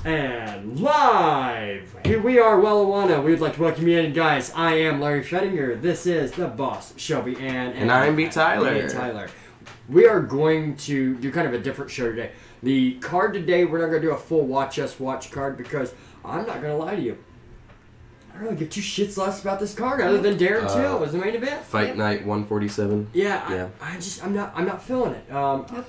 And live! Here we are, Wellijuana. We'd like to welcome you in, guys. I am Larry Schrodinger. This is the boss, Shelby Ann. And I'm B. Tyler. Tyler. We are going to do kind of a different show today. The card today, we're not going to do a full watch us watch card because I'm not going to lie to you. I don't really give two shits less about this card other than Darren Till was the main event. Fight Night 147. Yeah. I'm not feeling it.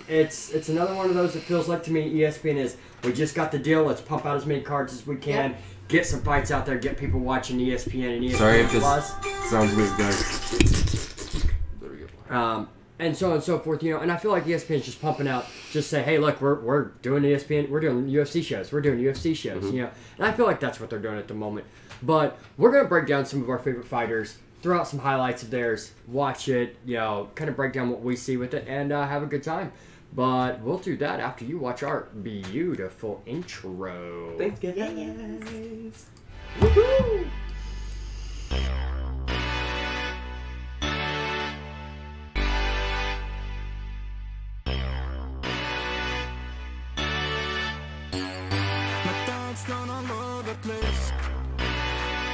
It's another one of those that feels like to me ESPN is we just got the deal. Let's pump out as many cards as we can. Yep. Get some fights out there. Get people watching ESPN and ESPN Sorry, Plus. Sounds weird, guys. There we go. And so on and so forth, you know. And I feel like ESPN's just pumping out. Just say, hey, look, we're doing ESPN. We're doing UFC shows. We're doing UFC shows. You know. And I feel like that's what they're doing at the moment. But we're going to break down some of our favorite fighters, throw out some highlights of theirs, watch it, you know, kind of break down what we see with it, and have a good time. But we'll do that after you watch our beautiful intro. Thanks, guys. Yes. Woohoo! My thoughts gone all over the place.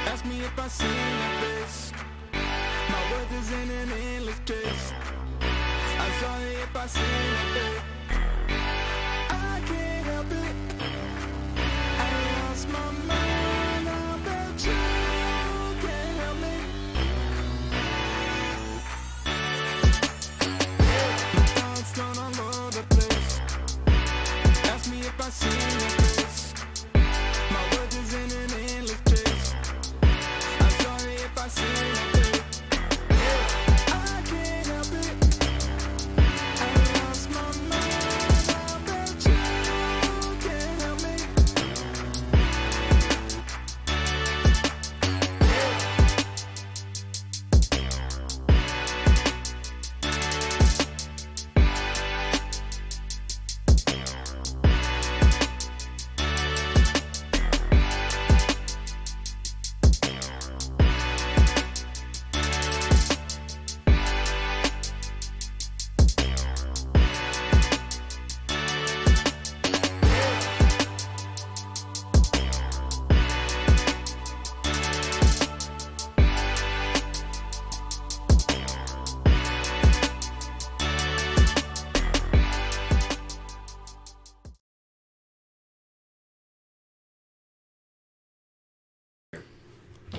Ask me if I see your face. My words is in an endless chase. I'm sorry if I see your face. I can't help it. I lost my mind. I bet you can't help me. My thoughts gone all over the place. Ask me if I see your face. My words is in an endless chase. I'm sorry if I see your face. I can't help it. I lost my mind. I bet you can't help me.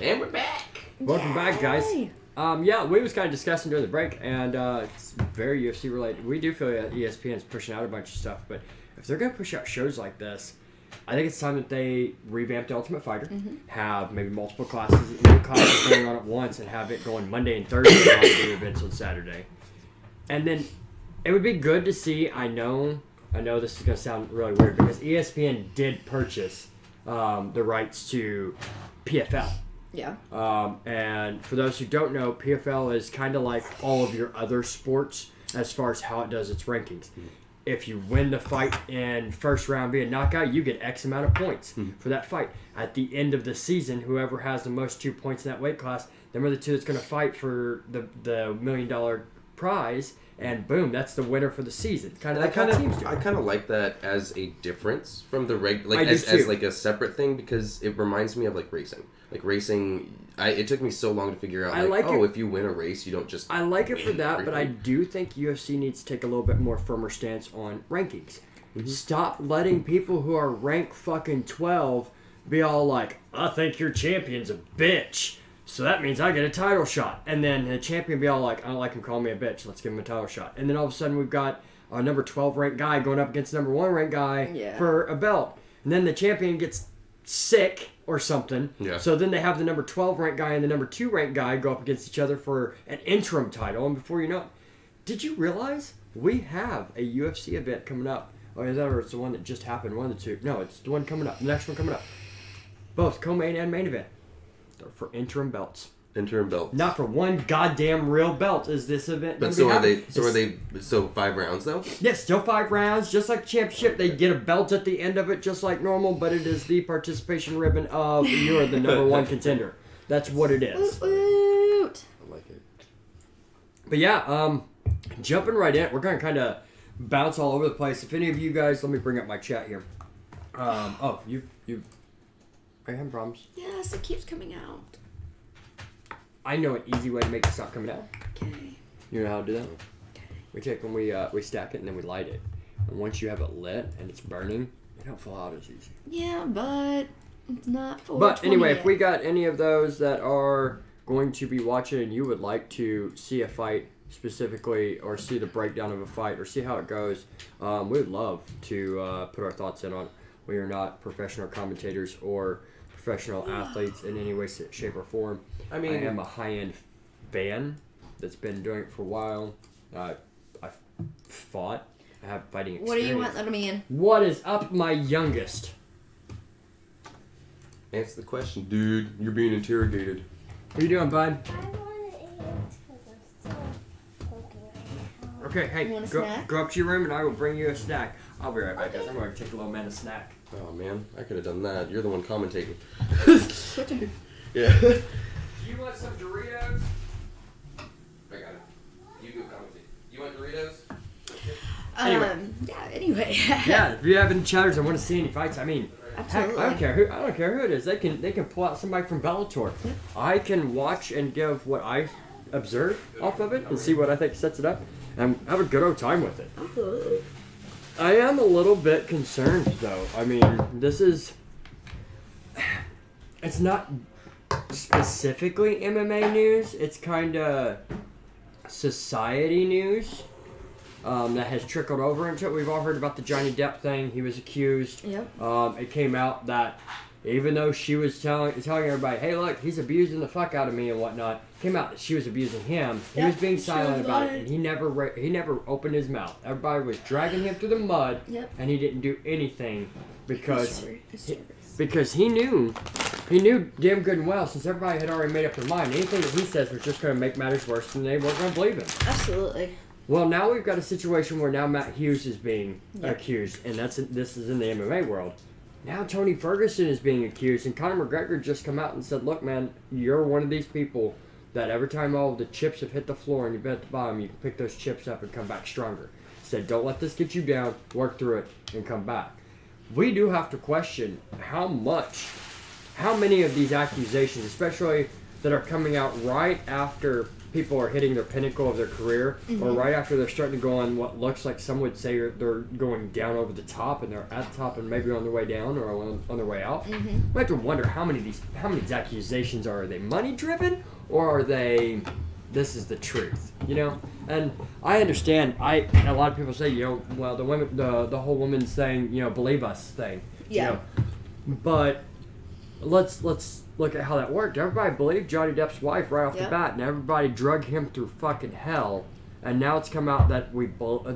And we're back. Welcome back, guys. Yeah, we was kind of discussing during the break, and it's very UFC related. We do feel that ESPN is pushing out a bunch of stuff, but if they're going to push out shows like this, I think it's time that they revamp the Ultimate Fighter, have maybe multiple classes going on at once, and have it going Monday and Thursday, not do events on Saturday. And then it would be good to see. I know this is going to sound really weird because ESPN did purchase the rights to PFL. Yeah. And for those who don't know, PFL is kind of like all of your other sports as far as how it does its rankings. If you win the fight in first round via knockout, you get X amount of points for that fight. At the end of the season, whoever has the most 2 points in that weight class, Them are the two that's going to fight for the $1 million prize, and boom, that's the winner for the season. Kind of like how teams do. I kind of like that as a difference from the as like a separate thing, because it reminds me of like racing. Like racing, it took me so long to figure out. If you win a race, you don't just. I like it for that, but I do think UFC needs to take a little bit more firmer stance on rankings. Mm-hmm. Stop letting people who are ranked fucking 12 be all like, I think your champion's a bitch, so that means I get a title shot. And then the champion be all like, I don't like him calling me a bitch, let's give him a title shot. And then all of a sudden we've got a number 12 ranked guy going up against a number 1 ranked guy for a belt. And then the champion gets sick or something. Yeah. So then they have the number 12 ranked guy and the number 2 ranked guy go up against each other for an interim title. And before you know it, did you realize we have a UFC event coming up? Or is that, or it's the one that just happened? One of the two. No, it's the one coming up. The next one coming up. Both co-main and main event. They're for interim belts. Interim belts. Not for one goddamn real belt is this event. But so are they? So 5 rounds though? Yes, still 5 rounds, just like championship. They get a belt at the end of it, just like normal. But it is the participation ribbon of you're the number 1 contender. That's what it is. I like it. But yeah, jumping right in, we're gonna kind of bounce all over the place. If any of you guys, let me bring up my chat here. Are you having problems? Yes, it keeps coming out. I know an easy way to make it stop coming out. Okay. You know how to do that? Okay. We take when we stack it and then we light it. And once you have it lit and it's burning, it don't fall out as easy. Yeah, but it's not for. But anyway, if we got any of those that are going to be watching and you would like to see a fight specifically, or see the breakdown of a fight, or see how it goes, we would love to put our thoughts in on it. We are not professional commentators or professional athletes in any way, shape, or form. I am a high-end fan that's been doing it for a while. I've fought. I have fighting experience. What do you want, little man? What is up, my youngest? Answer the question, dude. You're being interrogated. What are you doing, bud? I want to eat because I'm still poking right now. Okay, hey, go up to your room and I will bring you a snack. I'll be right back, guys. I'm going to take a little man a snack. Oh, man. I could have done that. You're the one commentating. Yeah. Do you want some Doritos? I got it. You go commentate. You want Doritos? Anyway. Yeah, if you have any chatters, I want to see any fights. I mean, absolutely. Heck, I don't care who it is. They can pull out somebody from Bellator. Yep. I can watch and give what I observe off of it and see what I think sets it up and have a good old time with it. Absolutely. I am a little bit concerned though. I mean, it's not specifically MMA news. It's kind of society news. That has trickled over into it. We've all heard about the Johnny Depp thing. He was accused. Yep. It came out that even though she was telling everybody, hey, look, he's abusing the fuck out of me and whatnot, came out that she was abusing him. He was being silent about it, and he never opened his mouth. Everybody was dragging him through the mud, and he didn't do anything because he knew damn good and well, since everybody had already made up their mind, anything that he says was just going to make matters worse, and they weren't going to believe him. Absolutely. Well, now we've got a situation where now Matt Hughes is being accused, and this is in the MMA world. Now Tony Ferguson is being accused, and Conor McGregor just come out and said, look, man, you're one of these people that every time all of the chips have hit the floor and you've been at the bottom, you can pick those chips up and come back stronger. Said, don't let this get you down, work through it, and come back. We do have to question how many of these accusations, especially that are coming out right after people are hitting their pinnacle of their career, or right after they're starting to go on what looks like some would say they're going down over the top, and they're at the top and maybe on their way down or on their way out. We have to wonder how many of these accusations are they money driven, or are they this is the truth, you know? And I understand. A lot of people say, well, the whole women's thing, believe us thing. Yeah. But let's look at how that worked. Everybody believed Johnny Depp's wife right off the bat, and everybody drug him through fucking hell. And now it's come out that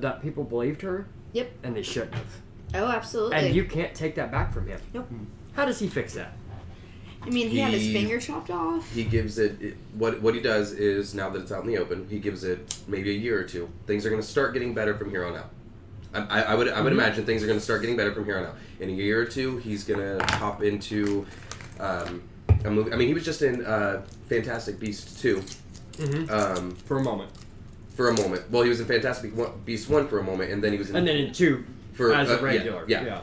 that people believed her. Yep. And they shouldn't have. Oh, absolutely. And you can't take that back from him. Nope. How does he fix that? I mean, he had his finger chopped off. He gives it what he does is, now that it's out in the open, he gives it maybe a year or two. Things are going to start getting better from here on out. I would imagine things are going to start getting better from here on out. In a year or two, he's going to hop into a movie. I mean, he was just in Fantastic Beasts 2. Mm-hmm. For a moment. For a moment. Well, he was in Fantastic Beasts 1 for a moment, and then he was in... And then in 2 as a regular. Yeah.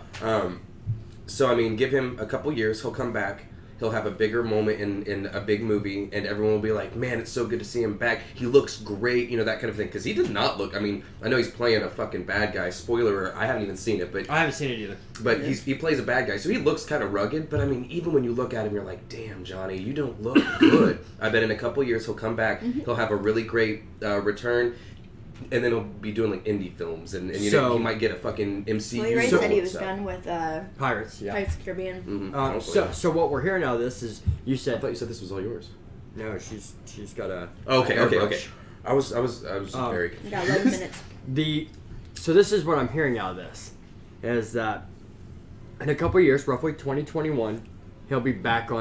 So, I mean, give him a couple years. He'll come back. He'll have a bigger moment in a big movie, and everyone will be like, man, it's so good to see him back. He looks great, you know, that kind of thing. Because he did not look... I mean, I know he's playing a fucking bad guy. Spoiler, I haven't even seen it, but... I haven't seen it either. But he plays a bad guy, so he looks kind of rugged. But, I mean, even when you look at him, you're like, damn, Johnny, you don't look good. I bet in a couple years he'll come back. Mm-hmm. He'll have a really great return. And then he'll be doing like indie films, and you know, he might get a fucking MCU. Well, he already said he was done with Pirates, yeah. Pirates of the Caribbean. Mm-hmm. So what we're hearing out of this is you said. I thought you said this was all yours. No, she's got a. Okay. I was very confused. Got 11 minutes. So this is what I'm hearing out of this, is that in a couple of years, roughly 2021, he'll be back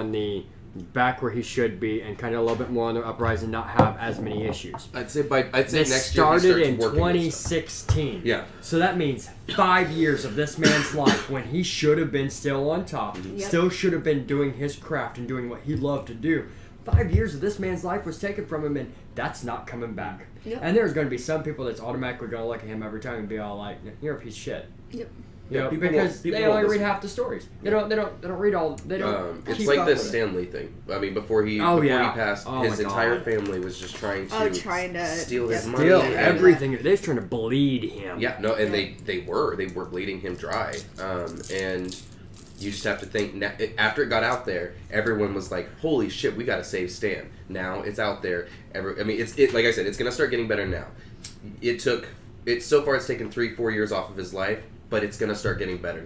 where he should be, and kind of a little bit more on the uprise and not have as many issues. I'd say next year he started in 2016. Yeah. So that means 5 years of this man's life when he should have been still on top, still should have been doing his craft and doing what he loved to do. 5 years of this man's life was taken from him, and that's not coming back. Yep. And there's going to be some people that's automatically going to look at him every time and be all like, "You're a piece of shit." Yep. You know, because they only read half the stories. They don't read all. They don't. It's like the Stan Lee thing. I mean, before he passed, his entire family was just trying to steal his money, steal everything. They was trying to bleed him. Yeah, no, and they were bleeding him dry. And you just have to think. After it got out there, everyone was like, "Holy shit, we got to save Stan." Now it's out there. It's like I said, it's gonna start getting better now. So far it's taken 3-4 years off of his life. But it's gonna start getting better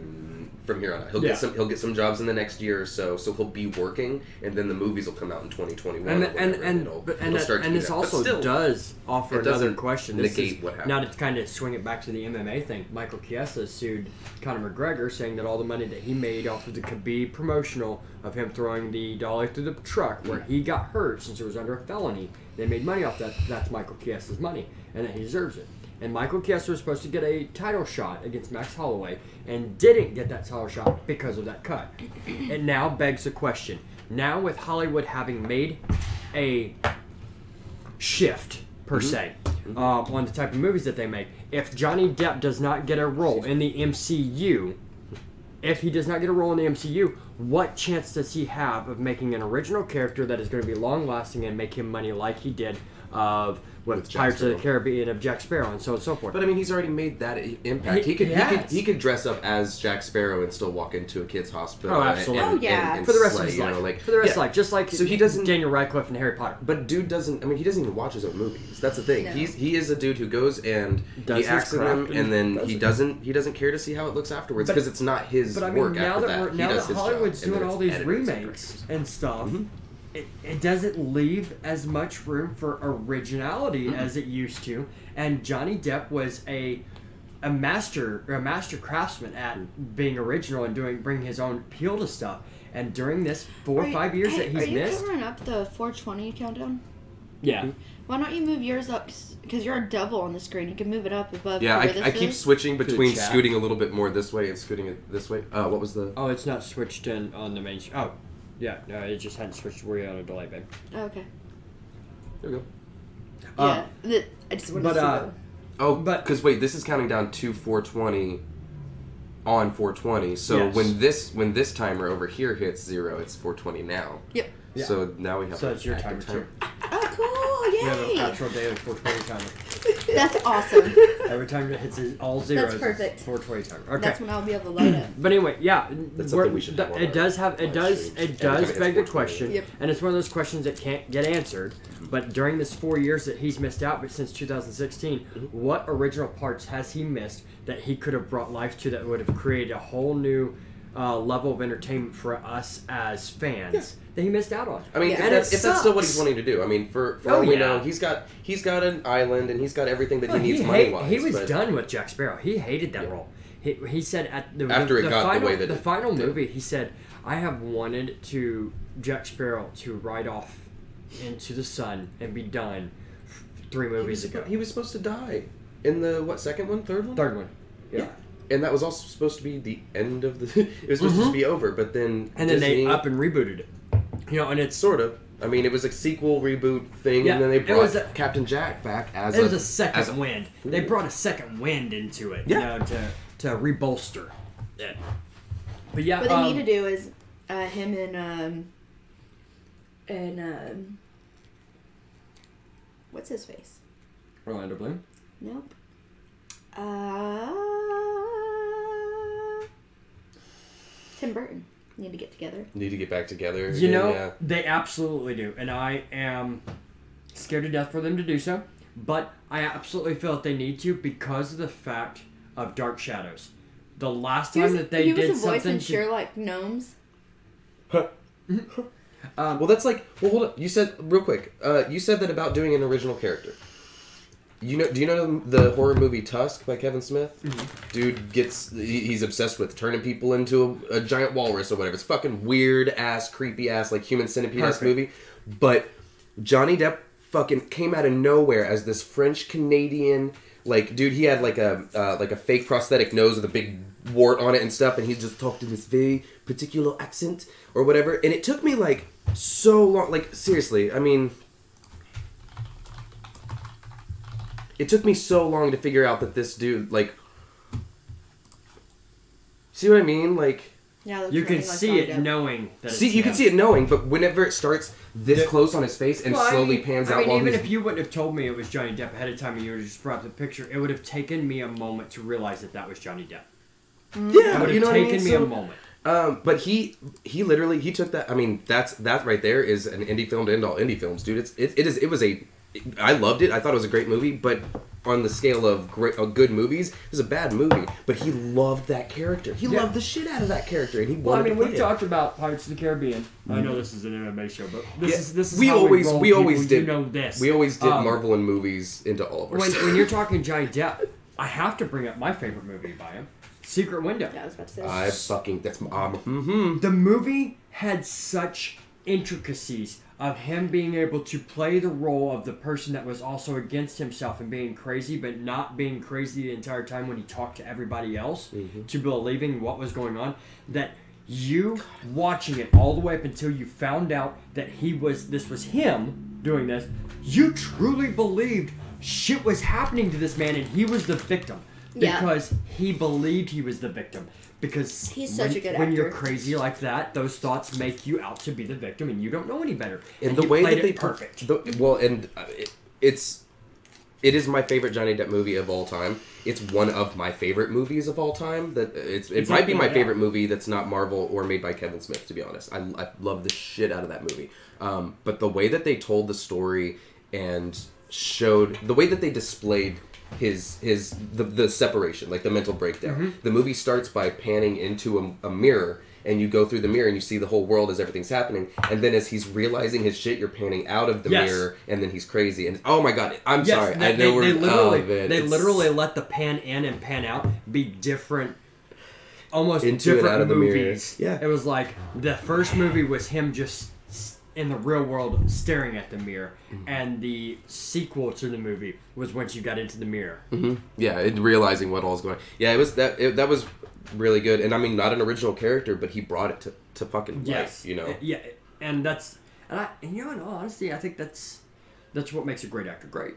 from here on out. He'll get some jobs in the next year or so. So he'll be working, and then the movies will come out in 2021. And this also does offer another question. Negate what happened. Now to kind of swing it back to the MMA thing, Michael Chiesa sued Conor McGregor, saying that all the money that he made off of the Khabib promotional of him throwing the dolly through the truck where he got hurt since it was under a felony, they made money off that. That's Michael Chiesa's money, and that he deserves it. And Michael Chiesa was supposed to get a title shot against Max Holloway and didn't get that title shot because of that cut. It now begs the question. Now with Hollywood having made a shift, per se, on the type of movies that they make, if Johnny Depp does not get a role in the MCU, what chance does he have of making an original character that is going to be long-lasting and make him money like he did with Pirates of the Caribbean of Jack Sparrow and so on and so forth? But I mean, he's already made that impact. He could dress up as Jack Sparrow and still walk into a kid's hospital. Oh, absolutely. And for the rest of his life. For the rest of his life, just like he doesn't. Daniel Radcliffe and Harry Potter. But dude doesn't. I mean, he doesn't even watch his own movies. That's the thing. No. He is a dude who goes and he acts in them, and then he doesn't care to see how it looks afterwards because it's not his work. But I mean, now that Hollywood's doing all these remakes and stuff. It doesn't leave as much room for originality as it used to, and Johnny Depp was a master craftsman at being original and bringing his own appeal to stuff. And during this 4 or 5 years that he's missed, are you covering up the 420 countdown? Yeah. Why don't you move yours up? Because you're a double on the screen. You can move it up above. Yeah, I keep switching between scooting a little bit more this way and scooting it this way. What was the? Oh, it's not switched in on the main. Oh. Yeah, no, it just hadn't switched where you're on a delay, babe. Oh, okay. There we go. Yeah, I just wanted to see because wait, this is counting down to 420 on 420. So when this timer over here hits 0, it's 420 now. Yep. Yeah. So now we have. So it's your timer too. Oh, cool! Yay! We have an actual daily 420 timer. That's awesome. Every time it hits all zeros, that's perfect. 420 timer. Okay. That's when I'll be able to light it. But anyway, yeah, that's something we should have. It does beg the question, and it's one of those questions that can't get answered. But during this 4 years that he's missed out, but since 2016, what original parts has he missed that he could have brought life to that would have created a whole new level of entertainment for us as fans that he missed out on? I mean, if that's still what he's wanting to do. I mean, for all we know, he's got an island and he's got everything that he needs money-wise. He was done with Jack Sparrow. He hated that role. He said at the final movie, he said, "I have wanted Jack Sparrow to ride off into the sun and be done 3 movies ago." He was supposed to die in the second one, third one? Third one. Yeah. And that was also supposed to be the end of the. It was supposed to be over, but then they up and rebooted it. You know, and it's Sort of. I mean, it was a sequel reboot thing, Yeah, and then they it brought was Captain Jack back as it was a second as a- wind. They brought a second wind into it, Yeah. you know, to rebolster it. But yeah, What they need to do is him and what's his face? Orlando Bloom. Nope. Tim Burton need to get together. Need to get back together. You again, know, yeah. they absolutely do, and I am scared to death for them to do so. But I absolutely feel that they need to because of the fact of Dark Shadows. The last time that they he did was a voice something in to, Sherlock Gnomes. Well, that's like. Well, hold on. You said real quick. You said that about doing an original character. You know? Do you know the horror movie Tusk by Kevin Smith? Mm-hmm. Dude he's obsessed with turning people into a giant walrus or whatever. It's fucking weird ass, creepy ass, like human centipede ass Perfect. movie. But Johnny Depp fucking came out of nowhere as this French Canadian. Like, dude, he had like a fake prosthetic nose with a big wart on it and stuff, and he just talked in this very particular accent or whatever. And it took me like so long. Like, seriously, I mean, it took me so long to figure out that this dude, like, see what I mean? Like, Yeah, that's you can nothing like see Johnny it Depp. knowing that. see, it's you him. can see it knowing, but whenever it starts this close on his face and Well, I slowly mean- pans I out mean, while even he's... if you wouldn't have told me it was Johnny Depp ahead of time and you would have just brought up the picture, it would have taken me a moment to realize that was Johnny Depp. Yeah, It would you have know what I taken mean? me So- a moment. But he literally took that. I mean, that right there is an indie film to end all indie films, dude. I loved it. I thought it was a great movie, but on the scale of good movies, it was a bad movie. But he loved that character. He Yeah. loved the shit out of that character, and he Well, I wanted mean, to play we've it. talked about Pirates of the Caribbean. I know this is an MMA show, but this is we how always we roll, we always people. did You know this. we always did Um, Marvel and movies into all of our When, stuff. when you're talking Johnny Depp, I have to bring up my favorite movie by him, Secret Window. Yeah, I was about to say. I fucking that's The movie had such intricacies of him being able to play the role of the person that was also against himself and being crazy, but not being crazy the entire time when he talked to everybody else, to believing what was going on, that you watching it all the way up until you found out that this was him doing this, you truly believed shit was happening to this man and he was the victim. Yeah. Because he believed he was the victim. Because He's such a good when you're actor. crazy like that, those thoughts make you out to be the victim, and you don't know any better. and And the he way played that they it perfect. It is my favorite Johnny Depp movie of all time. It's one of my favorite movies of all time. It might be my favorite movie that's not Marvel or made by Kevin Smith, to be honest. I love the shit out of that movie. But the way that they told the story and showed the way that they displayed the separation, like the mental breakdown. The movie starts by panning into a mirror, and you go through the mirror and you see the whole world as everything's happening, and then as he's realizing his shit, you're panning out of the Yes. mirror, and then he's crazy. And oh my god, I'm Yes, sorry, they, I know they literally, man, they it's literally let the pan in and pan out be different, almost Into and different out of the mirror. movies. Yeah. It was like the first movie was him just in the real world staring at the mirror, and the sequel to the movie was once you got into the mirror. Yeah, and realizing what all's going on. Yeah, that was really good, and I mean, not an original character, but he brought it to fucking life, you know. Yeah, and you know, in all honesty, I think that's what makes a great actor great.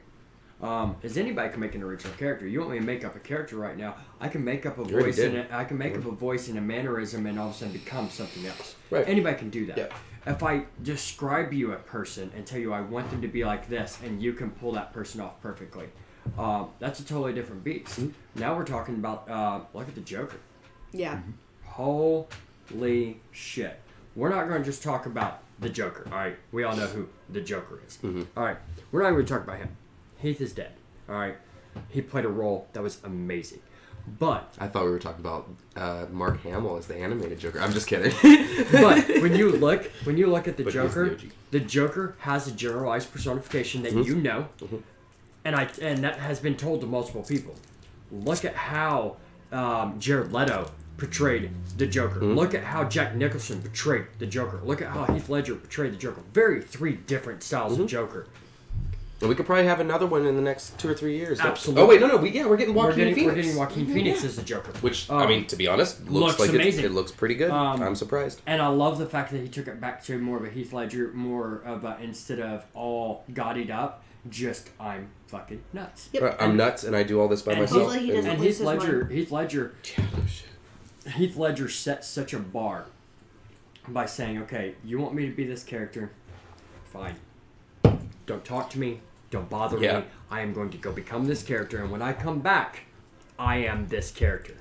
Is anybody can make an original character. You want me to make up a character right now? I can make up a You already voice did. I can make up a voice and a mannerism, and all of a sudden become something else. Right. Anybody can do that. Yeah. If I describe you a person and tell you I want them to be like this, and you can pull that person off perfectly, that's a totally different beast. Now we're talking about look at the Joker. Yeah. Holy shit. We're not going to just talk about the Joker. All right, we all know who the Joker is. All right, we're not going to talk about him. Heath is dead. All right, he played a role that was amazing. But I thought we were talking about Mark Hamill as the animated Joker. I'm just kidding. but when you look at the But he's Joker, the OG. the Joker has a generalized personification that you know, and that has been told to multiple people. Look at how Jared Leto portrayed the Joker. Look at how Jack Nicholson portrayed the Joker. Look at how Heath Ledger portrayed the Joker. Three different styles of Joker. And we could probably have another one in the next 2 or 3 years. Absolutely. Oh wait, no, we're getting Joaquin Phoenix. We're getting Joaquin Phoenix as the Joker. Which I mean, to be honest, looks like amazing. it looks pretty good. I'm surprised. And I love the fact that he took it back to more of a Heath Ledger, more of a, instead of all gaudied up, just I'm fucking nuts. Yep. I'm nuts, and I do all this by myself. Hopefully he doesn't And lose Heath Ledger Heath Ledger set such a bar by saying, okay, you want me to be this character? Fine. Don't talk to me. Don't bother me. I am going to go become this character, and when I come back, I am this character.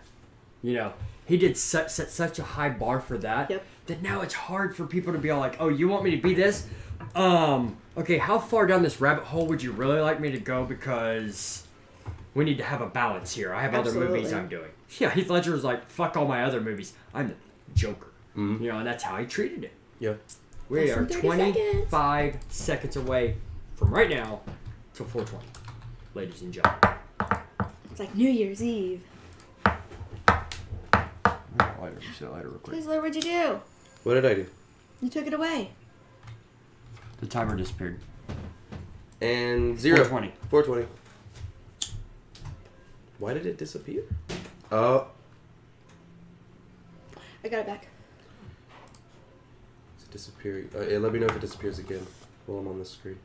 You know, he did set such a high bar for that that now it's hard for people to be all like, oh, you want me to be this? Okay, how far down this rabbit hole would you really like me to go? Because we need to have a balance here. I have other movies I'm doing. Yeah, Heath Ledger was like, fuck all my other movies. I'm the Joker. You know, and that's how he treated it. Yeah. We are 25 seconds away from right now till 420, ladies and gentlemen. It's like New Year's Eve. Lighter real quick. Please, Lord, what'd you do? What did I do? You took it away. The timer disappeared. And 0. 420. 420. Why did it disappear? Oh. I got it back. It's disappearing. Let me know if it disappears again while I'm on the screen.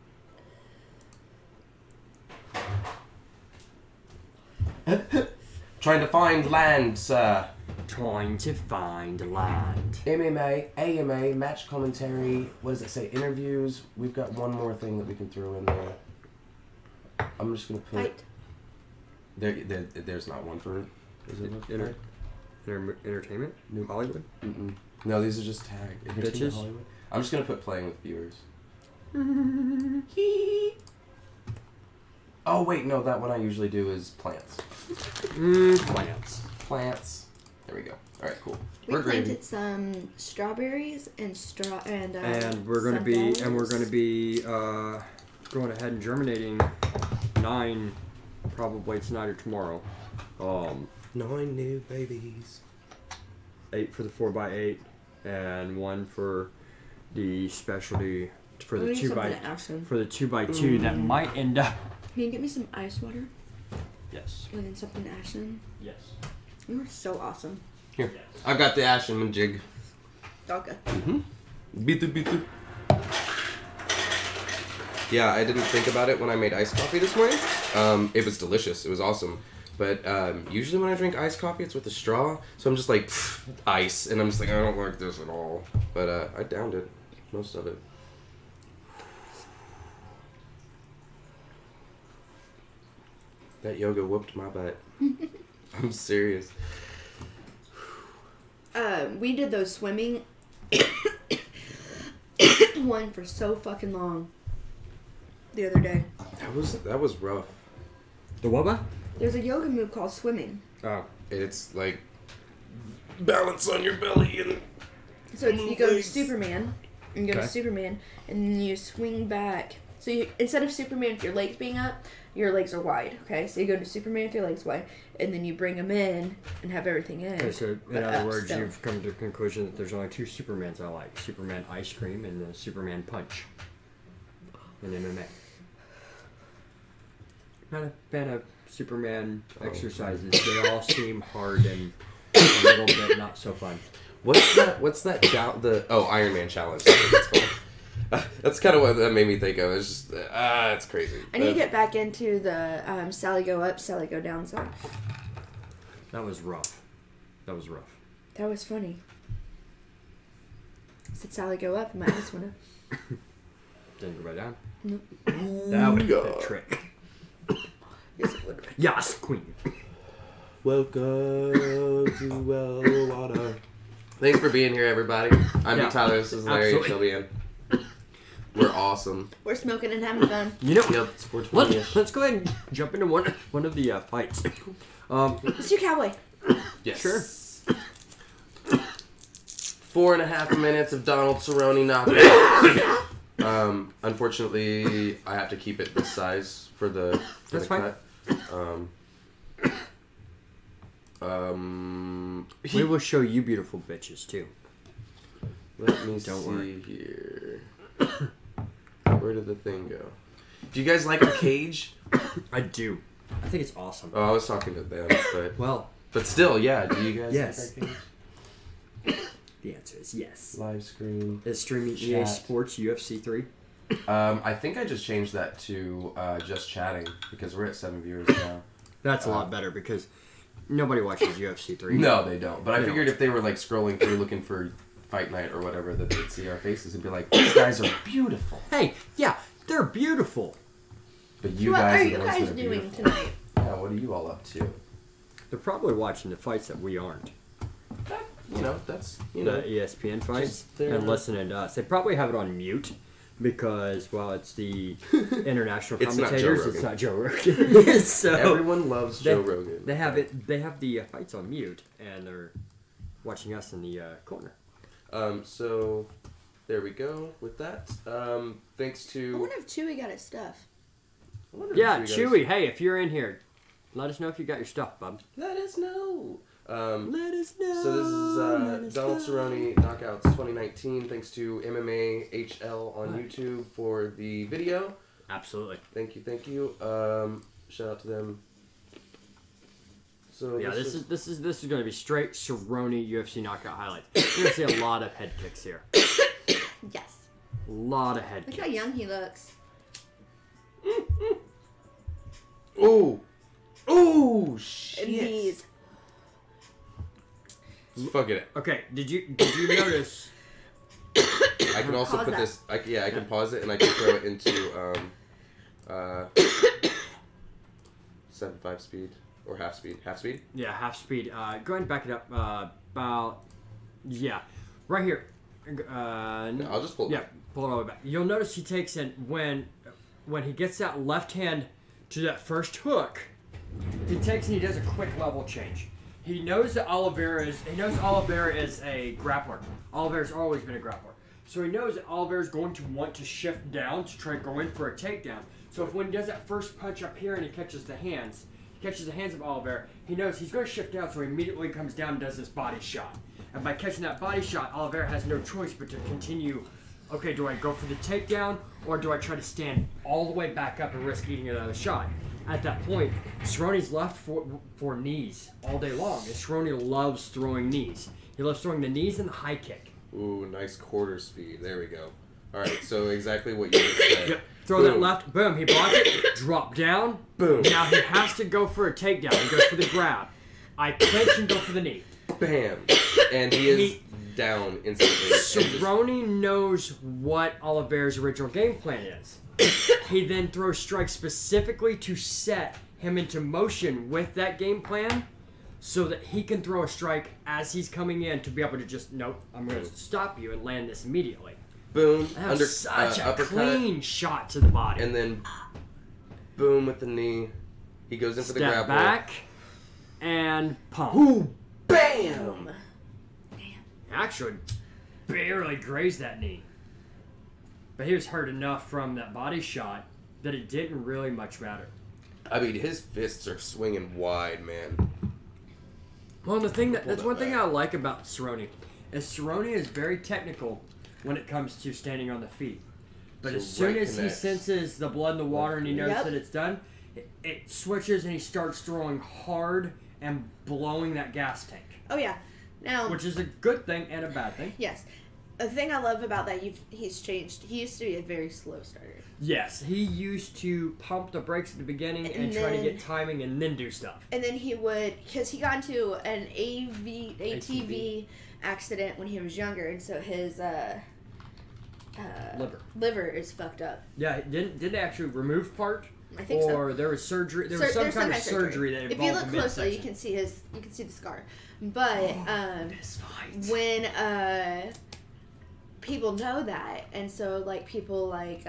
Trying to find land, sir. Trying to find land. MMA, AMA, match commentary, what does it say? Interviews. We've got one more thing that we can throw in there. I'm just going to put... Fight. There's not one for... Is it Entertainment? New Hollywood? Mm-mm. No, these are just tag. Bitches? Hollywood. I'm just going to put playing with viewers. Oh, wait, no, that one I usually do is plants. Plants. There we go. All right, cool. We planted some strawberries and we're gonna be going ahead and germinating 9 probably tonight or tomorrow. 9 new babies. 8 for the 4x8 and 1 for the specialty for the 2x2 that might end up. Can you get me some ice water? Yes. And then something ashen. Yes. You are so awesome. Here, I've got the ashen jig. Okay. Bitu. Yeah, I didn't think about it when I made iced coffee this morning. It was delicious. It was awesome. But usually when I drink iced coffee, it's with a straw. So I'm just like, ice. And I'm just like, I don't like this at all. But I downed it. Most of it. That yoga whooped my butt. I'm serious. We did those swimming one for so fucking long the other day. That was rough. The what? There's a yoga move called swimming. Oh. It's like balance on your belly and so you go to Superman. You go to Superman and then you swing back. So you, instead of Superman with your legs being up, your legs are wide, okay? So you go to Superman with your legs wide, and then you bring them in and have everything in. Okay, so in other words, you've come to the conclusion that there's only 2 Supermans I like. Superman Ice Cream and the Superman Punch in MMA. Not a fan of Superman exercises. They all seem hard and a little bit not so fun. What's that Iron Man challenge, I think it's called. That's kind of what that made me think of. It's just, it's crazy. I need to get back into the Sally go up, Sally go down song. That was rough. That was funny. I said Sally go up, and my eyes went up. Didn't go back down? Nope. That was the trick. Yes, it would. Yes, queen. Welcome to Wellijuana. Thanks for being here, everybody. I'm Tyler. This is Larry. Sylvian. We're awesome. We're smoking and having fun. You know, yep, it's 420-ish. Let's go ahead and jump into one of the fights. Let's do cowboy. Yes. Sure. 4.5 minutes of Donald Cerrone knockout. Unfortunately, I have to keep it this size for the cut. We will show you beautiful bitches too. Let me Don't see worry. here. Where did the thing go? Do you guys like a cage? I do. I think it's awesome. Oh, I was talking to them, but Well, still, yeah. Do you guys Yes. like a cage? the answer is yes. Live screen. Is streaming EA Chat. Sports UFC 3? I think I just changed that to just chatting because we're at 7 viewers now. That's a lot better because nobody watches UFC 3. No, they don't. But I They figured don't. if they were like scrolling through looking for Fight Night or whatever, that they'd see our faces and be like, "These guys are beautiful." Hey, yeah, they're beautiful. But you What guys are are you the ones guys that are doing beautiful. tonight? Yeah, what are you all up to? They're probably watching the fights that we aren't. You know, that's The ESPN fights Just their- and listening to us. They probably have it on mute because, well, it's the international It's not Joe commentators. Rogan. It's not Joe Rogan. So everyone loves they, Joe Rogan. They have it. They have the fights on mute, and they're watching us in the corner. So there we go with that. Thanks I to wonder if Chewy got his stuff. I wonder if Yeah, you guys- Chewy. Hey, if you're in here, let us know if you got your stuff, bub. Let us know. Let us know. So this let is us Donald know. Cerrone Knockouts 2019. Thanks to MMA HL on YouTube for the video. Absolutely. Thank you. Shout out to them. So Yeah, this is going to be straight Cerrone UFC knockout highlights. You're going to see a lot of head kicks here. Yes. A lot of head Look kicks. how young he looks. Ooh, shit. And these. Fuck it. Okay, did you notice? I can also Pause put that. this. I can pause it and I can throw it into 7.5 speed or half speed. Half speed. Yeah, half speed. Go ahead and back it up. Right here. I'll just pull it Yeah, back. pull it all the way back. You'll notice he takes in when he gets that left hand to that first hook. He takes and he does a quick level change. He knows that Oliveira is a grappler. Oliveira's always been a grappler. So he knows that Oliveira's going to want to shift down to try to go in for a takedown. So if when he does that first punch up here and he catches the hands of Oliveira, he knows he's going to shift down, so he immediately comes down and does this body shot. And by catching that body shot, Oliveira has no choice but to continue. Okay, do I go for the takedown or do I try to stand all the way back up and risk eating another shot? At that point, Cerrone's left for knees all day long. And Cerrone loves throwing knees. He loves throwing the knees and the high kick. Ooh, nice quarter speed. There we go. All right, so exactly what you just said. Yep. Throw that left. Boom. He blocked it. Drop down. Boom. Now he has to go for a takedown. He goes for the grab. I clinch and go for the knee. Bam. And he is down instantly. And just- Cerrone knows what Oliveira's original game plan is. He then throws strikes specifically to set him into motion with that game plan so that he can throw a strike as he's coming in to be able to just, nope, I'm going to stop you and land this immediately. boom. That was such a uppercut. clean shot to the body. And then boom with the knee. He goes in for the Step grapple. back and pump. Ooh, bam. Actually, barely grazed that knee. But he was hurt enough from that body shot that it didn't really much matter. I mean, his fists are swinging wide, man. Well, that's that one thing back. I like about Cerrone is Cerrone is very technical when it comes to standing on the feet. But So as soon right as connects. he senses the blood in the water and he knows Yep. that it's done, it switches and he starts throwing hard and blowing that gas tank, Oh yeah. Now, which is a good thing and a bad thing. yes, the thing I love about that he's changed. He used to be a very slow starter. Yes, he used to pump the brakes at the beginning and And try to then- get timing and then do stuff. And then he would, because he got into an ATV accident when he was younger, and so his liver is fucked up. Yeah, didn't they actually remove part? I think so. Or there was surgery. There was some There's kind of surgery that If involved you look the closely, you midsection. can see the scar. But This fight. when people know that, and so like people like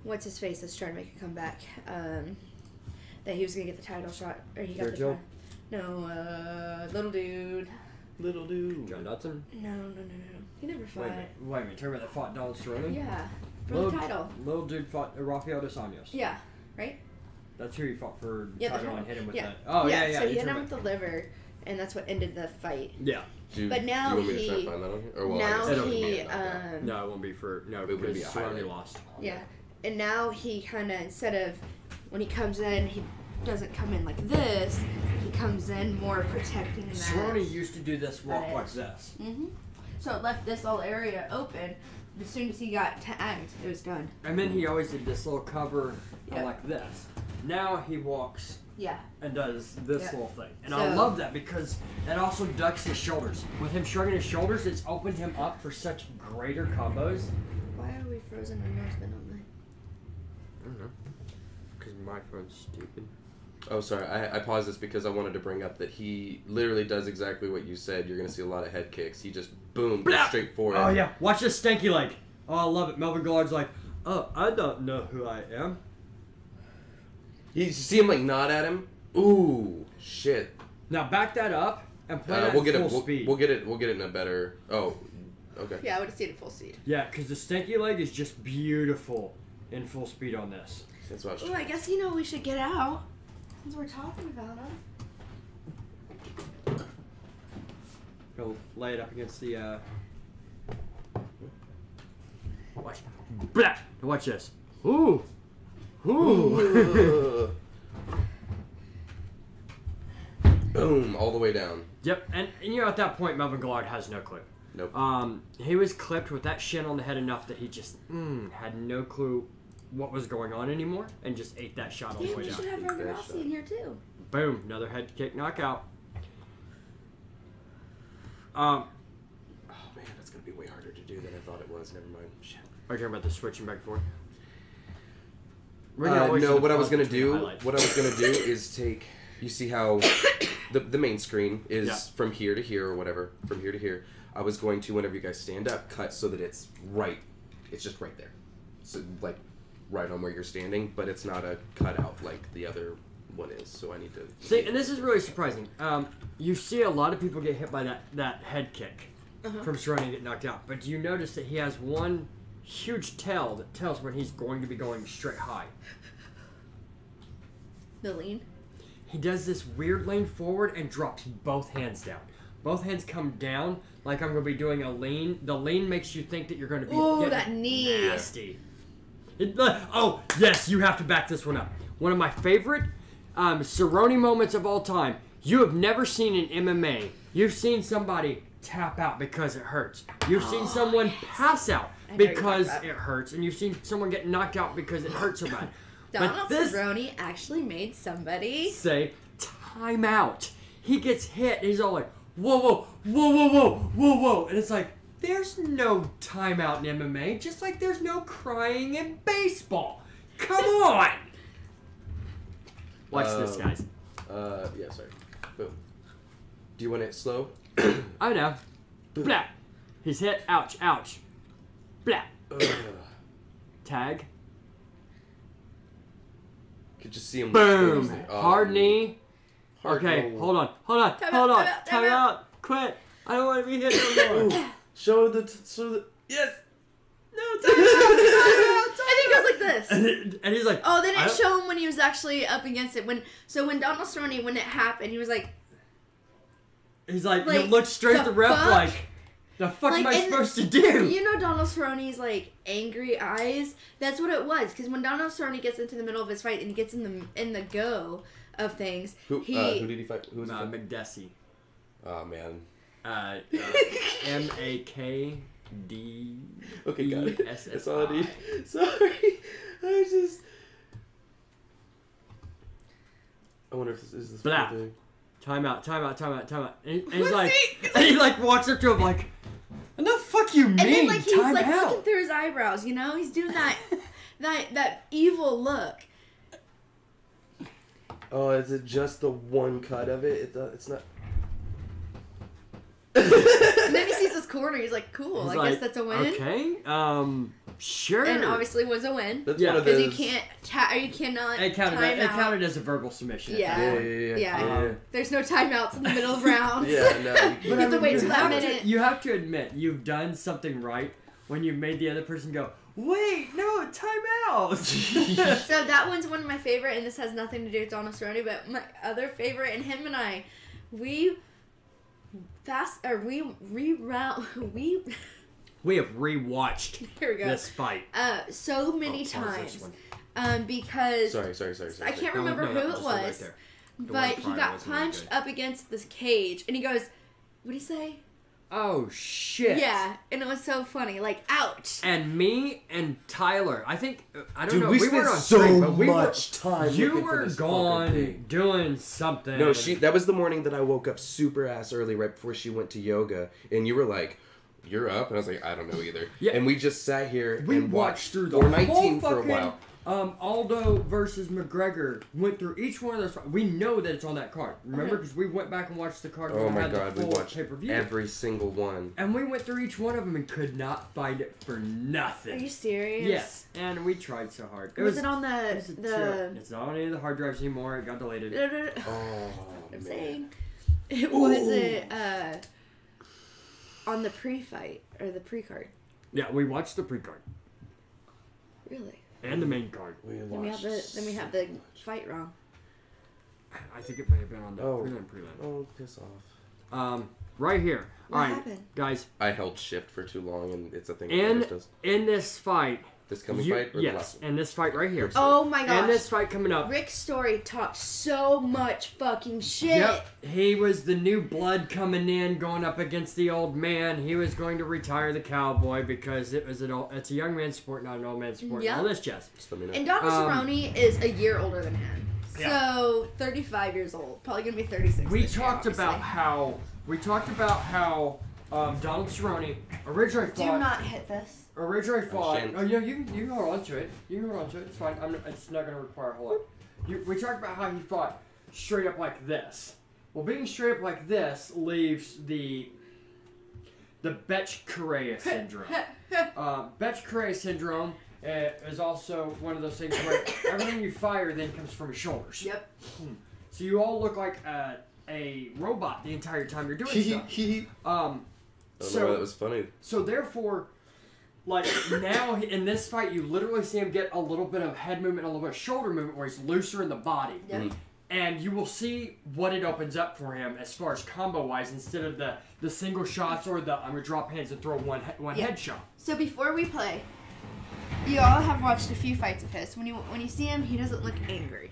what's his face that's trying to make a comeback, that he was gonna get the title shot, or he got the Virgil? title. No, little dude. Little dude. John Dotson? No. He never Wait a fought. minute. Talking about that fought Donald Cerrone? Yeah, for Little, the title. Little dude fought Rafael Dos Anjos. Yeah, right. That's who he fought for the Yeah, the title title. and hit him with Yeah. that. Oh, yeah. So he you're hit talking him with the liver, and that's what ended the fight. Yeah. But now do you want me to try he- to find that on here? Or, well, now I guess it'll he be a knockout. No, it won't be for... No, It would because be a Cerrone highlight. lost. Yeah. And now he kind of, instead of when he comes in, he doesn't come in like this. He comes in more protecting that. Cerrone used to do this walk like this. So it left this whole area open. As soon as he got tagged, it was done. And then he always did this little cover like this. Now he walks and does this little thing. And I love that because it also ducks his shoulders. With him shrugging his shoulders, it's opened him up for such greater combos. Why are we frozen and yours been on mine? I don't know. Because my phone's stupid. Oh, sorry. I paused this because I wanted to bring up that he literally does exactly what you said. You're going to see a lot of head kicks. He just, boom, goes straight forward. Oh, yeah. Watch this stanky leg. Oh, I love it. Melvin Goulard's like, oh, I don't know who I am. You see him, like, nod at him? Ooh, shit. Now, back that up and play that we'll at get full speed. We'll get it in a better... Oh, okay. Yeah, I would have seen it full speed. Yeah, because the stanky leg is just beautiful in full speed on this. That's what I was Oh, I guess we should get out. Since we're talking about him. Go lay it up against the, Watch. Blah! Watch this. Ooh! Ooh! Boom, all the way down. Yep, and at that point, Melvin Goulart has no clue. Nope. He was clipped with that shin on the head enough that he just had no clue what was going on anymore and just ate that shot all the way We down. should have Ronda Rousey in here too. Boom, another head kick knockout. Oh man, that's gonna be way harder to do than I thought it was. Never mind. Shit. Are you talking about the switching back and forth? No, what I was gonna do is take. You see how the main screen is from here to here or whatever, from here to here. I was going to, whenever you guys stand up, cut so that it's right. It's just right there. So like right on where you're standing, but it's not a cutout like the other one is. So I need to see. And this is really surprising. You see a lot of people get hit by that head kick from Cerrone and get knocked out. But do you notice that he has one huge tail that tells when he's going to be going straight high? The lean. He does this weird lean forward and drops both hands down. Both hands come down like I'm going to be doing a lean. The lean makes you think that you're going to be that knee. nasty. Oh, yes, you have to back this one up. One of my favorite Cerrone moments of all time. You have never seen in MMA, you've seen somebody tap out because it hurts. You've seen someone pass out because it hurts. And you've seen someone get knocked out because it hurts so bad. Donald Cerrone actually made somebody say, time out. He gets hit and he's all like, whoa, whoa, whoa, whoa, whoa, whoa, whoa. And it's like, there's no timeout in MMA, just like there's no crying in baseball. Come on! Watch this, guys. Yeah, sorry. Boom. Do you want it slow? I know. Blah. He's hit. Ouch, ouch. Blah. Tag. Could just see him. Boom. Oh, Hard knee. Okay, roll. hold on. Time out. Quit. I don't want to be hit no more. Show the yes. No, time out. I think it goes like this. And he's like, oh, they didn't show him when he was actually up against it. When Donald Cerrone, when it happened, he was like, he looked straight at the ref like, the fuck am I supposed to do? You know Donald Cerrone's like angry eyes? That's what it was. Because when Donald Cerrone gets into the middle of his fight and he gets in the go of things, who did he fight? Who was McDessie. Oh man. MAKD. Okay, got it. That's all I need. Sorry, I wonder if this is the thing. Time out. And he's like, and he like walks up to him like, what the fuck you mean? And then like he's time like out. looking through his eyebrows, you know? He's doing that evil look. Oh, is it just the one cut of it? It's not. And then he sees his corner. He's like, "Cool, I guess that's a win." Okay, sure. And obviously was a win. That's one of because those. you cannot. It counted as a verbal submission. Yeah. There's no timeouts in the middle of rounds. Yeah, no. You have to wait till that minute. You have to admit you've done something right when you made the other person go, "Wait, no, timeout." So that one's one of my favorite, and this has nothing to do with Donald Cerrone, but my other favorite, and him and I, we We have rewatched Here we go. this fight. So many times. Because Sorry. I can't remember who it was, but he got punched up against this cage, and he goes, "What did he say?" Oh shit! Yeah, and it was so funny. Like, ouch. And me and Tyler, I think I don't Dude, know. we weren't spent on so stream, but we much time. You looking for were this gone fucking thing. doing something. No, that was the morning that I woke up super ass early right before she went to yoga, and you were like, "You're up," and I was like, "I don't know either." Yeah. And we just sat here We and watched through the 419 whole for a fucking, while. Aldo versus McGregor went through each one of those. We know that it's on that card. Remember, because we went back and watched the card. Oh when my had god, the we full watched pay-per-view. every single one. And we went through each one of them and could not find it for nothing. Are you serious? Yes, and we tried so hard. Was it on It's the? not on any of the hard drives anymore. It got deleted. Oh, I'm man. saying it wasn't on the pre-fight or the pre-card. Yeah, we watched the pre-card Really? and the main card. Then we have the fight wrong. I think it may have been on the prelim. Oh, piss off. Right here. What All right, happened? guys. I held shift for too long, and it's a thing. In this fight, This coming fight or the last yes, one? in this fight right here. Oh my gosh. And this fight coming up. Rick's story talks so much fucking shit. Yep, he was the new blood coming in, going up against the old man. He was going to retire the cowboy because it's a young man's sport, not an old man's sport. Yep. All this jazz. Just let me know. And Donald Cerrone is a year older than him. Yeah. So 35 years old. Probably gonna be 36. We this year, talked about obviously. how Donald Cerrone originally Do fought. not hit this. Originally fought. shan't. Oh, you can hold on to it. You can hold on to it. It's fine. It's not going to require a whole lot. We talked about how he fought straight up like this. Well, being straight up like this leaves the Betch-Correa syndrome. Betch-Correa syndrome is also one of those things where everything you fire then comes from your shoulders. Yep. So you all look like a robot the entire time you're doing stuff. I don't know why that was funny. So therefore, like now in this fight, you literally see him get a little bit of head movement, a little bit of shoulder movement, where he's looser in the body. Yep. Mm-hmm. And you will see what it opens up for him as far as combo wise, instead of the single shots or the I'm gonna drop hands and throw one head shot. So before we play, you all have watched a few fights of his. When you see him, he doesn't look angry.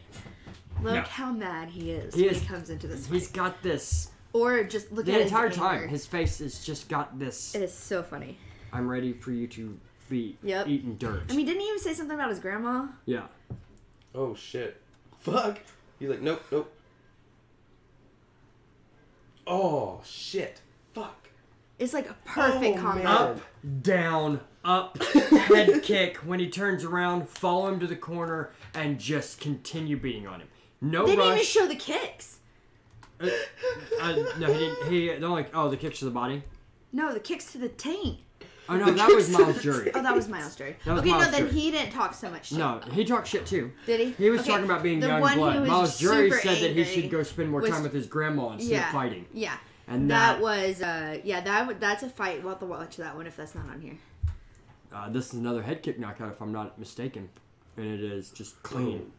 Look No. how mad he is He when is- he comes into this fight. He's got this Or just look the at entire his time. anger. His face has just got this. It is so funny. I'm ready for you to be Yep. eating dirt. I mean, didn't he even say something about his grandma? Yeah. Oh shit! Fuck! He's like, nope. Oh shit! Fuck! It's like a perfect combo. man. Up, down, up, head kick. When he turns around, follow him to the corner and just continue beating on him. No They didn't even rush. show the kicks. No, he didn't. They're like, oh, the kicks to the body. No, the kicks to the taint. Oh no, that was Miles Jury. Oh, that was Miles Jury. That was Okay, Miles no, then Jury. he didn't talk so much shit. No, he talked shit too. Did he? He was Okay, talking about being the young one who blood. was Miles Jury super said that he angry should go spend more was- time with his grandma instead of fighting. Yeah. And that was that's a fight. We'll have to watch that one if that's not on here. This is another head kick knockout, if I'm not mistaken, and it is just clean. Boom.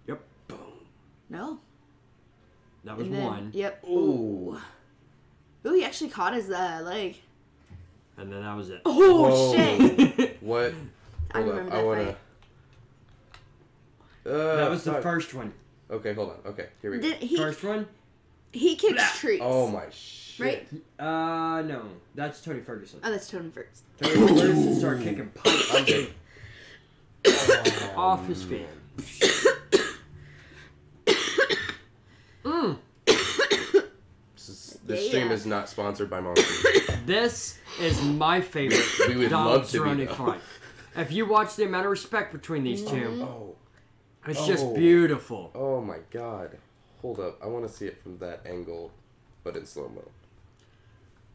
Yep, No. that was And then- one, Yep. Ooh. Ooh, he actually caught his leg. and then that was it. Oh Whoa. shit! What? I Hold remember up. I that wanna. fight. That was the fuck. first one. Okay, hold on. Okay, here we go. Did he? First one? He kicks trees. Oh my shit! Right? No, that's Tony Ferguson. Oh, that's Tony first. Tony Ferguson started kicking pipes I'm dead. off his feet. This stream is not sponsored by Monster. This is my favorite We would Donald love to be, Cerrone though. fight. If you watch the amount of respect between these two, Oh. it's just Oh. beautiful. Oh my god. Hold up. I want to see it from that angle, but in slow mo.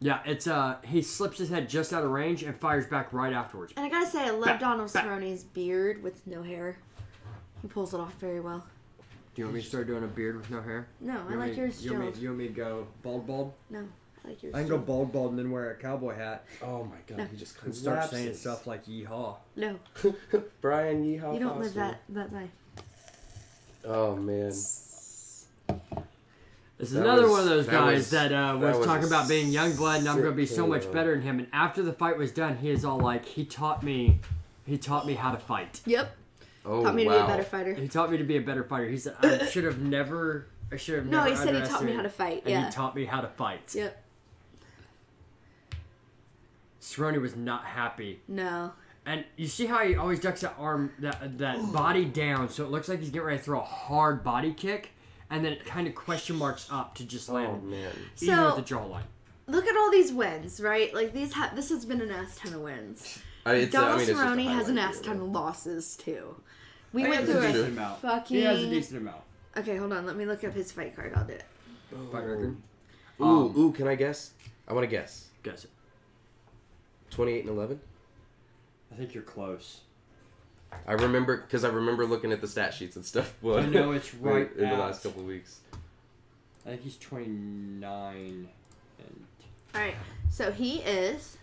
Yeah, it's he slips his head just out of range and fires back right afterwards. And I gotta say, I love Back, Donald back. Cerrone's beard with no hair. He pulls it off very well. Do you want me to start doing a beard with no hair? No, I You like want yours you want gelled. me, you want me to go bald? No, I like yours. I can go gelled. bald and then wear a cowboy hat Oh my god. No. He just and start collapses. saying stuff like yeehaw. No, Brian Yeehaw. you don't live Foster. that life. Oh man. This is That another was- one of those that guys was- that was was talking a about being young blood and I'm going to be sick so much KO. better than him. And after the fight was done, he is all like, he taught me how to fight. Yep. Oh, Taught me to wow. be a better fighter. He taught me to be a better fighter. He said, I should have never No, he said he underestimated- taught me how to fight. And Yeah. he taught me how to fight. Yep. Cerrone was not happy. No. And you see how he always ducks that arm, that body down, so it looks like he's getting ready to throw a hard body kick, and then it kind of question marks up to just Oh, land man. even So- with the jawline. Look at all these wins, right? Like this has been an ass ton of wins. Donald just a Cerrone has an highlight ass ton reel. of losses too. We He went has through a decent a amount. fucking. He has a decent amount. Okay, hold on. Let me look up his fight card. I'll do it. Fight record. Ooh, can I guess? I want to guess. Guess it. 28-11? I think you're close. I remember looking at the stat sheets and stuff. I know it's right in the at- last couple of weeks. I think he's 29 and All right. So he is.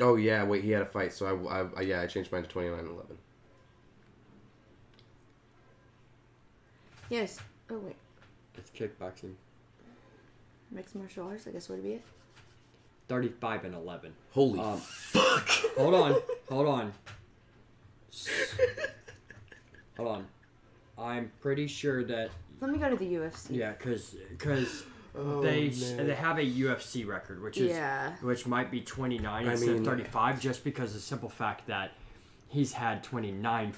Oh yeah, wait, he had a fight, so I changed mine to 29-11. Yes. Oh wait. it's kickboxing. Mixed martial arts. I guess would be it. 35 and 11. Holy fuck! Hold on. Hold on. I'm pretty sure that Let me go to the UFC. yeah, because Oh, they man. they have a UFC record, which might be 29 I instead of mean- 35, just because of the simple fact that he's had 29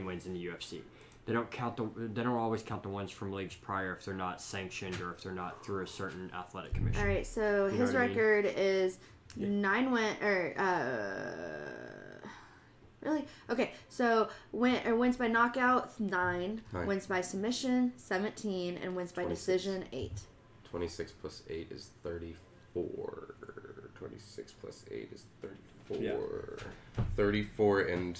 wins in the UFC. They don't always count the ones from leagues prior if they're not sanctioned or if they're not through a certain athletic commission. All right. So You know his what I mean? record is 9 win or really okay. So wins by knockout 9, Nine. wins by submission 17, and wins by 26. decision 8. 26 plus 8 is 34. 26 plus 8 is 34. Yeah. 34 and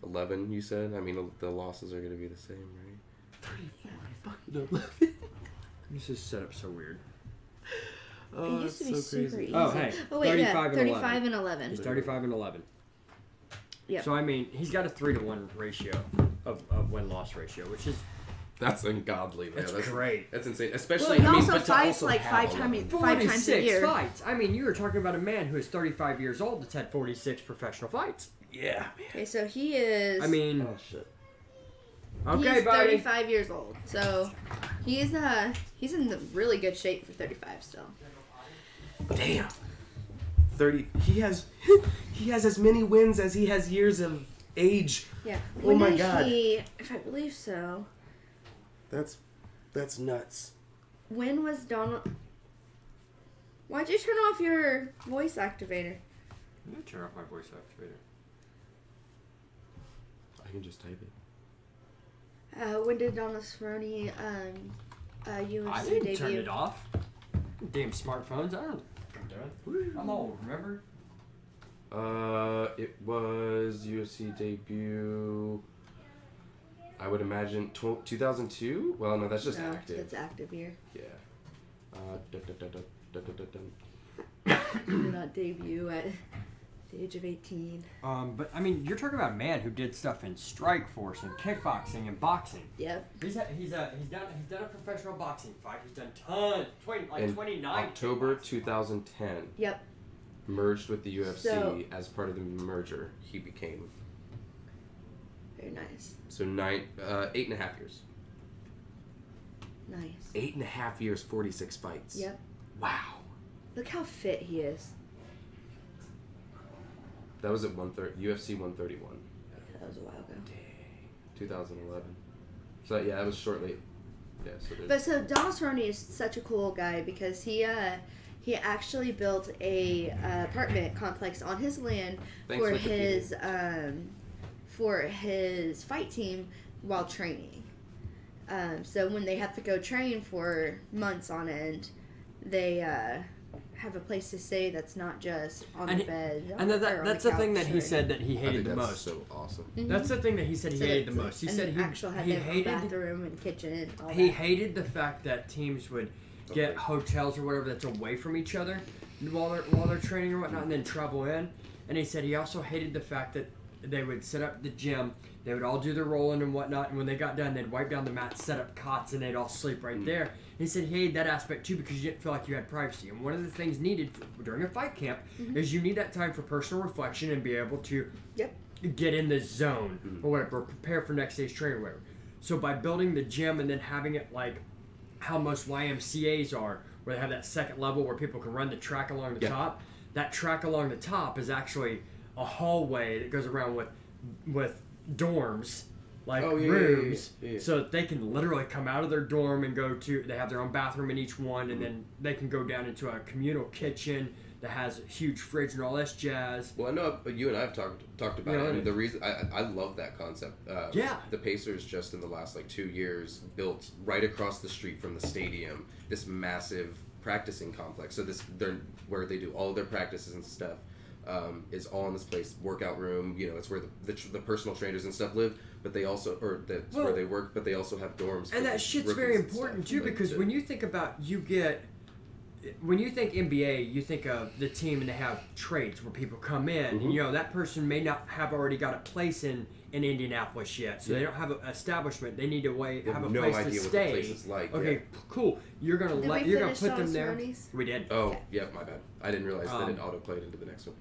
11, you said? I mean, the losses are going to be the same, right? 34 and fucking 11. This is set up so weird. Oh, It used to be that's so super crazy. easy. Oh, hey, Oh wait, yeah, 35 and 35 and 11. He's 35 and 11. Yep. So I mean, he's got a 3-to-1 ratio of win-loss ratio, which is That's ungodly, man. That's great. That's insane. Well, Especially, he I mean, also but to fights also like have 5 11. times a year. fights. I mean, you were talking about a man who is 35 years old that's had 46 professional fights. Yeah, man. Okay, so he is. I mean, Oh, shit. okay, he's buddy. 35 years old, so he's in the really good shape for 35 still. Damn. 30. He has as many wins as he has years of age. Yeah. Oh When my did God. he? If I believe so. That's nuts. When was Donald? Why'd you turn off your voice activator? I'm gonna turn off my voice activator. I can just type it. When did Donald Cerrone UFC I didn't debut? turn it off. Damn smartphones. I don't know what I'm doing. I'm old, remember? It was UFC debut. I would imagine 2002. Well, no, that's just No, active. That's active year. Yeah. Dun, dun, dun, dun, dun, dun, dun, dun. Did not debut at the age of 18. But I mean, you're talking about a man who did stuff in strike force and kickboxing and boxing. Yep. He's done a professional boxing fight. He's done tons, In 29. October kickboxing 2010, Yep. merged with the UFC So- as part of the merger. He became Very nice. so 8.5 years. Nice. 8.5 years, 46 fights. Yep. Wow. Look how fit he is. That was at UFC 131. Yeah, that was a while ago. 2011. So yeah, that was shortly. Yeah. So there's, But so Donald Cerrone is such a cool guy because he actually built a apartment complex on his land Thanks, for his fight team while training. So when they have to go train for months on end, they have a place to stay that's not just on the bed. And that's the thing that he said that he I hated think the that's most. so awesome. That's the thing that he said he hated the most. He said he hated bathroom and kitchen and all he that. hated the fact that teams would get hotels or whatever that's away from each other while they're training or whatnot, and then travel in. And he said he also hated the fact that they would set up the gym. They would all do their rolling and whatnot. And when they got done, they'd wipe down the mats, set up cots, and they'd all sleep right there. And he said he hated that aspect too because you didn't feel like you had privacy. And one of the things needed during a fight camp is you need that time for personal reflection and be able to get in the zone or whatever, or prepare for next day's training or whatever. So by building the gym and then having it like how most YMCAs are, where they have that second level where people can run the track along the top, that track along the top is actually a hallway that goes around with dorms, like rooms, so that they can literally come out of their dorm and go to, they have their own bathroom in each one, and then they can go down into a communal kitchen that has a huge fridge and all this jazz. Well, I know you and I have talked about it, and the reason I love that concept. The Pacers just in the last like 2 years built right across the street from the stadium this massive practicing complex. So they're where they do all of their practices and stuff. Is all in this place, workout room. You know, it's where the personal trainers and stuff live. But they also, that's where they work. But they also have dorms. And that shit's very important too, because when you think about when you think NBA, you think of the team and they have trades where people come in. And, you know, that person may not have already got a place in Indianapolis yet, so they don't have an establishment. They need to have a place to stay. What the place is like. Okay, cool. You're gonna put them there. We did. Oh, yeah, my bad. I didn't realize that it auto-played into the next one.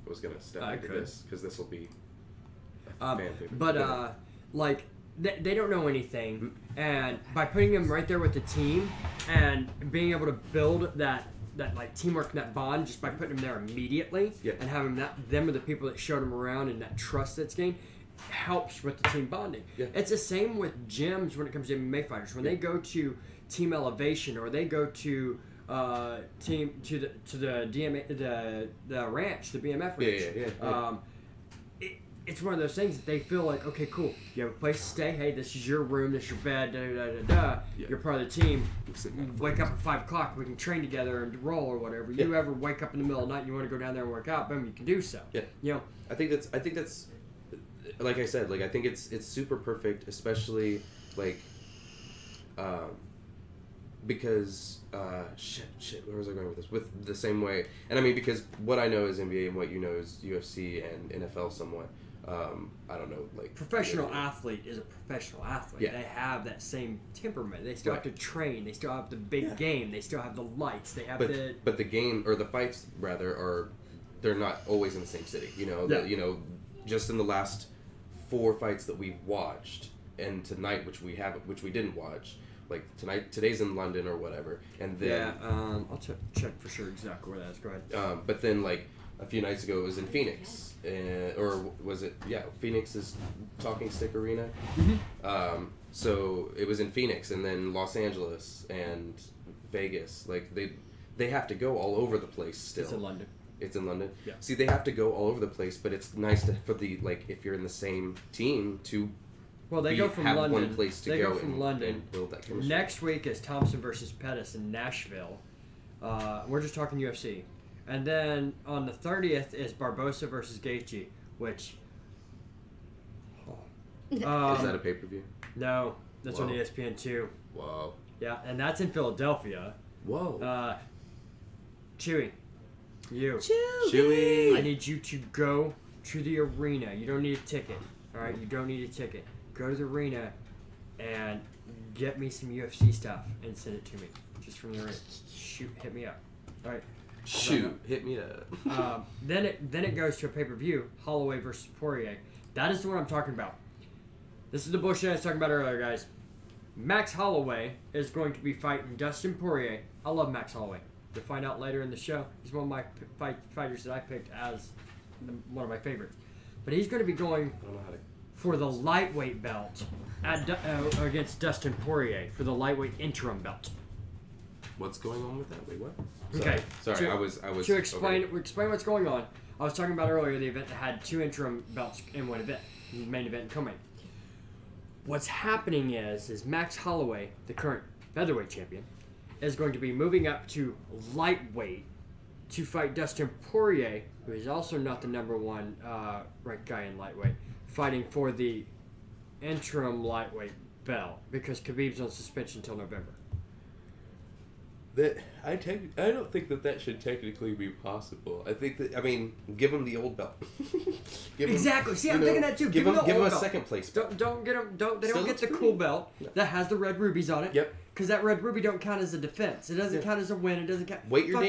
I was gonna step into this because this will be a fan favorite. But like. They don't know anything, and by putting them right there with the team and being able to build that like teamwork and that bond just by putting them there immediately and having them are the people that showed them around and that trust that's gained helps with the team bonding. It's the same with gyms when it comes to MMA fighters. When they go to Team Elevation or they go to the ranch, the BMF ranch. It's one of those things that they feel like, okay, cool, you have a place to stay. Hey, this is your room, this is your bed, You're part of the team. Wake up at 5 o'clock, we can train together and roll or whatever. You ever wake up in the middle of the night and you want to go down there and work out, boom, you can do so. You know, I think that's like I said, like I think it's super perfect, especially like because shit, where was I going with this? With the same way, and I mean because what I know is NBA and what you know is UFC and NFL somewhat. I don't know, like professional athlete is a professional athlete. They have that same temperament. They still have to train. They still have the big game. They still have the lights. They have but the game or the fights rather they're not always in the same city. You know, you know, just in the last 4 fights that we've watched and tonight, which we didn't watch. Like today's in London or whatever, and then I'll check for sure exactly where that is. Go ahead. But then like a few nights ago it was in Phoenix, or was it? Yeah, Phoenix's Talking Stick Arena. So it was in Phoenix, and then Los Angeles and Vegas. Like they have to go all over the place still. It's in London. It's in London. Yeah. See, they have to go all over the place, but it's nice for if you're in the same team to. Well, they go from London. One place to go from London. And build that chemistry. Next week is Thompson versus Pettis in Nashville. We're just talking UFC. And then on the 30th is Barbosa versus Gaethje, which... is that a pay-per-view? No, that's on ESPN 2. Whoa. Yeah, and that's in Philadelphia. Whoa. Chewy. You. Chewy. I need you to go to the arena. You don't need a ticket. All right, you don't need a ticket. Go to the arena and get me some UFC stuff and send it to me just from the arena. Shoot, hit me up. All right. Shoot, hit me up. Then it goes to a pay-per-view, Holloway versus Poirier. That is the one I'm talking about. This is the bullshit I was talking about earlier, guys. Max Holloway is going to be fighting Dustin Poirier. I love Max Holloway. You'll find out later in the show. He's one of my fighters that I picked as one of my favorites. But he's going to be going for the lightweight belt against Dustin Poirier for the lightweight interim belt. What's going on with that? Wait, what? Okay. Sorry, I was to explain what's going on. I was talking about earlier the event that had 2 interim belts in one event, the main event and co-main. What's happening is Max Holloway, the current featherweight champion, is going to be moving up to lightweight to fight Dustin Poirier, who is also not the number 1 ranked guy in lightweight, fighting for the interim lightweight belt because Khabib's on suspension until November. I don't think that should technically be possible. I think that give him the old belt. Exactly. See, I'm thinking that too. Give him a belt. second place. Don't get them. They Still don't get the looks cool pretty. belt that has the red rubies on it. Yep. Because that red ruby don't count as a defense. It doesn't count as a win. It doesn't count. Wait your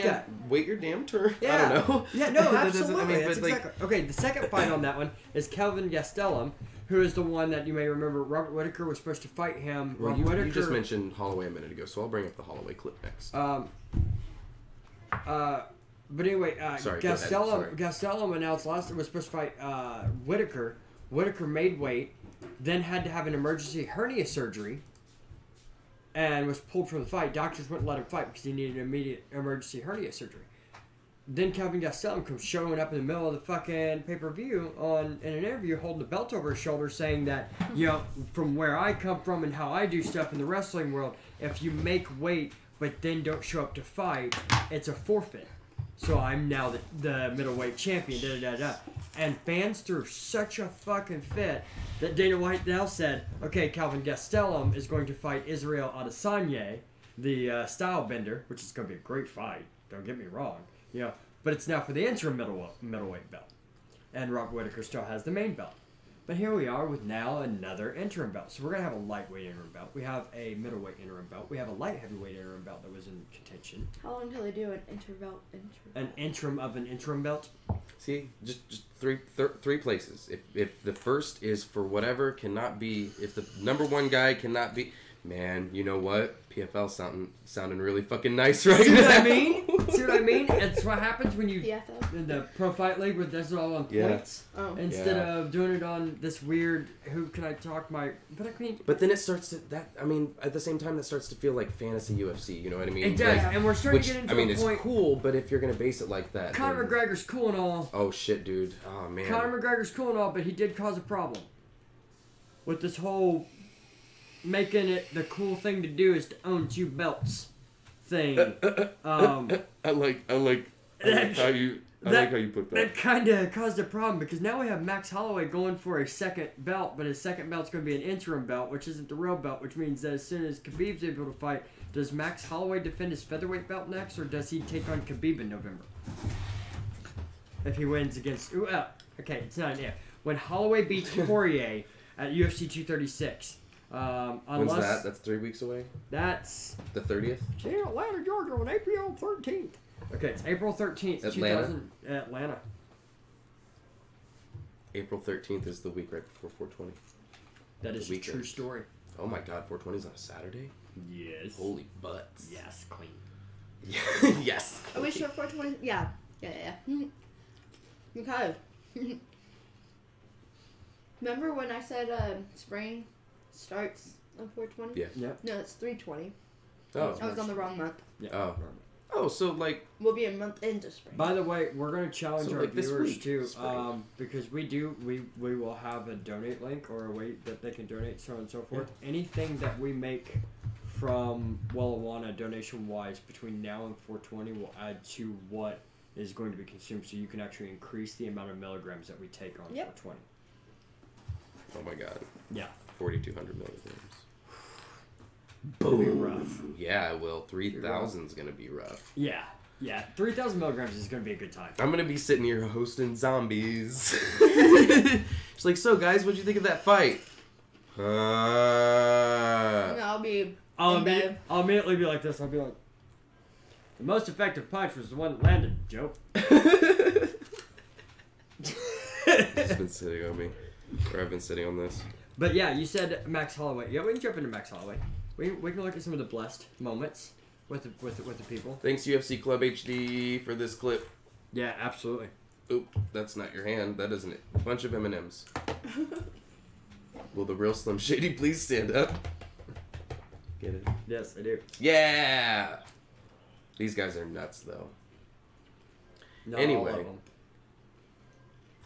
damn turn. Yeah. I don't know. Yeah. No. That doesn't- Absolutely. That's but, like- exactly. Okay. The second fight on that one is Kelvin Gastelum, who is the one that you may remember. Robert Whitaker was supposed to fight him. Well, Robert Whitaker, you just mentioned Holloway a minute ago, so I'll bring up the Holloway clip next. But anyway, Sorry, go ahead. Sorry. Gastelum announced last was supposed to fight Whitaker. Whitaker made weight, then had to have an emergency hernia surgery, and was pulled from the fight. Doctors wouldn't let him fight because he needed immediate emergency hernia surgery. Then Kelvin Gastelum comes showing up in the middle of the fucking pay-per-view in an interview holding the belt over his shoulder saying that, from where I come from and how I do stuff in the wrestling world, if you make weight but then don't show up to fight, it's a forfeit. So I'm now the middleweight champion, da-da-da-da. And fans threw such a fucking fit that Dana White now said, okay, Kelvin Gastelum is going to fight Israel Adesanya, the style bender, which is going to be a great fight, don't get me wrong. But it's now for the interim middleweight belt. And Robert Whitaker still has the main belt. But here we are with now another interim belt. So we're going to have a lightweight interim belt. We have a middleweight interim belt. We have a light heavyweight interim belt that was in contention. How long till they do an interim? An interim of an interim belt. See, just three places. If the first is for whatever cannot be, if the number one guy cannot be, man, you know what? PFL sounding really fucking nice right See now. what I mean? See what I mean? It's what happens when you PFL? in the Pro Fight League where that's all on points instead of doing it on this weird. Who can I talk my? But I mean. But then it starts to at the same time that starts to feel like fantasy UFC. You know what I mean? It does, and we're starting to get into a it's point. cool, but if you're gonna base it like that, Conor then, McGregor's cool and all. oh shit, dude. Oh man. Conor McGregor's cool and all, but he did cause a problem with this whole making it the cool thing to do is to own 2 belts thing. I like how you put that. That kind of caused a problem because now we have Max Holloway going for a second belt, but his second belt's going to be an interim belt, which isn't the real belt, which means that as soon as Khabib's able to fight, does Max Holloway defend his featherweight belt next, or does he take on Khabib in November? If he wins against... okay, it's not an if. When Holloway beats Poirier at UFC 236... When's that? That's 3 weeks away? That's... The 30th? in Atlanta, Georgia on April 13th. Okay, it's April 13th, Atlanta? Atlanta. April 13th is the week right before 420. That is a weekend. true story. Oh my god, 420 is on a Saturday? Yes. Holy butts. Yes, queen. Yes. Are we sure 420? Yeah. Okay. Remember when I said spring starts on 420? Yeah. Yep. No, it's 320. Oh. I was on the wrong month. Yeah. Oh, so like... We'll be a month into spring. By the way, we're going to challenge our this viewers week, too, spring. because we will have a donate link or a way that they can donate, so on and so forth. Yeah. Anything that we make from Wellijuana donation-wise between now and 420 will add to what is going to be consumed, so you can actually increase the amount of milligrams that we take on 420. Oh my god. Yeah. 4,200 milligrams. It'll be rough. Yeah, it will. 3,000 is going to be rough. Yeah. 3,000 milligrams is going to be a good time. I'm going to be sitting here hosting zombies. It's like, so guys, what'd you think of that fight? I'll immediately be like this. I'll be like, the most effective punch was the one that landed, Joe. It's been sitting on me. Or I've been sitting on this. But yeah, you said Max Holloway. Yeah, we can jump into Max Holloway. We can look at some of the blessed moments with the people. Thanks UFC Club HD for this clip. Yeah, absolutely. Oop, that's not your hand. That isn't it. A bunch of M&Ms. Will the real Slim Shady please stand up? Get it? Yes, I do. Yeah! These guys are nuts, though. Not Anyway. all of them.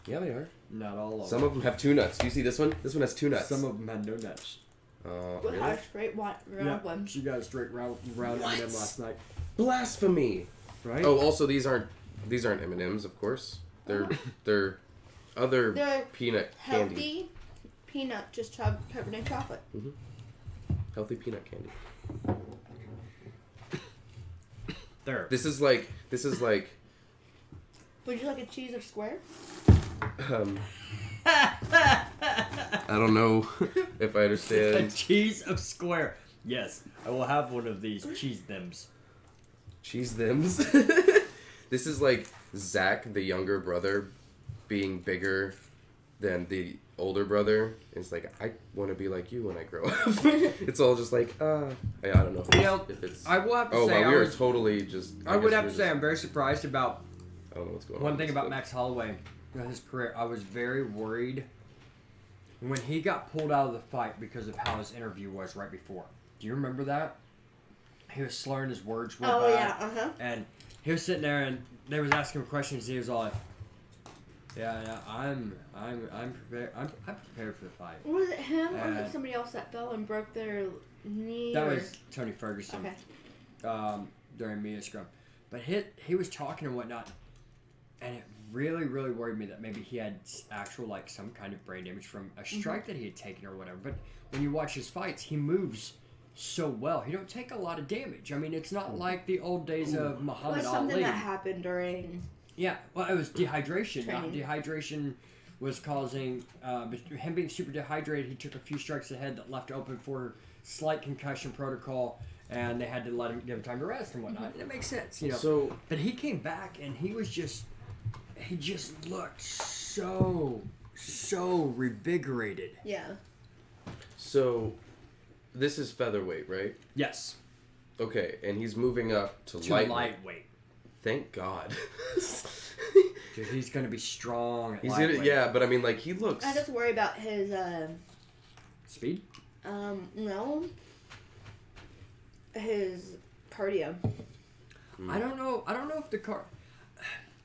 Yeah, they are. Not all of them. Some of them have 2 nuts. Do you see this one? This one has 2 nuts. Some of them had no nuts. Really? have a straight round one. She got a straight round M&M last night. Blasphemy! Right? Oh, also these aren't M&Ms, of course. They're other They're peanut candy. Healthy peanut just covered in chocolate. Healthy peanut candy. There. This is like. Would you like a cheese or square? I don't know if I A understand. cheese of square. Yes, I will have one of these cheese thems. Cheese thems. This is like Zach, the younger brother, being bigger than the older brother. It's like, I want to be like you when I grow up. It's all just like, I don't know. You know, if it's. I will have to Oh, say wow, I we are was- totally just. I would guess have we're to say just- I'm very surprised about I don't know what's going on. one thing with about this Max Holloway, his career. I was very worried when he got pulled out of the fight because of how his interview was right before. Do you remember that? He was slurring his words real bad. And he was sitting there and they was asking him questions. And he was all like, "Yeah, I'm prepared. I'm prepared for the fight." Was it him or was And- it somebody else that fell and broke their knee? That or- was Tony Ferguson. Okay. During media scrum, but he was talking and whatnot, and it really worried me that maybe he had actual like some kind of brain damage from a strike that he had taken or whatever. But when you watch his fights, he moves so well. He don't take a lot of damage. I mean, it's not like the old days of It Muhammad was something Ali. that happened during. Yeah, well, it was dehydration. Training. Dehydration was causing him being super dehydrated. He took a few strikes ahead that left open for slight concussion protocol, and they had to give him time to rest and whatnot. And it makes sense, you know. So- but he came back and he just looked so revigorated. Yeah. So, this is featherweight, right? Yes, Okay, and he's moving up to to lightweight. lightweight. Thank God. Dude, he's gonna be strong. At He's lightweight. gonna, yeah, but I mean, like, he looks. I just worry about his, Speed. no. His cardio. I don't know if the car.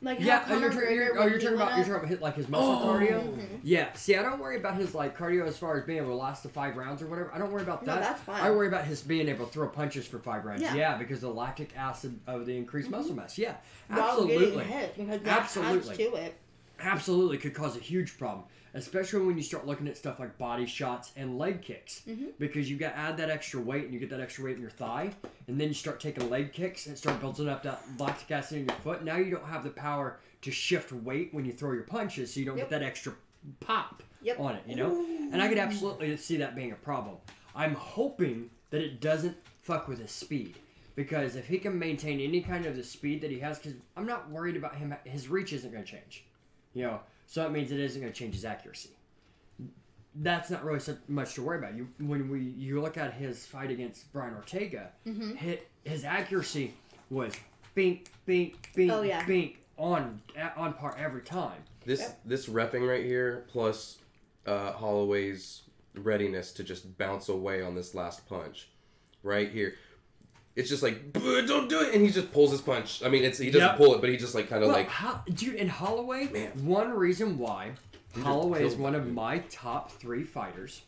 Like how Yeah, Conor McGregor you're when he talking went about up- his, like his muscle cardio. Yeah, see, I don't worry about his like cardio as far as being able to last the 5 rounds or whatever. I don't worry about No, that. that's fine. I worry about his being able to throw punches for 5 rounds. Yeah. Yeah, because the lactic acid of the increased muscle mass. Yeah, while getting absolutely, hit because that Absolutely. adds to it. absolutely could cause a huge problem, especially when you start looking at stuff like body shots and leg kicks, because you got add that extra weight and you get that extra weight in your thigh, and then you start taking leg kicks and start building up that lactic acid in your foot. Now you don't have the power to shift weight when you throw your punches, so you don't get that extra pop on it, you know? And I could absolutely see that being a problem. I'm hoping that it doesn't fuck with his speed, because if he can maintain any kind of the speed that he has, because I'm not worried about him, his reach isn't going to change, you know? So that means it isn't going to change his accuracy. That's not really so much to worry about. You look at his fight against Brian Ortega, his accuracy was bink, bink, bink, Oh, yeah. bink on par every time. This reffing right here, plus Holloway's readiness to just bounce away on this last punch, right here. It's just like, don't do it, and he just pulls his punch. I mean, he doesn't pull it, but he just like kind of like. Dude, in Holloway, Man. one reason why Holloway is killed one that of dude. my top 3 fighters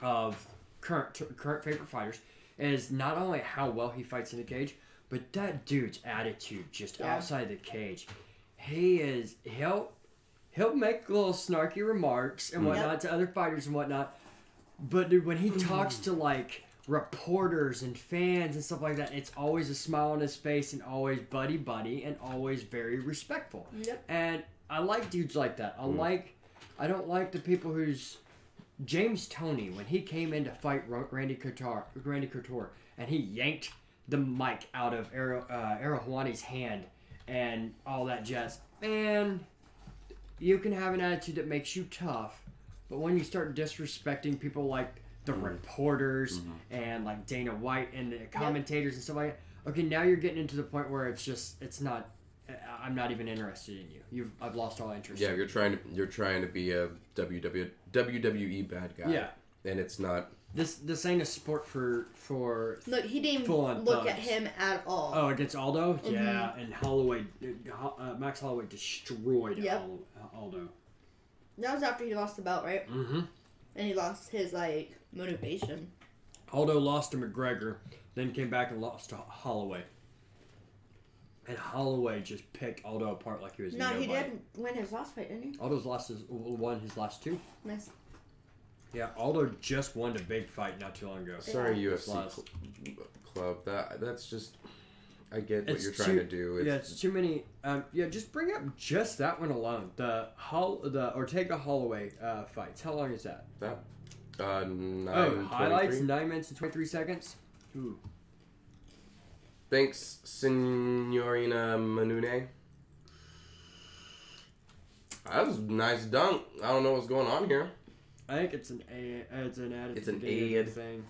of current favorite fighters is not only how well he fights in the cage, but that dude's attitude just outside the cage. He'll make little snarky remarks and whatnot to other fighters and whatnot, but dude, when he talks to like reporters and fans and stuff like that, it's always a smile on his face and always buddy and always very respectful. Yep. And I like dudes like that. I don't like the people who's James Toney, when he came in to fight Randy Couture, and he yanked the mic out of Wellijuana's hand and all that jazz. Man, you can have an attitude that makes you tough, but when you start disrespecting people like the reporters and like Dana White and the commentators and stuff like that, okay, now you're getting into the point where it's not. I'm not even interested in you. I've lost all interest. Yeah, you're trying to be a WWE bad guy. Yeah. And it's not. This ain't a sport for Look, he didn't full-on look at thugs. him at all. Oh, against Aldo? Yeah, and Holloway, Max Holloway destroyed Aldo. That was after he lost the belt, right? Mm-hmm. And he lost his, like, motivation. Aldo lost to McGregor, then came back and lost to Holloway. And Holloway just picked Aldo apart like he was No, he nobody. did win his last fight, didn't he? Aldo's won his last 2. Nice. Yeah, Aldo just won a big fight not too long ago. Sorry, His UFC last- club. That's just. I get what It's you're trying to do. It's too many. Just bring up just that one alone. The Ortega Holloway fights. How long is that? That. Highlights 9 minutes and 23 seconds. Ooh. Thanks, Signorina Manune. That was a nice dunk. I don't know what's going on here. I think it's an ad. It's an ad thing.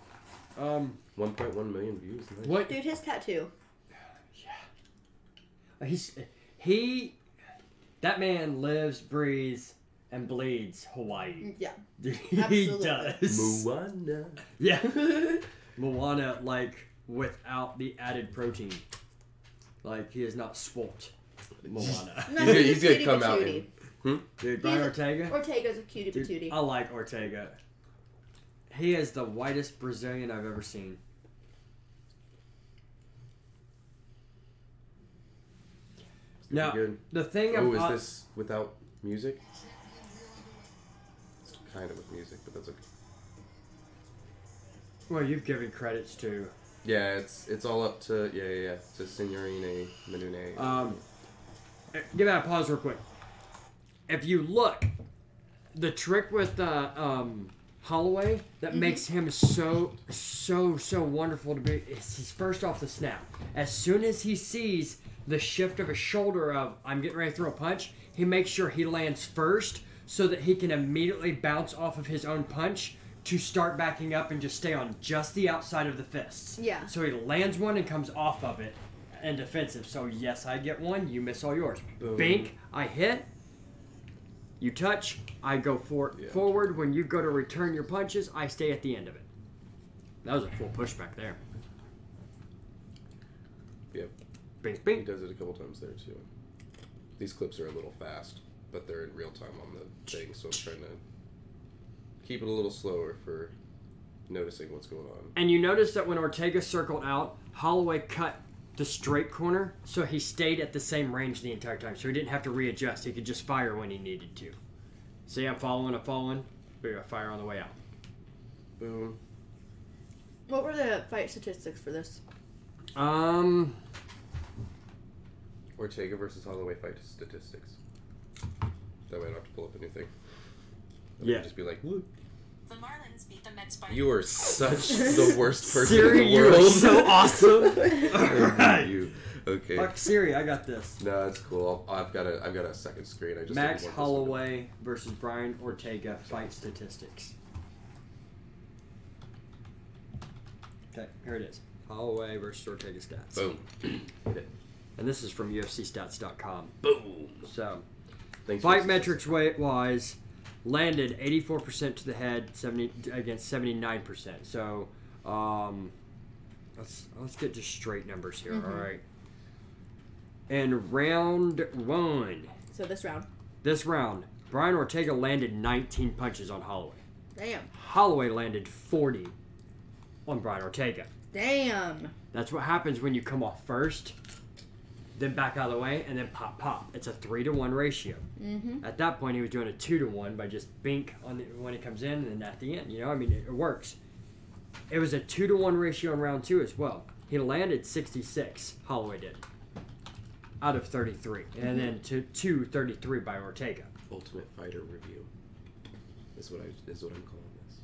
1.1 million views. Nice. What? Dude, his tattoo. That man lives, breathes, and bleeds Hawaii. Yeah. He Absolutely. does. Moana. Yeah. Moana, like, without the added protein. Like, he is not swolled. Moana. No, He's gonna cutie come out patootie. Dude, Brian Ortega? Ortega's a cutie Dude, patootie. I like Ortega. He is the whitest Brazilian I've ever seen. Now, good. the thing Oh, about... is this without music? It's kind of with music, but that's okay. Well, you've given credits to... Yeah, it's all up to to Signorina Manune. Give that a pause real quick. If you look, the trick with Holloway that makes him so wonderful to be is he's first off the snap. As soon as he sees the shift of a shoulder of I'm getting ready to throw a punch, he makes sure he lands first so that he can immediately bounce off of his own punch to start backing up and just stay on just the outside of the fists. Yeah. So he lands one and comes off of it and defensive. So yes, I get one, you miss all yours. Boom. Bink, I hit. You touch, I go forward. When you go to return your punches, I stay at the end of it. That was a full pushback there. Yep. Bink, He bink. does it a couple times there too. These clips are a little fast, but they're in real time on the thing, so I'm trying to keep it a little slower for noticing what's going on. And you notice that when Ortega circled out, Holloway cut the straight corner, so he stayed at the same range the entire time. So he didn't have to readjust. He could just fire when he needed to. See, I'm following. We got fire on the way out. Boom. What were the fight statistics for this? Ortega versus Holloway fight statistics. That way I don't have to pull up anything. Yeah. Just be like, look. The Marlins beat the Mets by... You are such the worst person Siri, in the you world. are so awesome. Thank you. Okay. Fuck Siri, I got this. No, it's cool. I've got a second screen. I just Max didn't want this one to- Holloway versus Brian Ortega fight statistics. Okay, here it is. Holloway versus Ortega stats. Boom. Hit it. And this is from UFCstats.com. Boom. So, Thanks fight for metrics wise, landed 84% to the head, 70 against 79%. So, let's get just straight numbers here. All right. And round one. So this round. Brian Ortega landed 19 punches on Holloway. Damn. Holloway landed 40 on Brian Ortega. Damn. That's what happens when you come off first, then back out of the way, and then pop. It's a 3-to-1 ratio. Mm-hmm. At that point, he was doing a 2-to-1 by just bink on when he comes in, and then at the end. You know, I mean, it works. It was a 2-to-1 ratio in round two as well. He landed 66. Holloway did, out of 33, and then to 33 by Ortega. Ultimate Fighter review. Is what I'm calling this.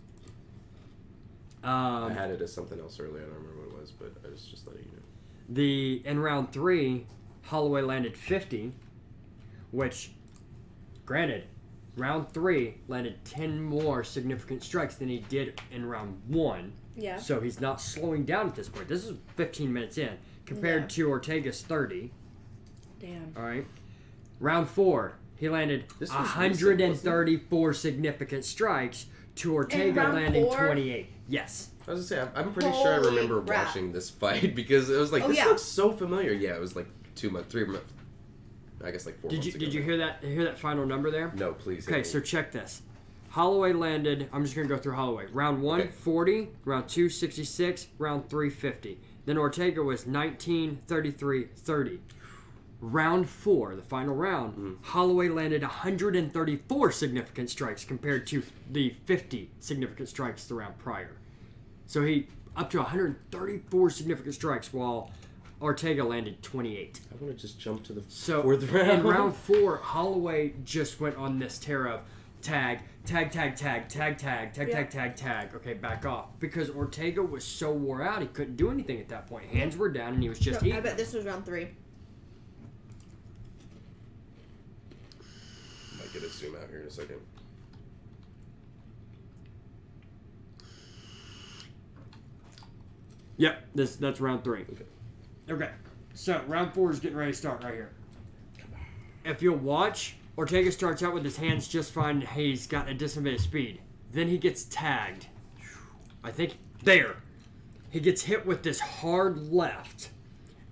I I had it as something else earlier. I don't remember what it was, but I was just letting you know. In round three, Holloway landed 50, which, granted, round three landed 10 more significant strikes than he did in round one. Yeah. So he's not slowing down at this point. This is 15 minutes in compared to Ortega's 30. Damn. All right. Round four, he landed This was 134 significant strikes to Ortega round landing four? 28. Yes. I was gonna say, I'm pretty sure I remember Holy crap. watching this fight because it was like, this looks so familiar. Yeah, it was like 2 months, 3 months. I guess like 4 months ago. Did you hear that final number there? No, please. Okay, so check this. Holloway landed, I'm just going to go through Holloway. Round one, 40. Round two, 66. Round three, 50. Then Ortega was 19, 33, 30. Round four, the final round, Holloway landed 134 significant strikes compared to the 50 significant strikes the round prior. So he up to 134 significant strikes, while Ortega landed 28. I want to just jump to the So fourth round. in round 4, Holloway just went on this tear of tag. Okay, back off. Because Ortega was so wore out, he couldn't do anything at that point. Hands were down, and he was just eating. I bet this was round 3. Might get a zoom out here in a second. Yep, that's round 3. Okay, so round 4 is getting ready to start right here. If you'll watch, Ortega starts out with his hands just fine. He's got a decent bit of speed. Then he gets tagged. I think there. He gets hit with this hard left.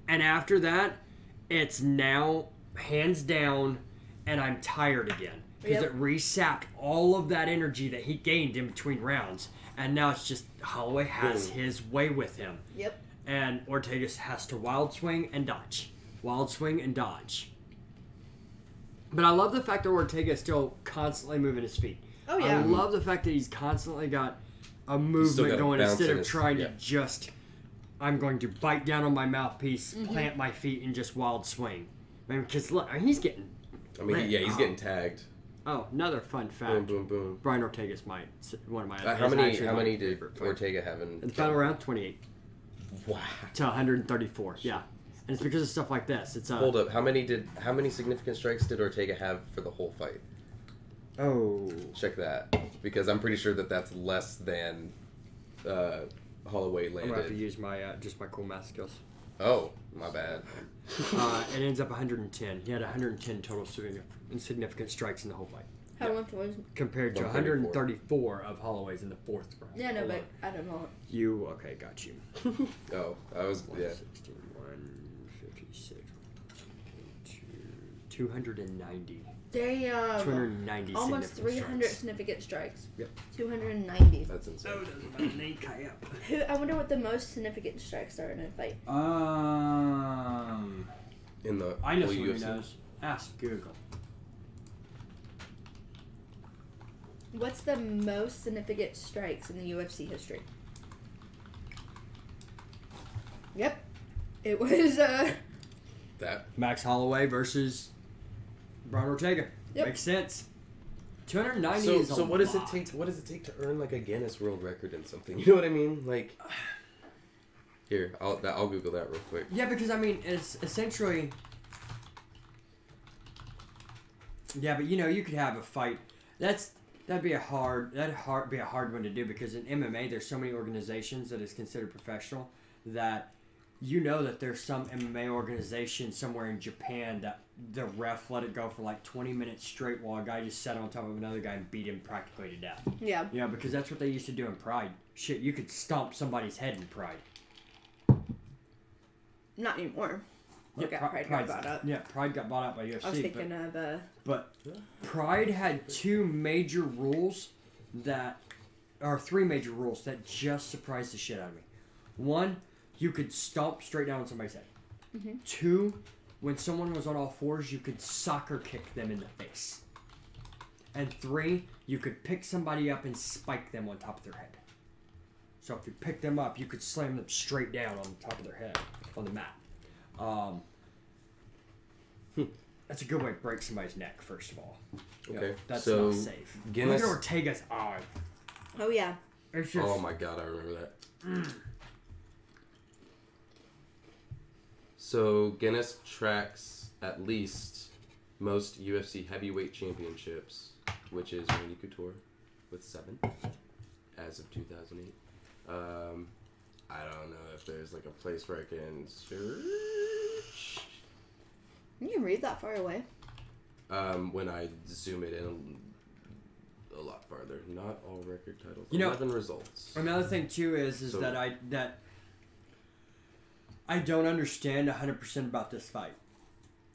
And after that, it's now hands down, and I'm tired again. Because it resapped all of that energy that he gained in between rounds. And now it's just Holloway has his way with him. Yep. And Ortega has to wild swing and dodge. Wild swing and dodge. But I love the fact that Ortega is still constantly moving his feet. Oh, yeah. I love the fact that he's constantly got a movement going instead of trying to just, I'm going to bite down on my mouthpiece, plant my feet, and just wild swing. I mean, because look, he's getting... he's getting tagged. Oh, another fun fact. Boom, boom, boom. Brian Ortega's one of my... How many did Ortega have in the final round? 28. Wow. To 134, yeah. And it's because of stuff like this. It's Hold up, how many significant strikes did Ortega have for the whole fight? Oh. Check that. Because I'm pretty sure that's less than Holloway landed. I'm going to have to use my just my cool math skills. Oh, my bad. It ends up 110. He had 110 total significant strikes in the whole fight. How much was compared to 134 of Holloway's in the 4th round. Yeah, no, but I don't know. Okay, got you. Oh, I was, 161, 56, 290. They, 290 almost 300 strikes. significant strikes. Yep. 290. That's insane. Oh, doesn't matter. Knee tie up. I wonder what the most significant strikes are in a fight. In the I know whole someone who UFC? knows. Ask Google. What's the most significant strikes in the UFC history? Yep. It was, That. Max Holloway versus Brian Ortega. Yep. Makes sense. 290 is a So what does it lot. take? What does it take to earn like a Guinness World Record in something? You know what I mean? Like, here, I'll Google that real quick. Yeah, because I mean, it's essentially. Yeah, but you could have a fight. That'd be a hard one to do, because in MMA there's so many organizations that is considered professional that that there's some MMA organization somewhere in Japan that the ref let it go for like 20 minutes straight while a guy just sat on top of another guy and beat him practically to death. yeah. Yeah, because that's what they used to do in Pride. Shit, you could stomp somebody's head in Pride. Not anymore. Yeah, Pride got bought up. Yeah, Pride got bought out by UFC. I was thinking of, But Pride had 3 major rules that just surprised the shit out of me. 1, you could stomp straight down on somebody's head. 2, when someone was on all fours, you could soccer kick them in the face. And 3, you could pick somebody up and spike them on top of their head. So if you picked them up, you could slam them straight down on top of their head on the mat. That's a good way to break somebody's neck, first of all. Okay, That's so not safe. Guinness. Look at Ortega's eye. oh yeah. It's just, Oh my god, I remember that. So Guinness tracks at least most UFC heavyweight championships, which is Randy Couture with 7 as of 2008. I don't know if there's like a place where I can search. You can read that far away. When I zoom it in a lot farther. Not all record titles. You know, 11 results. Another thing too is So- that I don't understand 100% about this fight.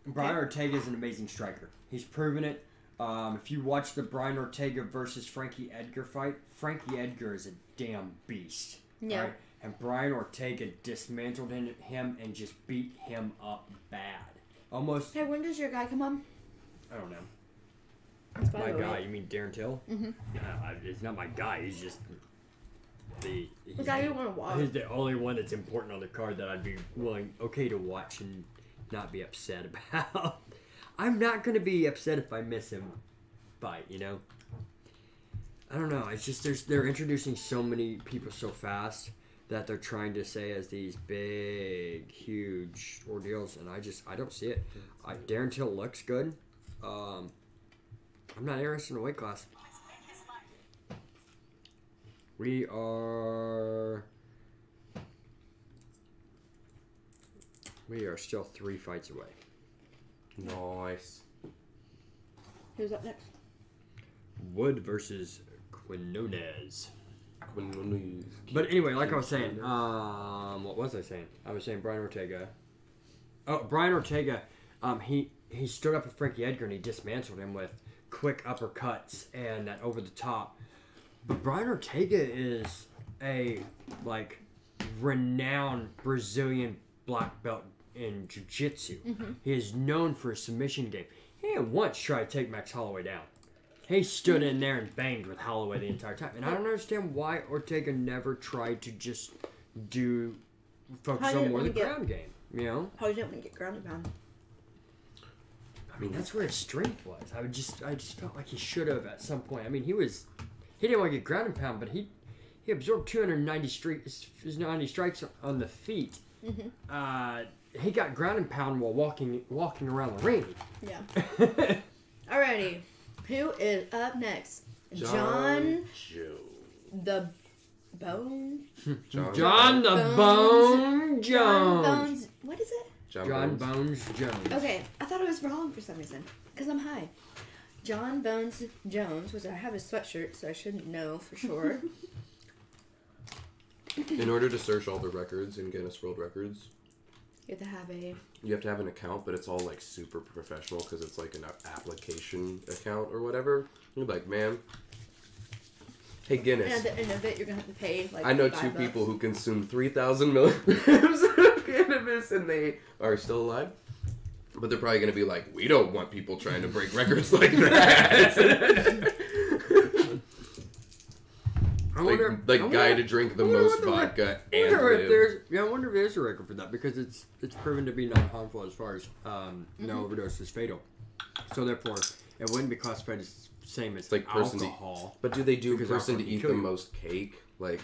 Brian Ortega is an amazing striker. He's proven it. If you watch the Brian Ortega versus Frankie Edgar fight, Frankie Edgar is a damn beast. Yeah. Right? And Brian Ortega dismantled him and just beat him up bad. Almost. Hey, when does your guy come on? I don't know. That's by My the way. guy, you mean Darren Till? Mm-hmm. No, it's not my guy. He's just the guy you want to watch. He's the only one that's important on the card that I'd be okay to watch and not be upset about. I'm not gonna be upset if I miss him fight, you know. I don't know. It's just they're introducing so many people so fast that they're trying to say as these big, huge ordeals, and I don't see it. Darren Till looks good. I'm not interested in a weight class. We are still 3 fights away. Nice. Who's up next? Wood versus Quinones. Quinones. But anyway, like I was saying, what was I saying? I was saying Brian Ortega. Oh, Brian Ortega, he stood up with Frankie Edgar and he dismantled him with quick uppercuts and that over the top. But Brian Ortega is a renowned Brazilian black belt in jiu-jitsu. Mm-hmm. He is known for his submission game. He didn't once try to take Max Holloway down. He stood in there and banged with Holloway the entire time. And I don't understand why Ortega never tried to just focus on more the ground game. You know? How didn't want to get ground and pound? I mean, that's where his strength was. I just felt like he should have at some point. I mean, he didn't want to get ground and pound, but he absorbed 290 strikes on the feet. Mm-hmm. He got ground and pound while walking around the ring. Yeah. Alrighty. Who is up next? John the Bone? John the Bone Jones. John Bones. What is it? John Bones Jones. Okay, I thought it was wrong for some reason. Because I'm high. John Bones Jones, which I have his sweatshirt, so I shouldn't know for sure. In order to search all the records in Guinness World Records, You have to have an account, but it's all like super professional because it's like an application account or whatever. You're like, man, hey Guinness. And at the end of it, you're gonna have to pay like. I know $2 people who consume 3,000 milligrams of cannabis and they are still alive. But they're probably gonna be like, we don't want people trying to break records like that. I wonder to drink the most vodka and live. I wonder if there's a record for that because it's proven to be non-harmful as far as no overdose is fatal. So therefore, it wouldn't be classified as the same as like alcohol. But do they do person to eat the most cake? Like,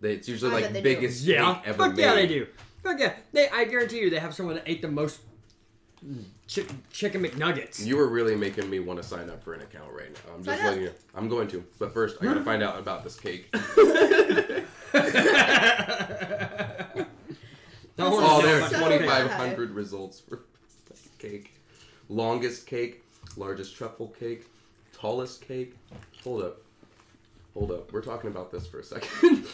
it's usually like biggest cake ever made. Yeah, they do. Fuck yeah, I guarantee you they have someone that ate the most chicken McNuggets. You were really making me want to sign up for an account right now. I'm just letting you. I'm going to, but first I gotta find out about this cake. There's 2,500 results for cake. Longest cake, largest truffle cake, tallest cake. Hold up. We're talking about this for a second.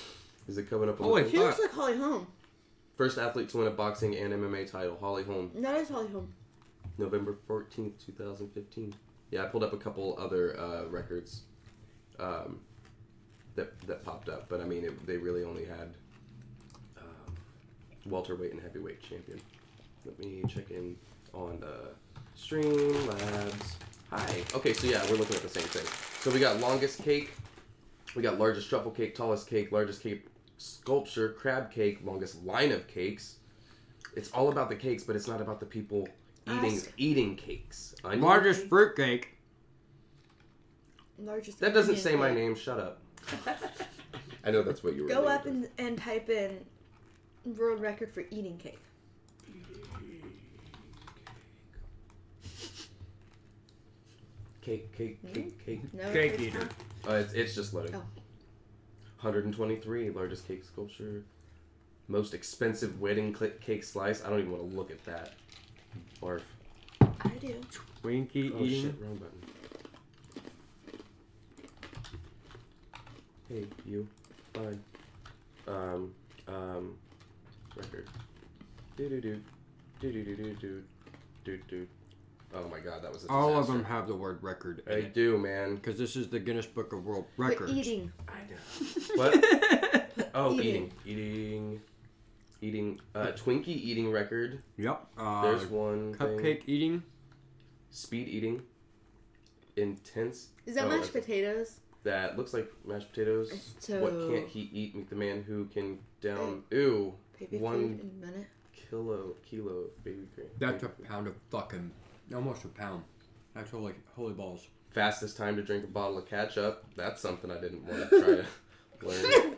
Is it coming up? He looks like Holly Holm. First athlete to win a boxing and MMA title, Holly Holm. That is Holly Holm. November 14th, 2015. Yeah, I pulled up a couple other records that popped up, but I mean, they really only had welterweight and heavyweight champion. Let me check in on Streamlabs. Hi. Okay, so yeah, we're looking at the same thing. So we got longest cake, we got largest truffle cake, tallest cake, largest cake sculpture, crab cake, longest line of cakes. It's all about the cakes, but it's not about the people eating cakes. Largest fruit cake. That doesn't say my name. Shut up. I know that's what you were. Go up and type in world record for eating cake. Cake. No, cake eater. It's just loading. Oh. 123, largest cake sculpture. Most expensive wedding cake slice. I don't even want to look at that. Barf. I do. Twinkie eating. Shit, wrong button. Hey, you. Fine. Record. Do. Oh my god, that was a disaster. All of them have the word record in it. Do, man. Because this is the Guinness Book of World Records. For eating. I know. What? Oh, eating. Twinkie eating record. Yep. There's one Cupcake thing. eating. Speed eating. Intense. Is that mashed potatoes? that looks like mashed potatoes. So- What can't he eat? Meet the man who can down. Ew. Baby One food in a minute. kilo of baby cream. That's a pound of fucking, almost a pound. That's holy balls. Fastest time to drink a bottle of ketchup. That's something I didn't want to try to learn.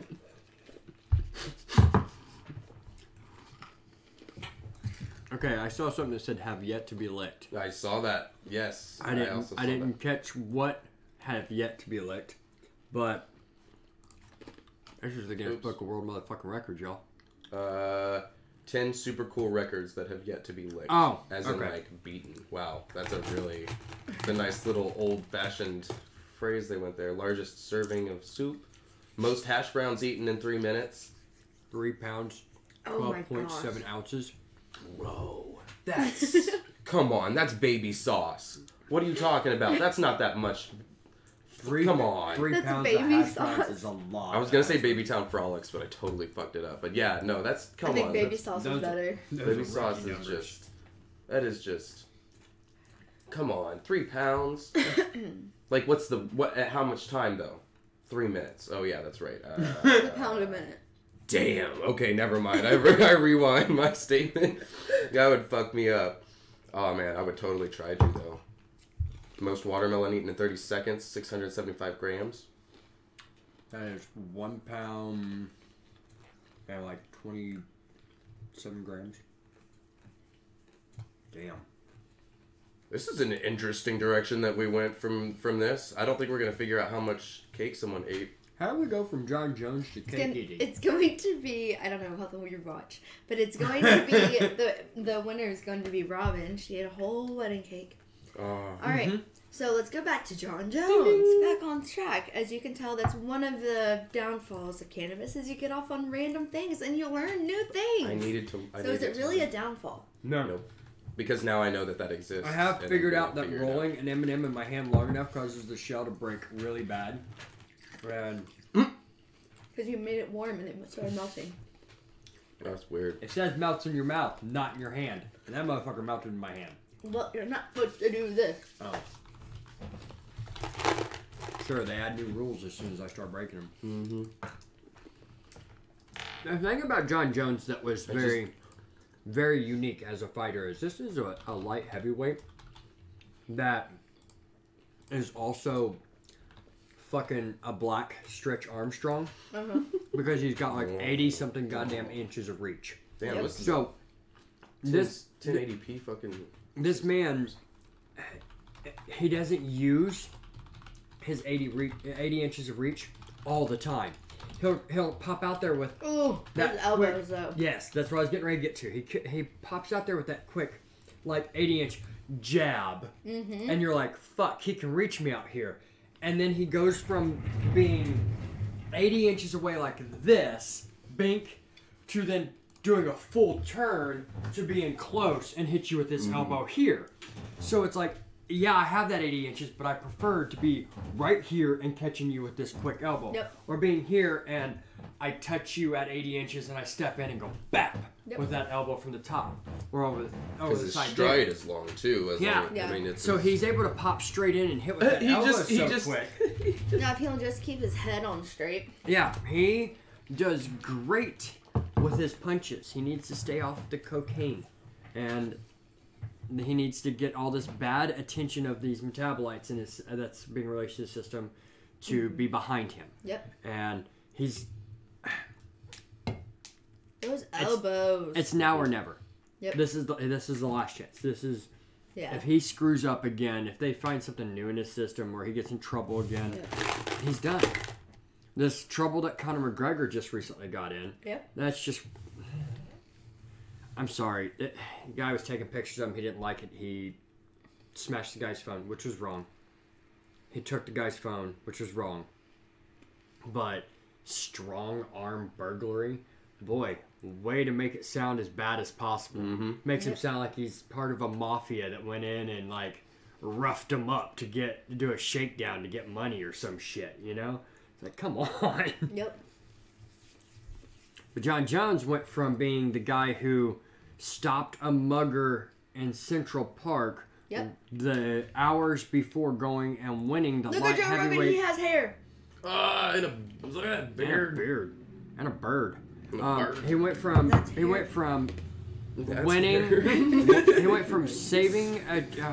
Okay, I saw something that said have yet to be licked. I saw that. Yes. I also saw didn't catch what have yet to be licked, but this is the Guinness Book of World Motherfucking Records, y'all. 10 super cool records that have yet to be licked. Oh, as in okay. like beaten. Wow, that's the nice little old-fashioned phrase they went there. Largest serving of soup, most hash browns eaten in 3 minutes. 3 pounds, Oh my 12.7 ounces. Bro, that's come on, that's baby sauce. What are you talking about? That's not that much. Come on. 3 That's pounds baby of hash sauce. browns is a lot. I was gonna say Baby Town Frolics, but I totally fucked it up. But yeah, no, that's I think baby that's- sauce is those- better. Baby sauce is just. Come on, 3 pounds. Like, how much time though? 3 minutes. Oh yeah, that's right. A pound a minute. Damn. Okay, never mind. I rewind my statement. That would fuck me up. Oh man, I would totally try to though. Most watermelon eaten in 30 seconds, 675 grams. That is 1 pound and like 27 grams. Damn. This is an interesting direction that we went from this. I don't think we're gonna figure out how much cake someone ate. How do we go from John Jones to cake eating? It's going to be, I don't know how long you watch, but it's going to be, the winner is going to be Robin. She ate a whole wedding cake. All right, so let's go back to John Jones. Back on track. As you can tell, that's one of the downfalls of cannabis is you get off on random things and you learn new things. I needed to. So is it really a downfall? No. Because now I know that exists. I have and figured I'm out that gonna figure it rolling an M&M in my hand long enough causes the shell to break really bad. And Because you made it warm and it started melting. That's weird. it says melts in your mouth, not in your hand. And that motherfucker melted in my hand. Well, you're not supposed to do this. Oh. Sure, they add new rules as soon as I start breaking them. The thing about John Jones that was very unique as a fighter is this is a light heavyweight that is also fucking a black Stretch Armstrong because he's got like 80 something goddamn inches of reach. Damn, Yep. listen. So this 1080p fucking. this man, he doesn't use his 80 inches of reach all the time. He'll pop out there with Oh, that his elbows quick, though. Yes, that's what I was getting ready to get to. He pops out there with that quick, like 80-inch jab, and you're like, fuck, he can reach me out here. And then he goes from being 80 inches away like this, bink, to then doing a full turn to being close and hit you with this elbow here. So it's like, yeah, I have that 80 inches, but I prefer to be right here and catching you with this quick elbow. Yep. Or being here and I touch you at 80 inches and I step in and go bap with that elbow from the top. Or over Because the his side. stride is long too. Yeah. I mean, it's So he's able to pop straight in and hit with that He elbow just- he so just- quick. Now if he'll just keep his head on straight. Yeah, he does great with his punches. He needs to stay off the cocaine. And he needs to get all this bad attention of these metabolites in his that's being released to his system to be behind him. Yep. And he's Those elbows. it's now or never. Yep. This is the last chance. This is Yeah. if he screws up again, if they find something new in his system or he gets in trouble again, he's done. This trouble that Conor McGregor just recently got in. Yep. That's just. I'm sorry. The guy was taking pictures of him. He didn't like it. He smashed the guy's phone, which was wrong. He took the guy's phone, which was wrong. But strong arm burglary, boy, way to make it sound as bad as possible. Makes him sound like he's part of a mafia that went in and like roughed him up to do a shakedown to get money or some shit. You know, it's like, come on. Yep. But John Jones went from being the guy who stopped a mugger in Central Park Yep. the hours before going and winning the Look light at Joe Rogan. heavyweight. He has hair. And a look at that beard. And a bird. And a bird. He went from That's That's winning. weird. He went from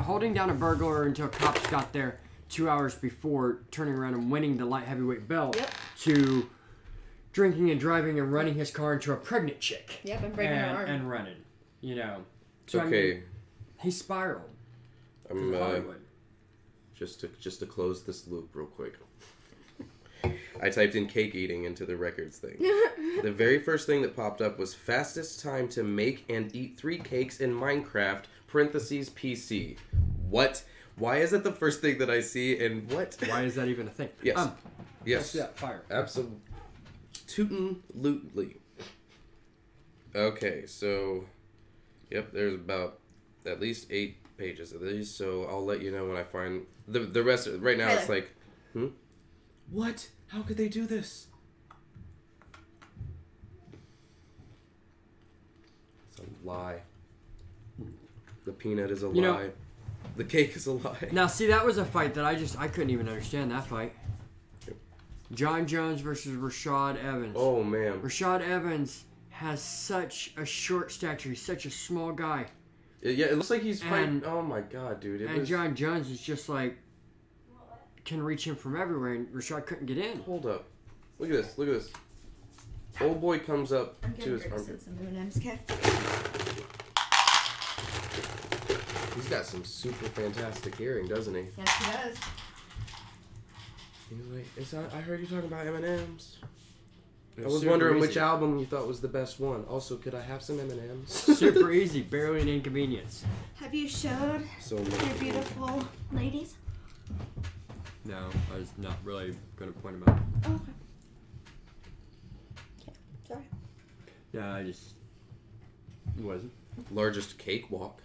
holding down a burglar until cops got there 2 hours before, turning around and winning the light heavyweight belt, Yep. to drinking and driving and running his car into a pregnant chick. Yep, and breaking her arm. And running. You know. So Okay. I mean, he spiraled. I'm Hollywood. just to close this loop real quick. I typed in cake eating into the records thing. The very first thing that popped up was fastest time to make and eat 3 cakes in Minecraft, parentheses PC. What? Why is it the first thing that I see, and what? Why is that even a thing? Yes. Yes. Yeah, fire. Absolutely. Okay, so... Yep, there's about at least 8 pages of these, so I'll let you know when I find... The rest... Right now it's like... What? How could they do this? It's a lie. The peanut is a You know- lie. The cake is a lie. Now, see, that was a fight that I couldn't even understand that fight. John Jones versus Rashad Evans. Oh, man. Rashad Evans has such a short stature. He's such a small guy. Yeah, it looks like he's fighting... And- Oh, my God, dude. And John Jones is just like, can reach him from everywhere, and Rashad couldn't get in. Hold up. Look at this. Look at this. Old boy comes up I'm to his getting armpit. some M&Ms, okay? He's got some super fantastic hearing, doesn't he? Yes, he does. He's like, I heard you talking about M&M's. I It's was super wondering easy. which album you thought was the best one. Also, could I have some M&M's? Super easy, barely an inconvenience. Have you showed So your much. beautiful ladies? No, I was not really going to point him out. Oh, okay. Yeah, sorry. Yeah, I just wasn't. Largest cakewalk.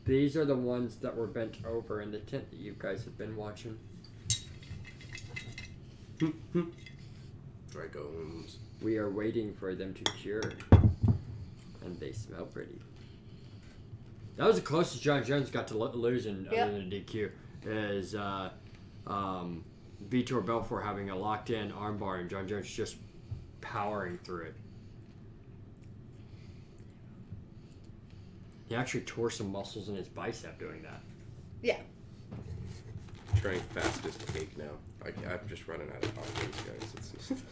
These are the ones that were bent over in the tent that you guys have been watching. Dragons. We are waiting for them to cure. And they smell pretty. That was the closest John Jones got to losing Yep. other than DQ. Is Vitor Belfort having a locked-in armbar and John Jones just powering through it. He actually tore some muscles in his bicep doing that. Yeah. Trying fastest cake now. I'm just running out of options, guys.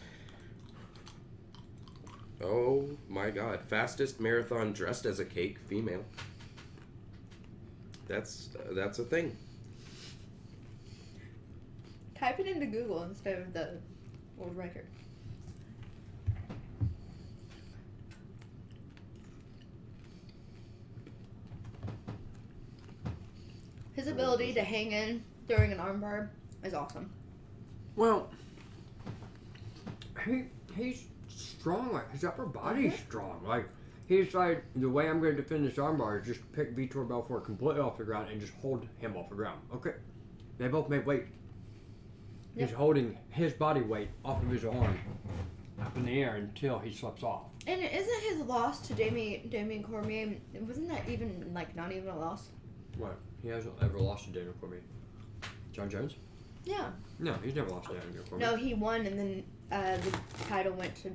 Oh my God! Fastest marathon dressed as a cake, female. That's a thing. Type it into Google instead of the world record. His ability to hang in during an armbar is awesome. Well, he's strong. Like his upper body's strong. Like he's like, the way I'm going to defend this armbar is just pick Vitor Belfort completely off the ground and just hold him off the ground. Okay, they both make weight. He's holding his body weight off of his arm up in the air until he slips off. And isn't his loss to Damien Cormier, wasn't that even, like, not even a loss? What? He hasn't ever lost to Daniel Cormier. John Jones? Yeah. No, he's never lost to Daniel Cormier. No, he won, and then the title went to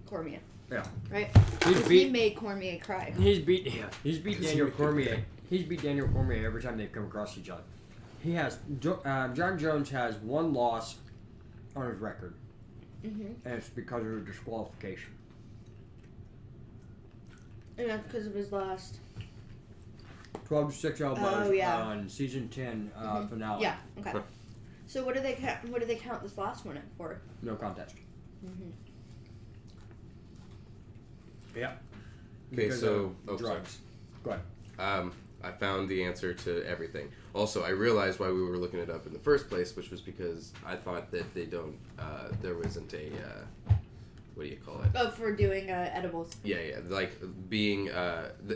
Cormier, Yeah. right? He's He beat. made Cormier cry. He's beat Daniel Cormier. He's beat Daniel Cormier every time they've come across each other. He has John Jones has one loss on his record, and it's because of a disqualification. And that's because of his last. 12-6 elbows yeah. on season 10 finale. Yeah. Okay. So what do they count this last one for? No contest. Yeah. Okay, Because so of drugs. Go ahead. I found the answer to everything. Also, I realized why we were looking it up in the first place, which was because I thought that they don't. There wasn't a. What do you call it? Oh, for doing edibles. Yeah, like being.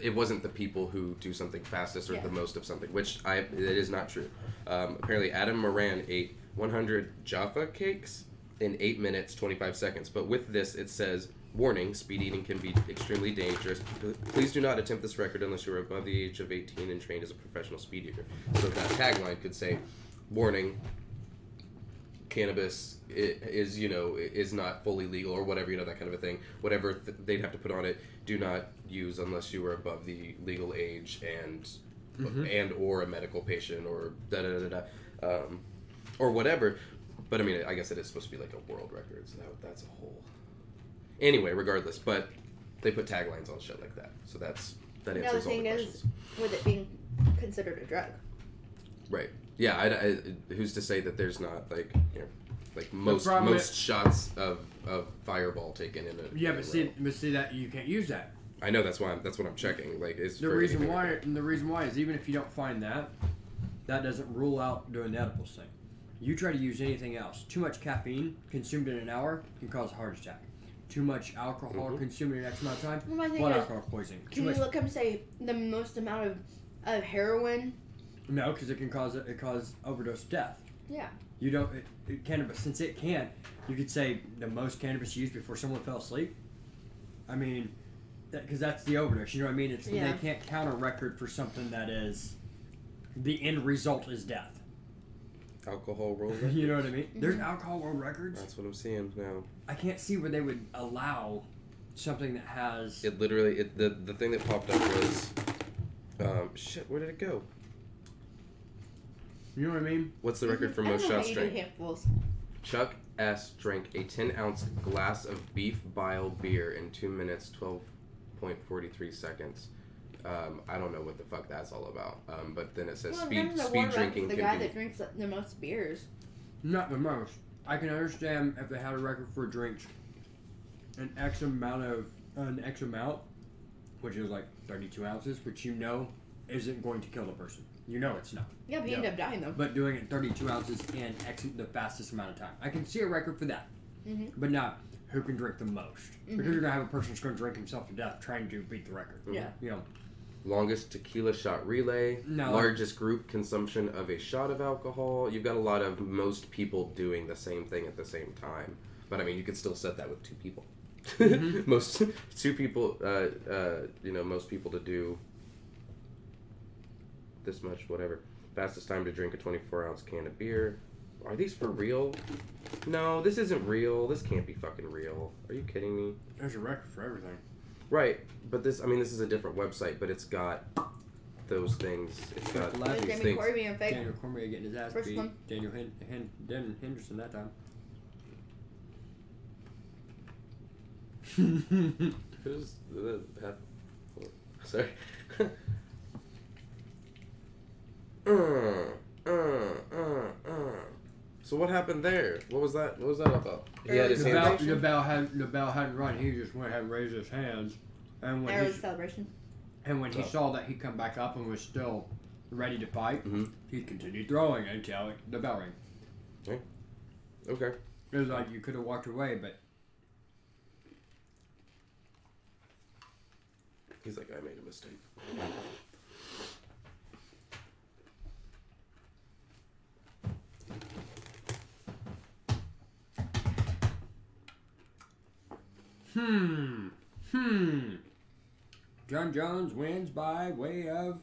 It wasn't the people who do something fastest or the most of something, which it is not true. Apparently, Adam Moran ate 100 Jaffa cakes in 8 minutes 25 seconds. But with this, it says, "Warning: speed eating can be extremely dangerous. Please do not attempt this record unless you are above the age of 18 and trained as a professional speed eater." So that tagline could say, warning, cannabis is not fully legal or whatever, that kind of a thing. Whatever they'd have to put on it, do not use unless you are above the legal age and or a medical patient or or whatever. But I mean, I guess it is supposed to be like a world record, so that's a whole. Anyway, regardless, but they put taglines on shit like that, so that answers all the questions. The thing is, with it being considered a drug. Right. Yeah. Who's to say that there's not like most shots of Fireball taken in a but see that you can't use that. I know that's what I'm checking. Like is the reason why is even if you don't find that doesn't rule out doing the edibles thing. You try to use anything else. Too much caffeine consumed in an hour can cause a heart attack. Too much alcohol consumed in an X amount of time, blood alcohol poisoning. Can you look up and say the most amount of heroin? No, because it can cause overdose death. Yeah. You don't cannabis, since it can't. You could say the most cannabis used before someone fell asleep. I mean, because that's the overdose. You know what I mean? They can't count a record for something that is the end result is death. Alcohol world records? You know what I mean? There's alcohol world records. That's what I'm seeing now. I can't see where they would allow something that has. It literally the thing that popped up was shit. Where did it go? You know what I mean? What's the record for most shots drank? Handfuls. Chuck S. drank a 10-ounce glass of beef bile beer in 2 minutes 12.43 seconds. I don't know what the fuck that's all about. But then it says speed drinking. The guy that drinks the most beers. Not the most. I can understand if they had a record for drinks an X amount, which is like 32 ounces, which isn't going to kill the person. It's not. Yeah, but he ended up dying though. But doing it 32 ounces in the fastest amount of time. I can see a record for that. But not who can drink the most. Because you're going to have a person who's going to drink himself to death trying to beat the record. Yeah. Longest tequila shot relay. No. Largest group consumption of a shot of alcohol. You've got a lot of most people doing the same thing at the same time. But I mean, you could still set that with 2 people. Most 2 people, most people to do this much, whatever. Fastest time to drink a 24-ounce can of beer. Are these for real? No, this isn't real. This can't be fucking real. Are you kidding me? There's a record for everything. Right, but this is a different website, but it's got those things. It's got these Jamie things. Corey being fake. Daniel Cormier getting his ass First beat. one. Daniel Henderson that time. Who's the sorry. So what happened there? What was that? What was that about? He had his hands the bell hadn't run. He just went ahead and raised his hands, and when There was a celebration. And when he saw that he come back up and was still ready to fight, he continued throwing until the bell rang. Okay. It was like you could have walked away, but he's like, I made a mistake. John Jones wins by way of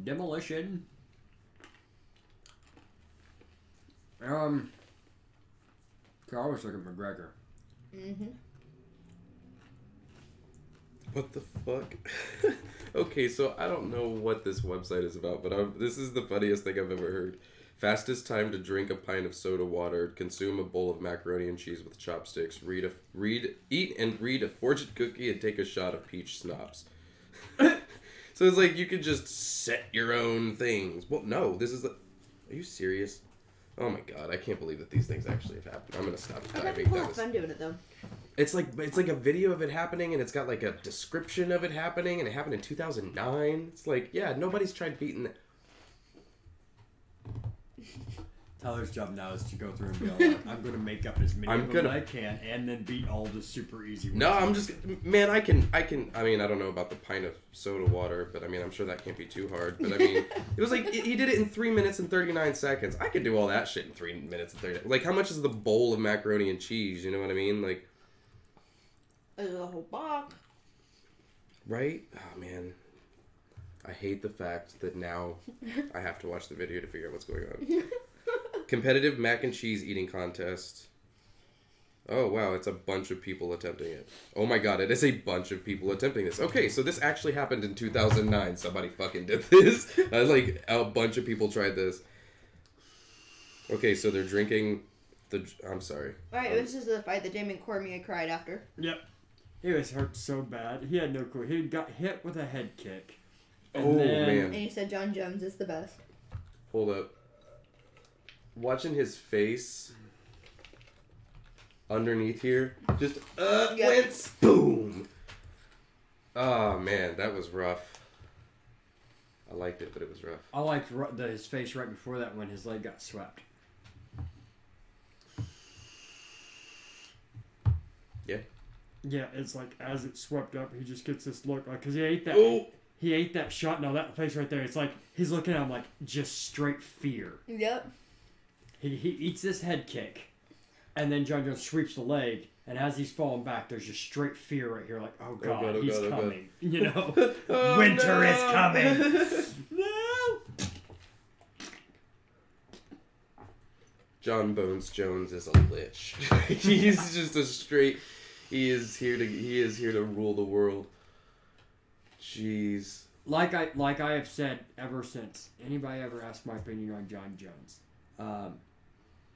demolition. So I was looking for Gregor. What the fuck? Okay, so I don't know what this website is about, but this is the funniest thing I've ever heard. Fastest time to drink a pint of soda water, consume a bowl of macaroni and cheese with chopsticks, eat and read a fortune cookie, and take a shot of peach schnapps. So it's like you could just set your own things. Well, no, this is are you serious? Oh my god, I can't believe that these things actually have happened. I'm gonna stop I bet diving people down have this. fun doing it though. It's like a video of it happening, and it's got like a description of it happening, and it happened in 2009. It's like, yeah, nobody's tried beating that. Tyler's job now is to go through and be like, I'm going to make up as many of them as I can, and then beat all the super easy ones. No, I'm just, man, I mean, I don't know about the pint of soda water, but I mean, I'm sure that can't be too hard. But I mean, it was like, he did it in 3 minutes and 39 seconds. I could do all that shit in 3 minutes and 39. Like, how much is the bowl of macaroni and cheese? You know what I mean? Like, There's a whole box. right? Oh, man. I hate the fact that now I have to watch the video to figure out what's going on. Competitive mac and cheese eating contest. Oh, wow, it's a bunch of people attempting it. Oh my god, it is a bunch of people attempting this. Okay, so this actually happened in 2009. Somebody fucking did this. Like, a bunch of people tried this. Okay, so they're drinking the... I'm sorry. Alright, this is the fight that Damon Cormier cried after. Yep. He was hurt so bad. He had no clue. He got hit with a head kick. Man. And he said John Jones is the best. Hold up. Watching his face underneath here, just went boom. Oh man, that was rough. I liked it, but it was rough. I liked his face right before that when his leg got swept. Yeah. Yeah, it's like as it swept up, he just gets this look like because he ate that. Oh. He ate that shot. Now that face right there, it's like he's looking at him like just straight fear. Yep. He eats this head kick, and then John Jones sweeps the leg, and as he's falling back, there's just straight fear right here, like, oh god, he's coming. You know, winter is coming. No. John Bones Jones is a lich. He's just a straight. He is here to rule the world. Jeez. Like I have said ever since anybody ever asked my opinion on John Jones.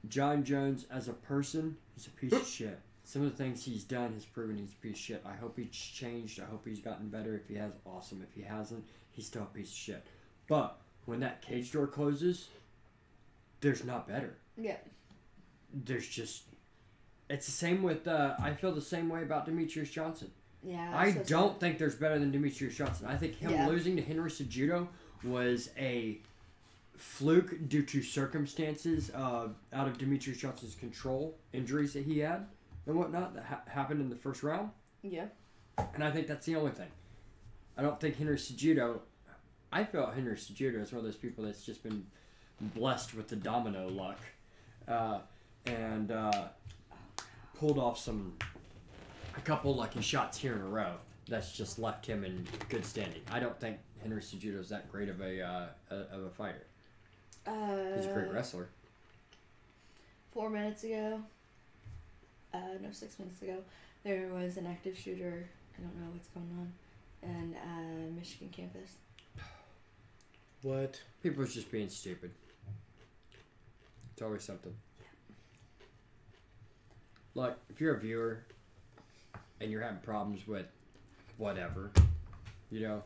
John Jones as a person, he's a piece of shit. Some of the things he's done has proven he's a piece of shit. I hope he's changed. I hope he's gotten better. If he has, awesome. If he hasn't, he's still a piece of shit. But when that cage door closes, there's not better. Yeah. There's just... It's the same with... I feel the same way about Demetrius Johnson. Yeah. I don't think there's better than Demetrius Johnson. I think him losing to Henry Cejudo was a fluke due to circumstances out of Demetrius Johnson's control, injuries that he had and whatnot that happened in the first round. Yeah. And I think that's the only thing. I don't think Henry Cejudo... I feel Henry Cejudo is one of those people that's just been blessed with the domino luck and pulled off a couple lucky shots here in a row that's just left him in good standing. I don't think Henry Cejudo is that great of a fighter. He's a great wrestler. 4 minutes ago, no, 6 minutes ago, there was an active shooter. I don't know what's going on, in Michigan campus. What? People are just being stupid. It's always something. Like, if you're a viewer and you're having problems with whatever, you know,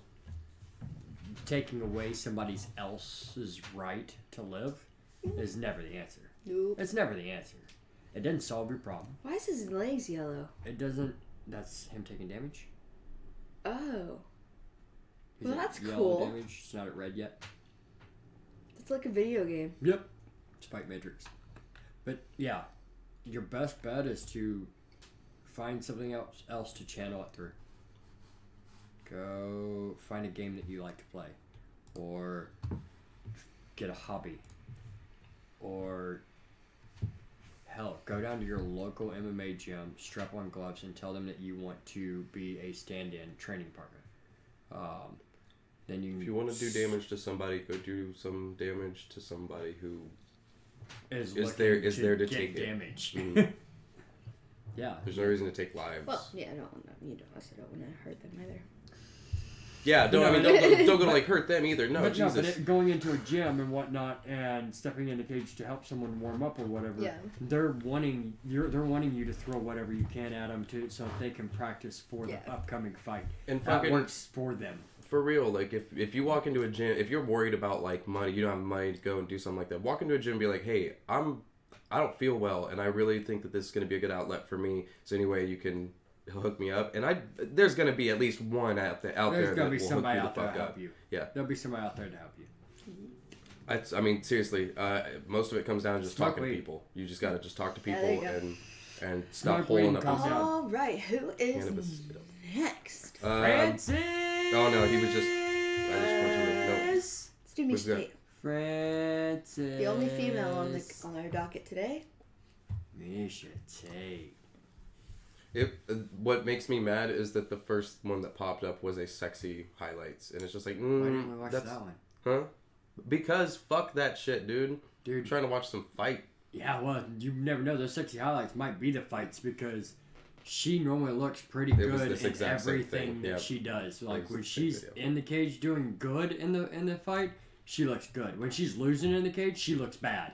taking away somebody else's right to live is never the answer. Nope. It's never the answer. It doesn't solve your problem. Why is his legs yellow? It doesn't... That's him taking damage. Oh. He's Well, that's yellow cool. damage. It's not at red yet. It's like a video game. Yep. It's Fight Matrix. But, yeah. Your best bet is to find something else to channel it through. Go find a game that you like to play. Or get a hobby. Or, hell, go down to your local MMA gym, strap on gloves, and tell them that you want to be a stand-in training partner. Then you... If you want to do damage to somebody, go do some damage to somebody who... is there to get take damage. Mm. Yeah. There's no reason to take lives. Well, yeah, I also don't want to hurt them either. Yeah, don't go to like hurt them either. No, but Jesus. Going into a gym and whatnot and stepping in the cage to help someone warm up or whatever, Yeah. they're wanting you to throw whatever you can at them so that they can practice for the upcoming fight. And that fucking, works for them. For real, like if you walk into a gym, if you're worried about like money, you don't have money to go and do something like that. Walk into a gym and be like, hey, I don't feel well, and I really think that this is going to be a good outlet for me. So anyway, you can hook me up, and there's going to be at least one out there that will hook you the fuck up. You. Yeah, there'll be somebody out there to help you. I mean, seriously, most of it comes down to just talking to people. You just got to just talk to people and stop pulling up. All right, who is next? Francis. Oh no, he was just. I just went to the note. Let's do Misha Tate. Francis. The only female on our docket today. Misha Tate. What makes me mad is that the first one that popped up was a sexy highlights, and it's just like, why didn't we watch that one? Huh? Because fuck that shit, dude. Dude. trying to watch some fight. Yeah, well, you never know. Those sexy highlights might be the fights because she normally looks pretty It was good this in exact same everything thing. that Yep. she does. It Like was when the same she's video. in the cage doing good in the fight, she looks good. When she's losing in the cage, she looks bad.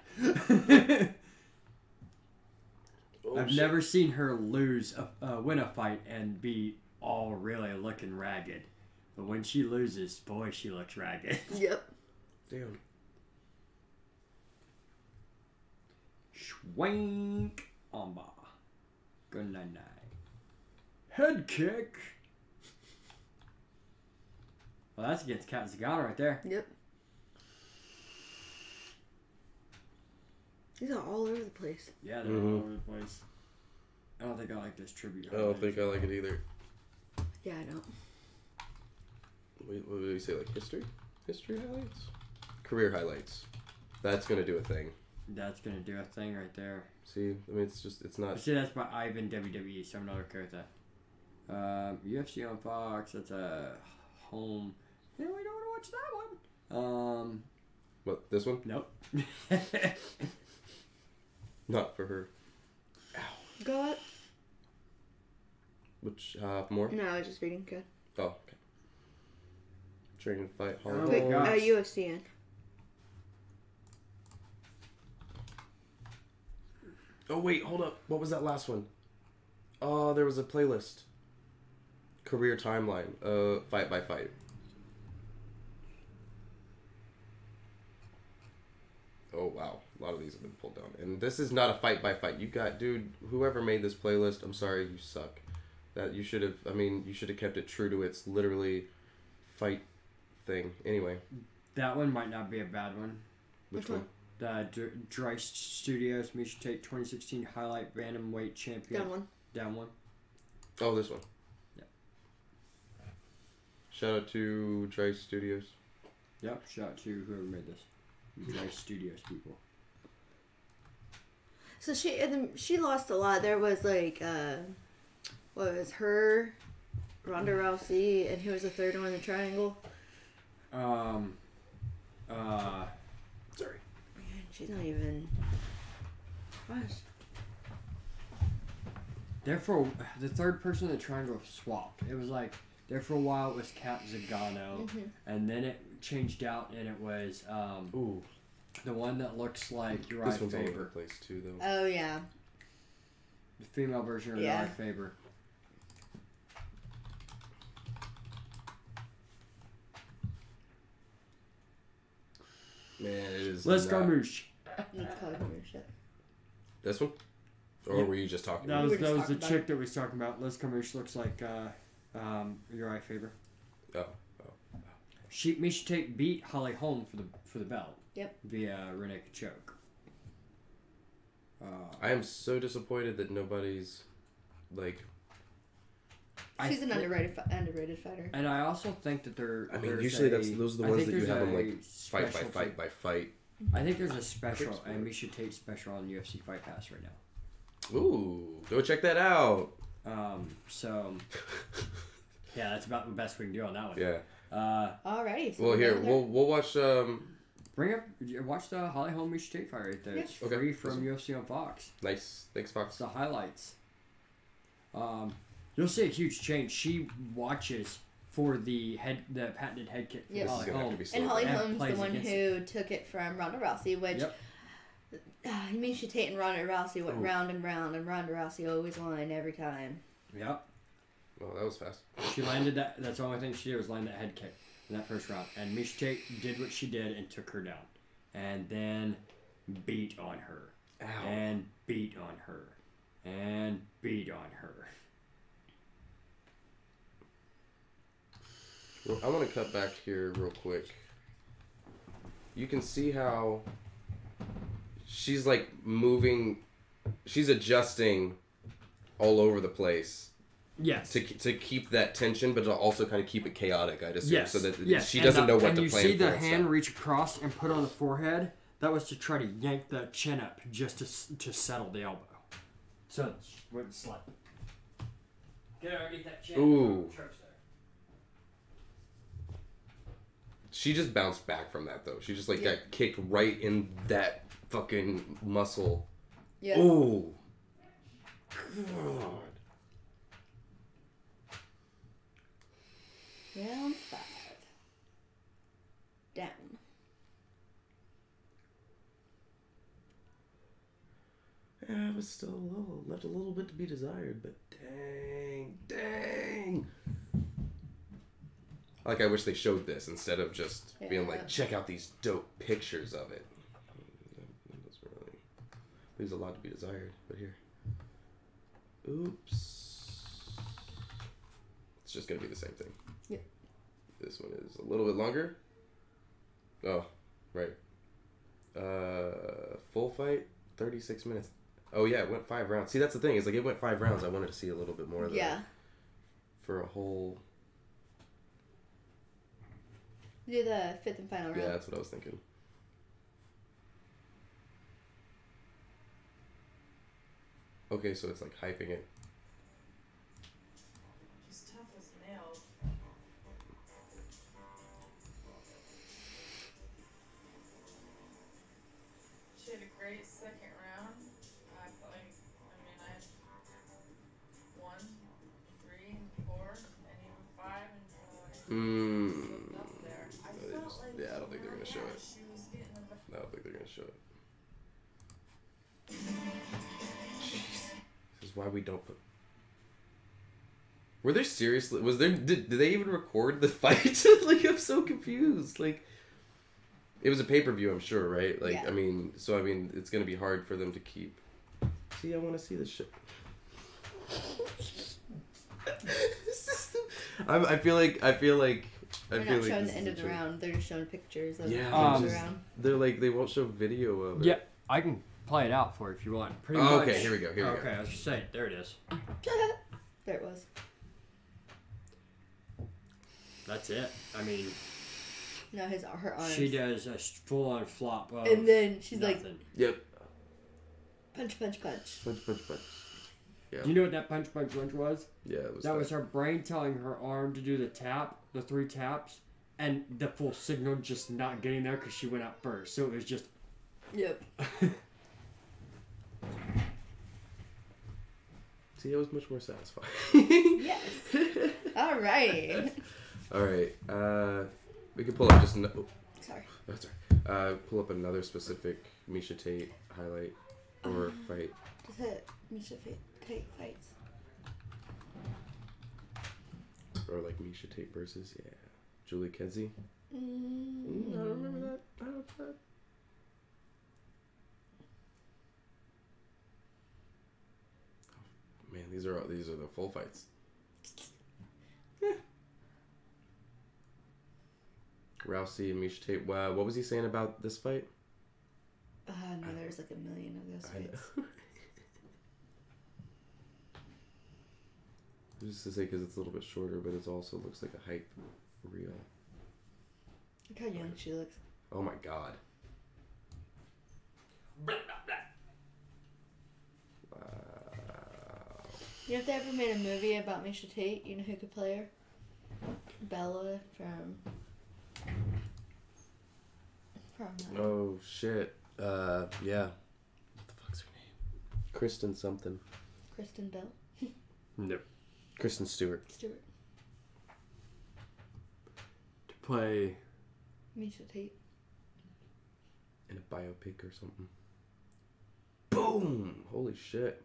I've never seen her win a fight and be all really looking ragged. But when she loses, boy, she looks ragged. Yep. Damn. Schwank Amba. Good night. Head kick. Well, that's against Cat Zagano right there. Yep. These are all over the place. Yeah, they're all over the place. I don't think I like this tribute. I don't think I like it either. Yeah, I don't. Wait, what did we say? Like history? History highlights? Career highlights. That's gonna do a thing. That's gonna do a thing right there. See, I mean, it's not. See, that's by Ivan WWE, so I'm not okay with that. UFC on Fox. That's a home. Yeah, we don't want to watch that one. What, this one? Nope. Not for her. Got? Which, more? No, I was just reading. Good. Oh, okay. Training to fight Oh, hard. Quick, gosh. UFC in. Oh, wait, hold up. What was that last one? Oh, there was a playlist. Career timeline. Fight by fight. Oh, wow. A lot of these have been pulled down. And this is not a fight by fight. You got, dude, whoever made this playlist, I'm sorry, you suck. That you should have kept it true to its literally fight thing. Anyway. That one might not be a bad one. Which one? The Dry Studios Misha Tate 2016 highlight bantamweight champion. Down one. Oh, this one. Yeah. Shout out to Dry Studios. Yep. Shout out to whoever made this. Dry Studios people. So she lost a lot. There was like, what was her, Ronda Rousey, and who was the third one in the triangle? Sorry. She's not even. Gosh. Therefore, the third person in the triangle swapped. It was like, there for a while it was Cat Zagano, and then it changed out and it was Ooh. the one that looks like Uriah This one's all over the Faber. place too, though. Oh yeah. The female version of Yeah. Uriah Faber. Man, it is. Let's go, not- Moosh. It's called Marisha. This one? Or Yeah. were you just talking That about was were just the talking about chick that we was talking about. Liz Kamoosh looks like Uriah Faber. Oh. Misha Tate beat Holly Holm for the belt. Yep. Via rear naked choke. I am so disappointed that nobody's, like... She's an underrated fighter. And I also think that I mean, usually those are the ones that you have them, like, fight by fight. I think there's a special, Critics a Misha Tate special on UFC Fight Pass right now. Ooh, go check that out. So, yeah, that's about the best we can do on that one. Yeah. Alrighty. So Well, here, we'll we'll watch, Watch the Holly Holm Misha Tate fight right there. Yeah. It's Okay. free from UFC on Fox. nice. Thanks, It's Fox. the highlights. You'll see a huge change. She watches for the patented head kick for Yes. This is Holly gonna have Holm. to be slow. And Holly And Holm's the plays one against who took it from Ronda Rousey, which Yep. Misha Tate and Ronda Rousey went Ooh. round and round, and Ronda Rousey always won every time. Yep. Oh, that was fast. She landed that. That's the only thing she did was land that head kick in that first round. And Misha Tate did what she did and took her down. And then beat on her. Ow. And beat on her. And beat on her. Well, I want to cut back here real quick. You can see how she's like moving, she's adjusting all over the place Yes. to keep that tension, but to also kind of keep it chaotic, I'd assume, Yes. so that yes. she And doesn't know what and to you plan see for. the and hand stuff. reach across and put on the forehead. That was to try to yank the chin up just to settle the elbow. So it wouldn't slip. Get underneath that chin. Ooh. Church there. She just bounced back from that, though. She just Yeah. got kicked right in that fucking muscle. Yeah. Ooh. God. Round 5. Down. Yeah, but still left a little bit to be desired, but dang. Like, I wish they showed this instead of just being like, check out these dope pictures of it. That doesn't really leaves a lot to be desired, but here. Oops. It's just gonna be the same thing. Yep. This one is a little bit longer. Oh, right. Full fight, 36 minutes. Oh yeah, it went 5 rounds. See, that's the thing. Is like it went 5 rounds. I wanted to see a little bit more of that. Yeah. For a whole. Do the 5th and final round. Yeah, that's what I was thinking. Okay, so it's like hyping it. She's tough as nails. She had a great second round. I felt like, I had 1, 3, 4, and even 5, and slipped up there. I felt like Yeah, I don't think they're gonna show it. she was getting the I don't think they're gonna show it. This is why we don't put. Were there seriously? Was there? Did they even record the fight? Like, I'm so confused. Like, it was a pay-per-view, I'm sure, right? Like, Yeah. I mean, it's gonna be hard for them to keep. See, I want to see this shit. I feel like. They're not showing the end of the round. They're just showing pictures of the end of the round. They're like, they won't show video of it. Yeah, I can play it out for you if you want. Pretty much. Okay, here we go. Okay, I was just saying. There it is. There it was. That's it. I mean, No, her arms. she does a full-on flop of And then she's nothing. Yep. punch. Punch. Yeah. Do you know what that punch was? Yeah, it was. That was her brain telling her arm to do the 3 taps, and the full signal just not getting there because she went out first. So it was just. Yep. See, it was much more satisfying. Yes. Alrighty. All right. We can pull up just. Sorry. That's all right. Pull up another specific Misha Tate highlight or fight. Just hit Misha Tate fights. Or like Misha Tate versus, yeah, Julie Kedzie. I don't remember that. I don't know that. Man, these are the full fights. Yeah. Rousey and Misha Tate. What was he saying about this fight? No, there's like a million of those I know. fights. Just to say, because it's a little bit shorter, but it also looks like a hype reel. Look how young she looks. Oh my god. Blah, blah, blah. Wow. You know if they ever made a movie about Misha Tate, you know who could play her? Bella from Oh shit. Yeah. What the fuck's her name? Kristen something. Kristen Bell. Nope. Kristen Stewart. Stewart. To play. Misha Tate. In a biopic or something. Boom! Holy shit.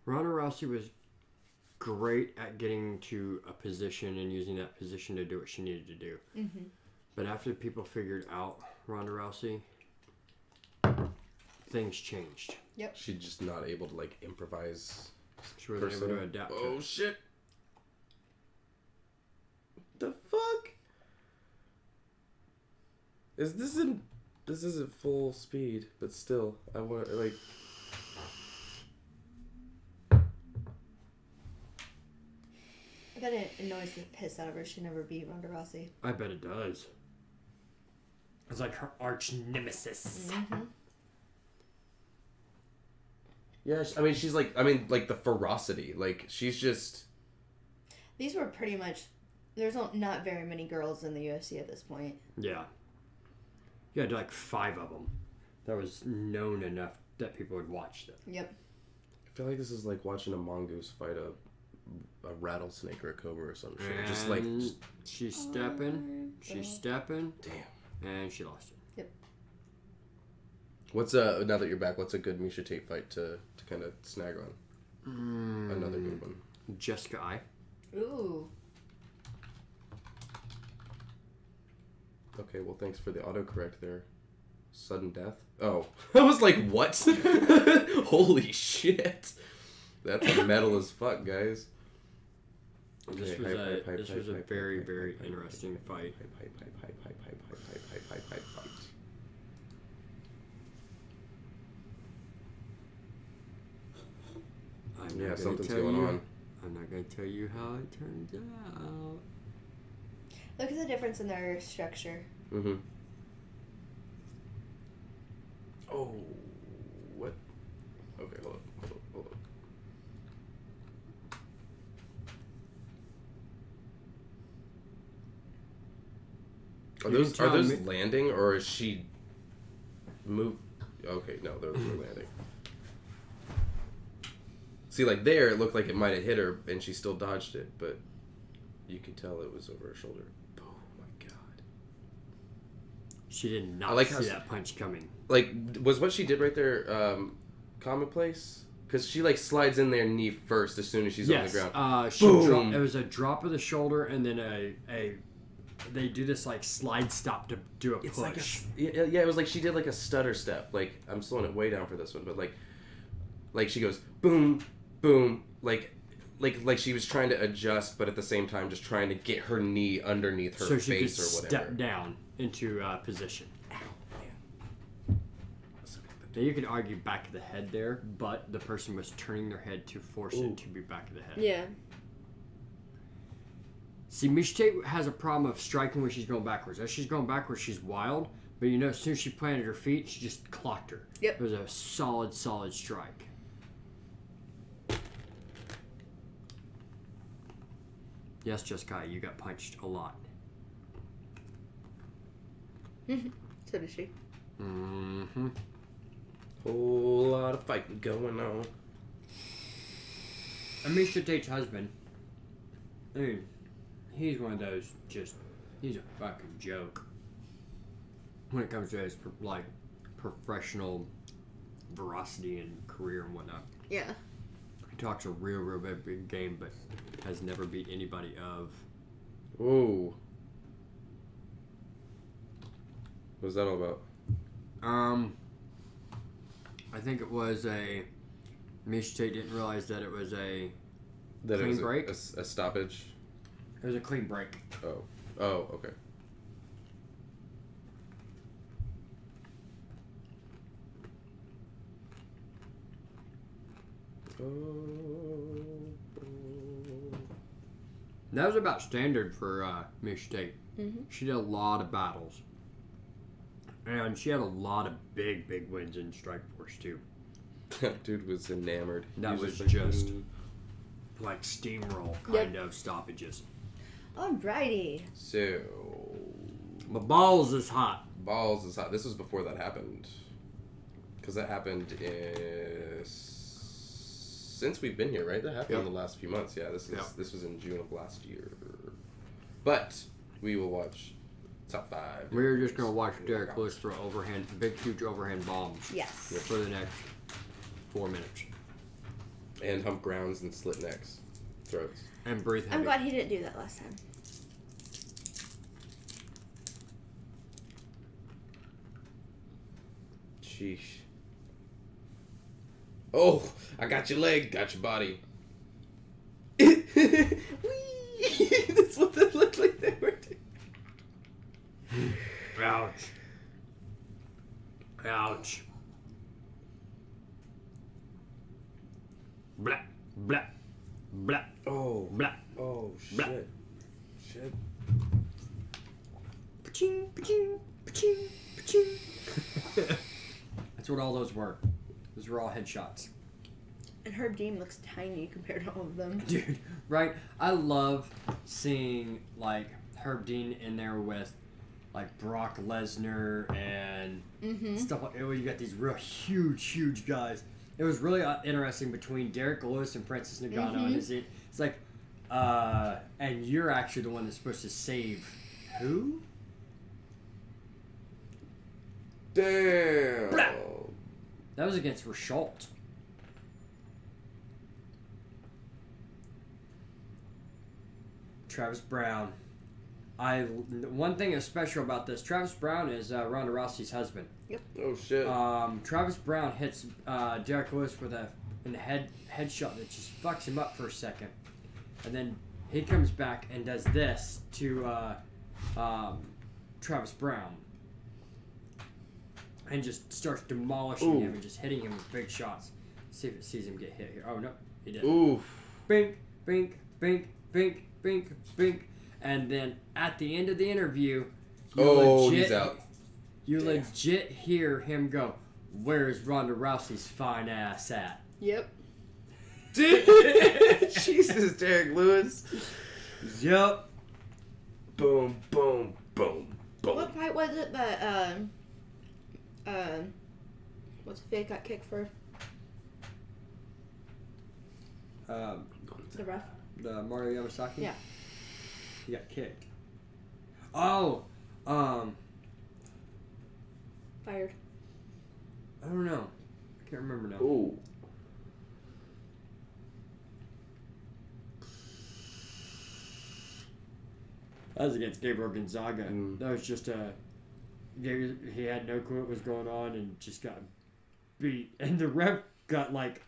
Ronda Rousey was great at getting to a position and using that position to do what she needed to do. Mm-hmm. But after people figured out Ronda Rousey, things changed. Yep. She's just not able to like improvise. She wasn't able to adapt to Oh it. shit. The fuck? This isn't full speed, but still, I want like. I bet it annoys the piss out of her. She never beat Ronda Rousey. I bet it does. It's like her arch nemesis. Mm-hmm. Yeah, I mean, like the ferocity. Like, she's just. These were pretty much There's not very many girls in the UFC at this point. Yeah. You had like 5 of them. That was known enough that people would watch them. Yep. I feel like this is like watching a mongoose fight a rattlesnake or a cobra or some shit. And Just like, she's stepping. She's stepping. damn. And she lost it. Yep. What's now that you're back, what's a good Misha Tate fight to kind of snag on? Another good one. Jessica I. Ooh. Okay, well, thanks for the autocorrect there. Sudden death? Oh. I was like, what? Holy shit. That's metal as fuck, guys. This was a very, very interesting fight. Hype fight. Yeah, something's going on. I'm not going to tell you how it turns out. Look at the difference in their structure. Mm-hmm. Oh, what? Okay, hold on. Are those landing, or is she move? Okay, no, those are landing. See, like there, it looked like it might have hit her, and she still dodged it, but you could tell it was over her shoulder. Oh my god! She did not like see that punch coming. Like, was what she did right there commonplace? Because she like slides in there knee first as soon as she's on the ground. Boom! It was a drop of the shoulder, and then they do this like slide stop to do a push. Like yeah, it was like she did like a stutter step. Like, I'm slowing it way down for this one, but like she goes boom, boom, like she was trying to adjust, but at the same time just trying to get her knee underneath her face or whatever. So she could step down into position. Ow, man. Now you could argue back of the head there, but the person was turning their head to force it to be back of the head. Yeah. See, Misha Tate has a problem of striking when she's going backwards. As she's going backwards, she's wild, but you know, as soon as she planted her feet, she just clocked her. Yep. It was a solid strike. Yes, Jessica, you got punched a lot. So did she. Mm-hmm. Whole lot of fighting going on. And Misha Tate's husband, I mean, he's one of those he's a fucking joke when it comes to his, like, professional veracity and career and whatnot. Yeah. He talks a real big game, but has never beat anybody of. Whoa. What's that all about? I think it was Misha Tate didn't realize that it was a That clean it was break. a stoppage. It was a clean break. Oh, okay. That was about standard for Misha Tate. Mm-hmm. She did a lot of battles. And she had a lot of big wins in Strikeforce, too. That dude was enamored. That He was like, just like steamroll kind of stoppages. Alrighty. So, My balls is hot. balls is hot. This was before that happened. Because that happened since we've been here, right? That happened in the last few months. Yeah, this was in June of last year. But we will watch top 5. We're just going to watch Derek Lewis throw big, huge overhand bombs. Yes. For the next 4 minutes. And hump grounds and slit necks. Throats. And breathe heavy. I'm glad he didn't do that last time. Sheesh. Oh, I got your leg, got your body. Whee! That's what that looked like they were doing. Ouch. Ouch. Blah, blah, blah, Oh. blah. Oh, Blah. shit. Shit. Paching, paching, paching, paching. That's what all those were. Those were all headshots. And Herb Dean looks tiny compared to all of them. Dude, right? I love seeing like Herb Dean in there with like Brock Lesnar and stuff like that. You got these real huge guys. It was really interesting between Derek Lewis and Francis Ngannou, and it's like, and you're actually the one that's supposed to save who? Damn. Blah. That was against Rashault. Travis Brown. One thing is special about this. Travis Brown is Ronda Rousey's husband. Yep. Oh shit. Travis Brown hits Derek Lewis with in the headshot that just fucks him up for a second, and then he comes back and does this to Travis Brown, and just starts demolishing him and just hitting him with big shots. Let's see if it sees him get hit here. Oh no, he didn't. Oof. Bink, bink, bink, bink, bink, bink. And then at the end of the interview, he's out. You legit hear him go, "Where's Ronda Rousey's fine ass at?" Yep. Jesus, Derek Lewis. Yep. Boom, boom, boom, boom. What fight was it that what's the fake got kicked for? The ref. The Mario Yamasaki? Yeah. He got kicked. Oh, Fired. I don't know. I can't remember now. Ooh. That was against Gabriel Gonzaga. Mm. That was just he had no clue what was going on and just got beat. And the ref got like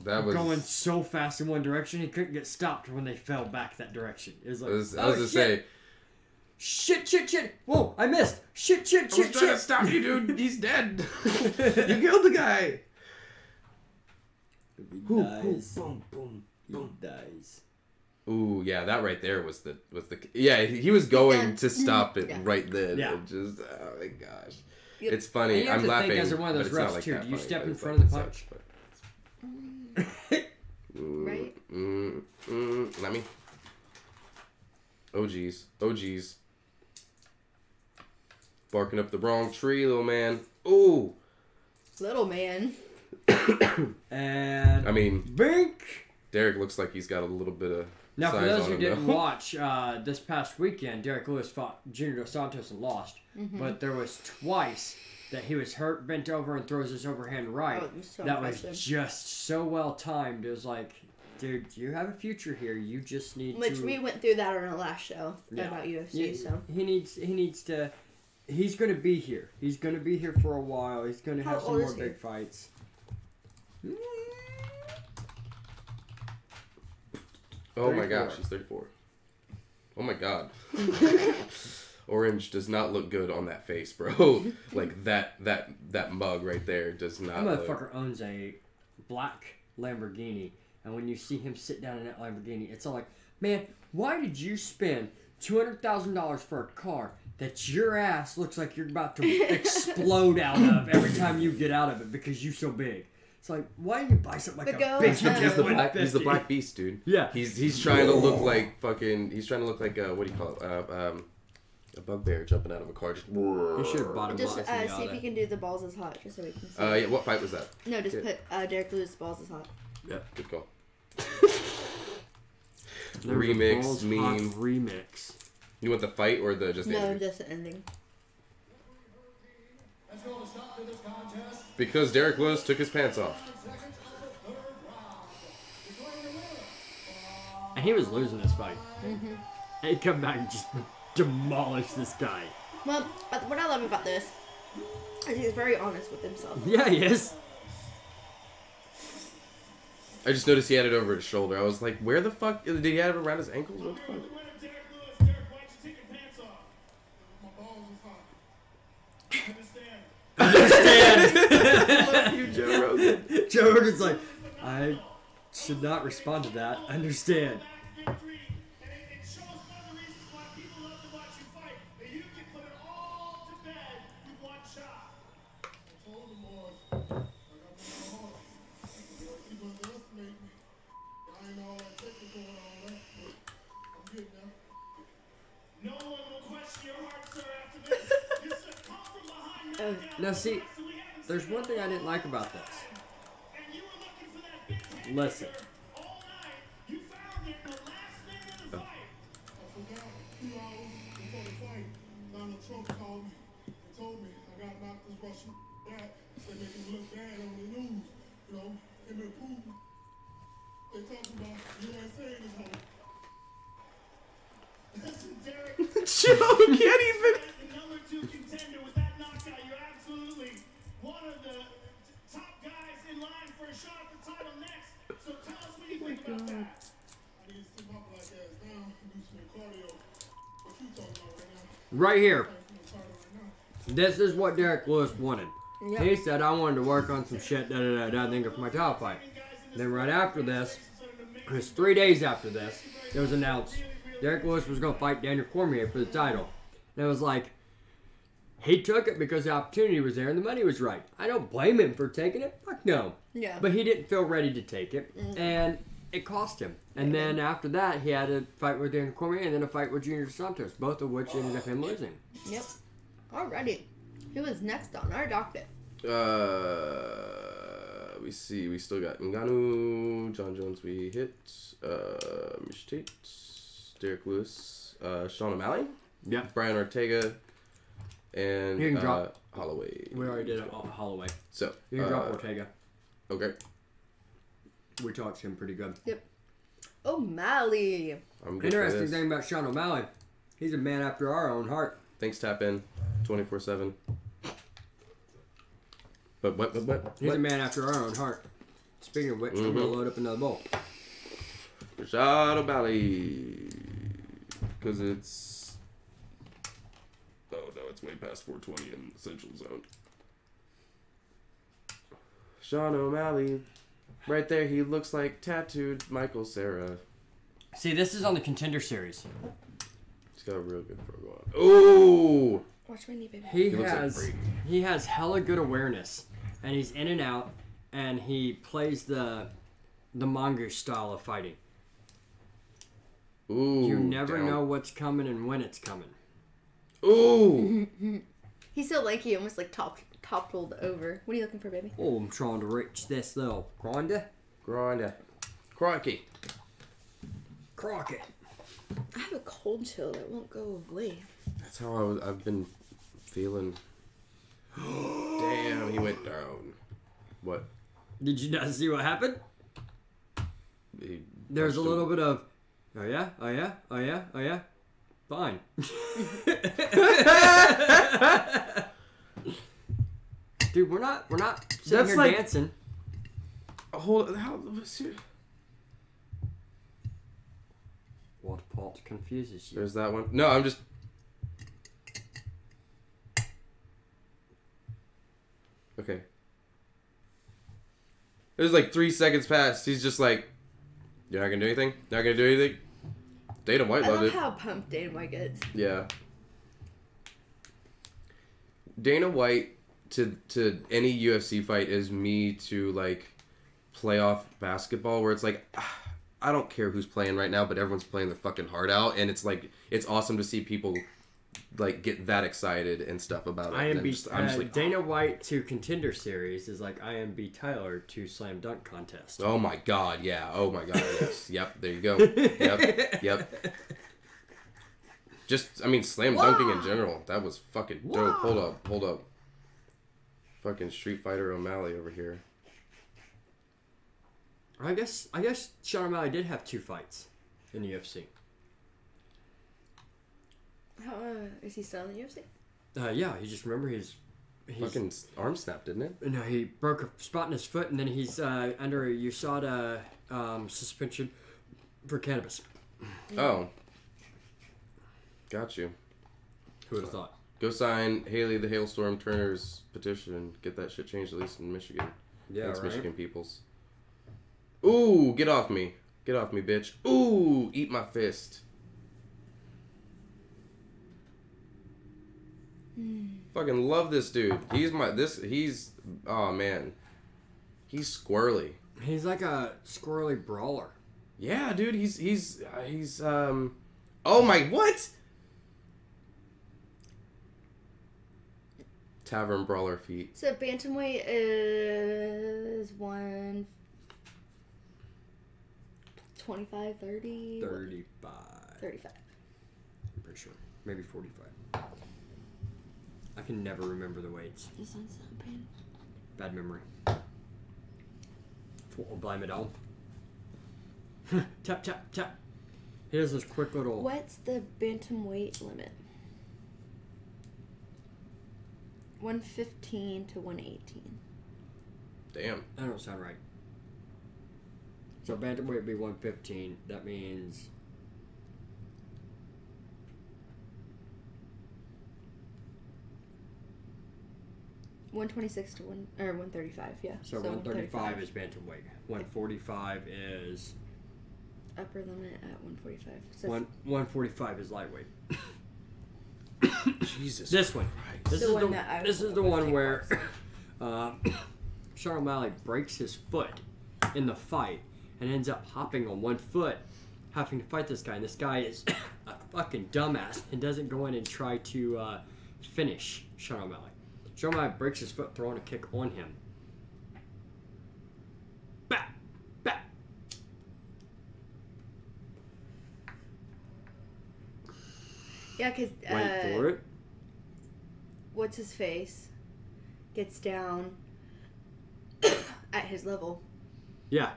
going so fast in one direction he couldn't get stopped when they fell back that direction. It was like, I was gonna say. Shit! Whoa, I missed! Shit! I was trying to stop you, dude. He's dead. You killed the guy. He dies. Boom, boom, boom. He dies. Ooh, yeah, that right there was the yeah. He was going to stop it right then. Yeah. And just oh my gosh, Yep. it's funny. You have I'm to laughing. think as one of those but it's not refs like too. that Do you funny, step but in it's front of the like punch? Right? Let me. Oh geez. Barking up the wrong tree, little man. Ooh. Little man. And I mean, bink. Derek looks like he's got a little bit of. Now, for size those on who him, didn't though. watch, this past weekend, Derek Lewis fought Junior Dos Santos and lost. But there was twice that he was hurt, bent over, and throws his overhand right. Oh, it was so that impressive. was just so well timed. It was like, dude, you have a future here. You just need Which to. we went through that on our last show about UFC. So He needs to. He's going to be here. He's going to be here for a while. He's going to How have some old more is he? big fights. Oh my 34. gosh, he's 34. Oh my god. Orange does not look good on that face, bro. Like that mug right there does not That look. motherfucker owns a black Lamborghini, and when you see him sit down in that Lamborghini, it's all like, man, why did you spend $200,000 for a car that your ass looks like you're about to explode out of every time you get out of it because you're so big? It's like, why didn't you buy something like The a big He's the black. He's the F-150? black beast, dude. Yeah. He's trying to look like fucking. He's trying to look like what do you call it? A bugbear jumping out of a car. Just. You should have bought him just lots see of if you Miata. can do the balls is hot, just so we can see. Yeah. What fight was that? No, just Yeah. put Derek Lewis balls is hot. Yeah. Good call. There was a Remix Balls meme. Hot remix. You want the fight or the just the No, interview? just the ending. Because Derek Lewis took his pants off. And he was losing this fight. And he'd come back and just demolish this guy. Well, what I love about this is he's very honest with himself. Yeah, he is. I just noticed he had it over his shoulder. I was like, where the fuck did he have it around his ankles? What the fuck? Derek, why'd you take your pants off? My balls was hot. Love you, Joe Rogan. Joe Rogan's like, I should not respond to that. Understand. Victory, and it shows one of the reasons why people love to watch you fight. That you can put it all to bed with one shot. I told the boys, I got my heart. People underestimate me. I ain't all that technical and all that, but I'm good now. Now see, there's one thing I didn't like about this. Listen. Trump called me and told me I got knocked this Russian out. Said they can look bad on the news, you know, in the pool. They talking about USA in this hole. Listen, Derek. Joe can't even. The number 2 contender with that knockout. You're absolutely one of the top guys in line for a shot at the title next. So tell us what you think about that. I need to sit my black ass down and do some cardio. What you talking about right now? Right here. This is what Derek Lewis wanted. Yep. He said, I wanted to work on some shit, then go for my title fight. Then right after this, it was 3 days after this, it was announced Derek Lewis was going to fight Daniel Cormier for the title. And it was like, he took it because the opportunity was there and the money was right. I don't blame him for taking it. Fuck no. Yeah. But he didn't feel ready to take it. And it cost him. And then after that, he had a fight with Daniel Cormier and then a fight with Junior Santos, both of which ended up him losing. Yep. Alrighty. Who is next on our docket? We see. We still got Ngannou, John Jones. We hit. Mish Tate, Derek Lewis, Sean O'Malley. Yeah. Brian Ortega, and You can drop. Holloway. We already did Holloway. So You can drop Ortega. Okay. We talked to him pretty good. Yep. O'Malley. I'm good for Interesting this. thing about Sean O'Malley, he's a man after our own heart. Thanks, Tap In, 24/7. But what? He's a man after our own heart. Speaking of which, we're gonna load up another bowl. Rashad O'Malley. Because it's... Oh, no, it's way past 420 in the Central Zone. Sean O'Malley. Right there, he looks like tattooed Michael Cera. See, this is on the Contender Series. He's got a real good pro going on. Ooh! Watch my knee, baby. He looks like has Brady. he has hella good awareness, and he's in and out, and he plays the mongoose style of fighting. Ooh. You never down. know what's coming and when it's coming. Ooh! He's so lanky, almost like toppled over. What are you looking for, baby? Oh, I'm trying to reach this little grinder. Grinder. Crikey. Crockett. I have a cold chill that won't go away. That's how I've been feeling. Damn, he went down. What? Did you not see what happened? He There's a punched him. little bit of, oh yeah, oh yeah, oh yeah, oh yeah. Fine. Dude, we're not sitting That's here like- dancing. Hold. How? What's your... What part confuses you? There's that one. No, I'm just. Okay. There's like 3 seconds past. He's just like, "You're not gonna do anything. Not gonna do anything." Dana White I loved love it. how pumped Dana White gets. Yeah. Dana White to any UFC fight is me to like playoff basketball where it's like I don't care who's playing right now, but everyone's playing their fucking heart out, and it's like it's awesome to see people like get that excited and stuff about it. And I'm just like, Dana White to Contender Series is like IMB Tyler to Slam Dunk Contest. oh my god, yeah, oh my god, yes, yep, there you go, yep. Just, I mean, slam dunking in general. That was fucking dope. Hold up. Fucking Street Fighter O'Malley over here. I guess Sean O'Malley did have 2 fights in the UFC. How is he still in the UFC? Yeah, he just remember he's Fucking arm snap, didn't it? no, he broke a spot in his foot, and then he's under a USADA suspension for cannabis. Oh. Got you. Who would have thought? Go sign Haley the Hailstorm Turner's petition and get that shit changed, at least in Michigan. Yeah, Thanks, right. Michigan peoples. Ooh, get off me. Get off me, bitch. Ooh, eat my fist. Fucking love this dude. He's oh man. He's squirrely. He's like a squirrely brawler. Yeah, dude, he's oh my, what? Tavern brawler feet. So bantamweight is 125, 30? 35. 35. I'm pretty sure. Maybe 45. I can never remember the weights. This one's not bad. Bad memory. We'll blame it on. Tap, tap, tap. Here's this quick little... What's the bantamweight limit? 115 to 118. Damn. That don't sound right. So bantamweight would be 115. That means... $126 to 135, yeah. So 135 is bantamweight. 145 is... Upper limit at 145. So 145 is lightweight. Jesus. This one. Christ. This The is one the that I this is the was one thinking where Sean O'Malley breaks his foot in the fight and ends up hopping on one foot, having to fight this guy. And this guy is a fucking dumbass and doesn't go in and try to finish Sean O'Malley. Sean O'Malley breaks his foot throwing a kick on him. Bah! Bah! yeah, because Wait for it. what's his face gets down at his level. Yeah.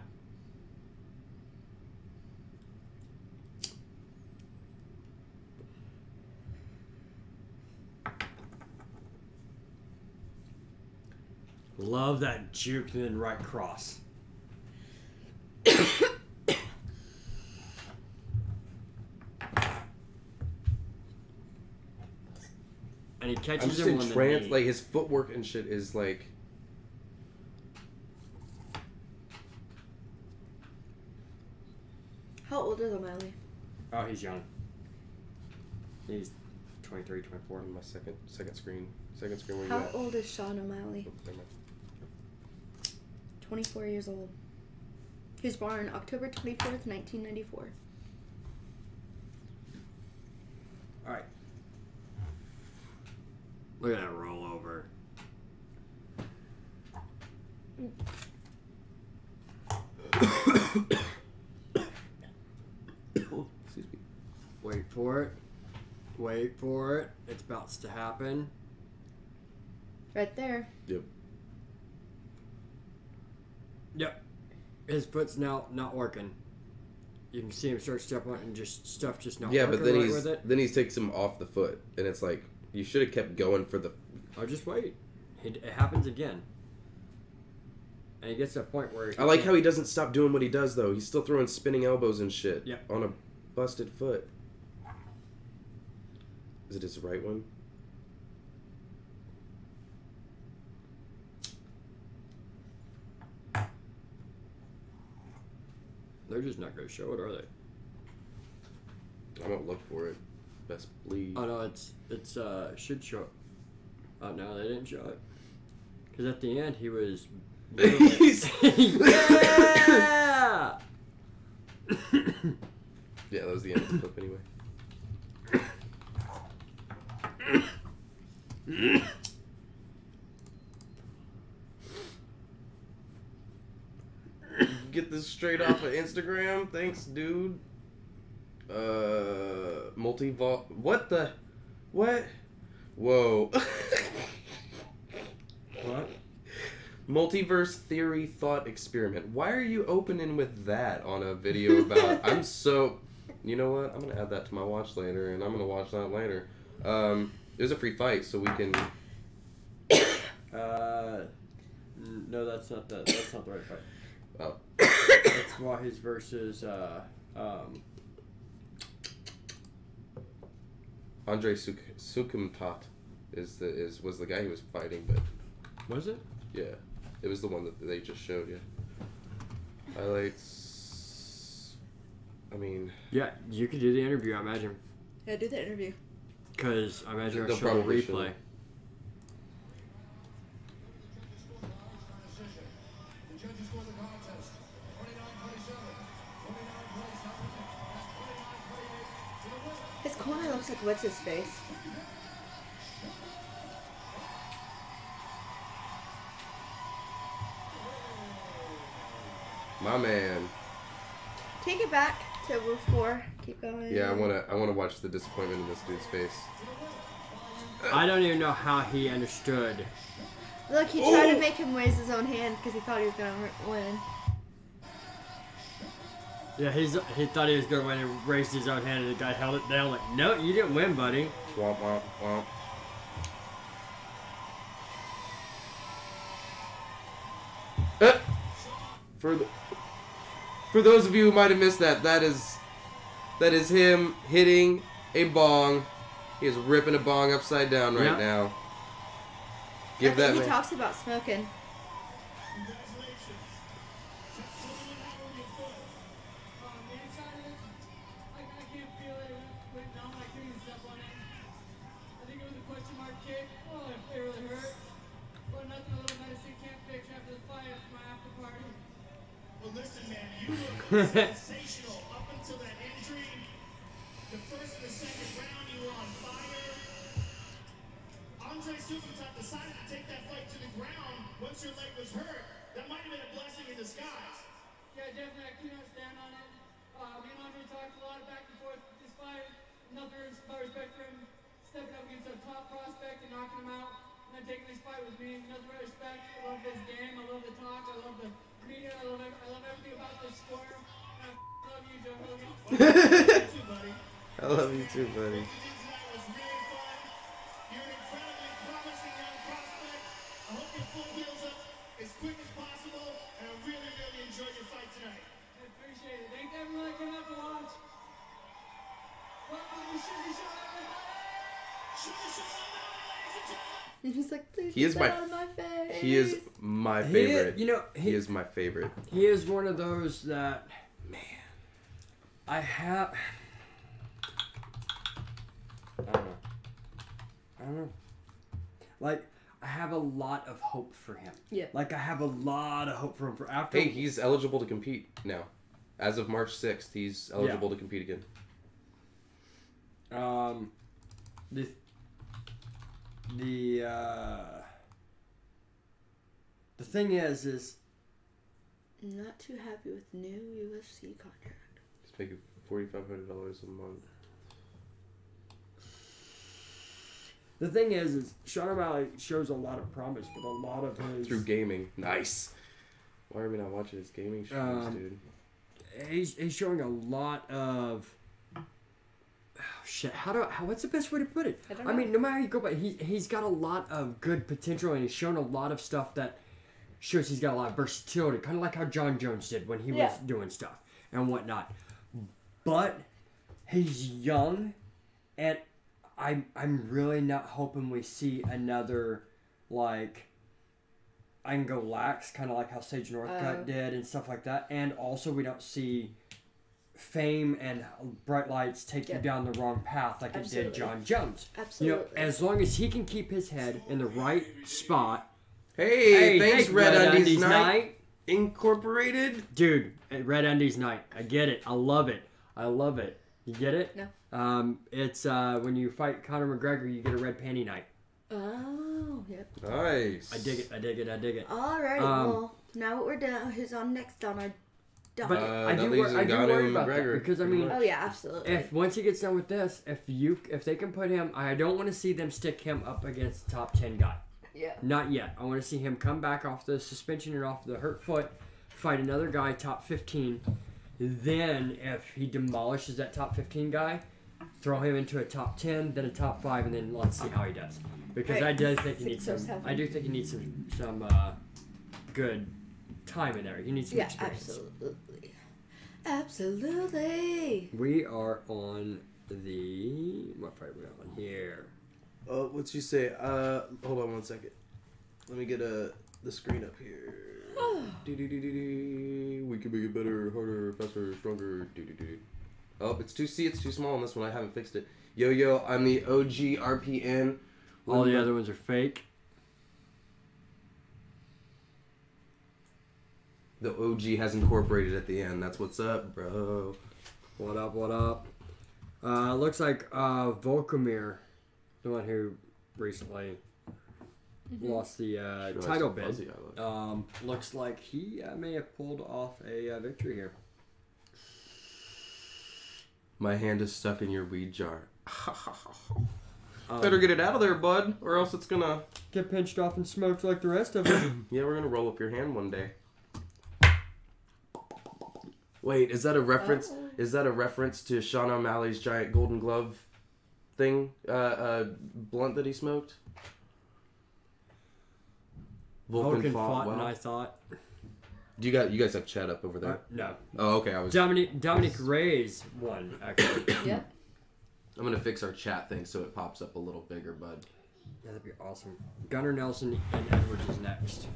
Love that juke and then right cross. And he I'm catches just him in on the trance. knee. Like, his footwork and shit is like... How old is O'Malley? Oh, he's young. He's 23, 24. On my second screen. Second screen, where you How at? old is Sean O'Malley? Oh, never mind. 24 years old. He was born October 24th, 1994. All right. Look at that rollover. Excuse me. Wait for it. Wait for it. It's about to happen. Right there. Yep. Yep. His foot's now not working. You can see him start stepping on it and just stuff just not Yeah, working but then right with it. he takes him off the foot, and it's like you should have kept going for the. Oh, just wait. It happens again. And he gets to a point where... I like how he doesn't stop doing what he does though. He's still throwing spinning elbows and shit. Yep. On a busted foot. Is it his right one? They're just not going to show it, are they? I won't look for it. Best believe. Oh, no, it's should show it. Oh, no, they didn't show it. Because at the end, he was... yeah! Yeah, that was the end of the clip anyway. Get this straight off of Instagram. Thanks, dude. Multi-vault. What the? What? Whoa. What? Multiverse theory thought experiment. Why are you opening with that on a video about... I'm so... You know what? I'm going to add that to my watch later, and I'm going to watch that later. It was a free fight, so we can... No, that's not the right fight. Oh. That's Wahis versus Andre Sukumtat was the guy he was fighting, but was it? yeah, it was the one that they just showed you. Highlights. I mean, Yeah, you could do the interview, I imagine. Yeah, do the interview. Because I imagine They'll I'll show a probably replay. show. His corner looks like what's his face? My man. Take it back to before. Keep going. Yeah, I wanna watch the disappointment in this dude's face. I don't even know how he understood. Look, he tried to make him raise his own hand because he thought he was gonna win. Yeah, he thought he was going to win and raised his own hand, and the guy held it down like, no, you didn't win, buddy. Womp womp womp. For those of you who might have missed that is him hitting a bong. He is ripping a bong upside down right now. Give that He man. talks about smoking. Sensational up until that injury. The first and the second round, you were on fire. Andre Sukumtop decided to take that fight to the ground once your leg was hurt. That might have been a blessing in disguise. Yeah, definitely. I could not stand on it. Me and Andre talked a lot back and forth with this fight. Nothing but respect for him stepping up against a top prospect and knocking him out. And then taking this fight with me. Nothing but respect. I love his game. I love the talk. I love the media. I love everything about this sport. And I love you, Joe Rogan. I love you too, buddy. Tonight was really fun. You're an incredibly promising young prospect. I hope your foot heals up as quick as possible. And I really, really enjoyed your fight tonight. I appreciate it. Thank everyone that came out to watch. Welcome to Sugar Show, everybody. Sugar Show, ladies and gentlemen. And he's like, please He is get my- that out of my face. He is my favorite. He is my favorite. He is one of those that, man, I don't know. Like, I have a lot of hope for him. Yeah. Like, I have a lot of hope for him for after. Hey, he's eligible to compete now. As of March 6th, he's eligible to compete again. The thing is Not too happy with new UFC contract. He's making $4,500 a month. the thing is Sean O'Malley shows a lot of promise with a lot of his Through gaming. Nice. Why are we not watching his gaming streams, dude? He's showing a lot of shit. What's the best way to put it? I don't know. I mean, no matter how you go, but he's got a lot of good potential, and he's shown a lot of stuff that shows he's got a lot of versatility, kind of like how John Jones did when he was doing stuff and whatnot. But he's young, and I'm really not hoping we see another like I can go lax, kind of like how Sage Northcutt did and stuff like that. And also we don't see fame and bright lights take you down the wrong path like it did John Jones. Absolutely. You know, as long as he can keep his head in the right spot. Hey, thanks, Red Undies Night Incorporated. Dude, Red Undies Night. I get it. I love it. You get it? No. It's when you fight Conor McGregor, you get a red panty night. Oh, yep. Nice. I dig it. All right. Well, now what we're doing, who's on next on our docket? But I do worry about that because I mean, oh yeah, absolutely. if once he gets done with this, if they can put him, I don't want to see them stick him up against the top 10 guy. Yeah. Not yet. I want to see him come back off the suspension and off the hurt foot, fight another guy top 15. Then if he demolishes that top 15 guy, throw him into a top 10, then a top 5, and then let's see how he does. Because I do think he needs some. I do think he needs some good time in there. He needs some experience. Absolutely. We are on the what fight are we on here? What's you say? Hold on one second. Let me get the screen up here. We can make it better, harder, faster, stronger. Oh, it's too small on this one. I haven't fixed it. Yo, I'm the OG RPN. All the other ones are fake. The OG has incorporated at the end. That's what's up, bro. What up? Looks like Volkamir, the one who recently lost the Sure, title that's bid. fuzzy, I like. Looks like he may have pulled off a victory here. My hand is stuck in your weed jar. Better get it out of there, bud, or else it's gonna get pinched off and smoked like the rest of it. Yeah, we're gonna roll up your hand one day. Wait, is that a reference? Is that a reference to Sean O'Malley's giant Golden Glove thing? Blunt that he smoked. Vulcan fought, well. and I thought. Do you guys have chat up over there? No. Oh, okay. I was. Dominic Reyes won actually. Yep. I'm gonna fix our chat thing so it pops up a little bigger, bud. Yeah, that'd be awesome. Gunnar Nelson and Edwards is next.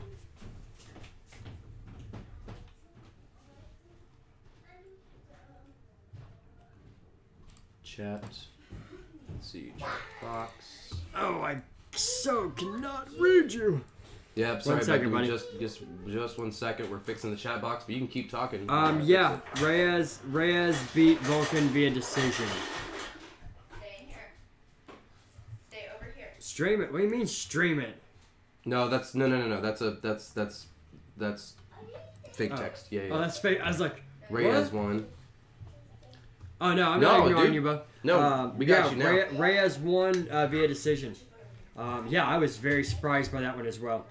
Chat. Let's see. Chat box. Oh, I so cannot read you. Yeah, sorry, 1 second, buddy. buddy. Just 1 second. We're fixing the chat box, but you can keep talking. Yeah, Reyes beat Vulcan via decision. Stay in here. Stay over here. Stream it. What do you mean stream it? No, that's no. That's fake text. Yeah. Oh, that's fake. I was like, Reyes what? won. Oh no, I'm No, not ignoring dude. you, bro. No, we got you now. Reyes won via decision. Yeah, I was very surprised by that one as well.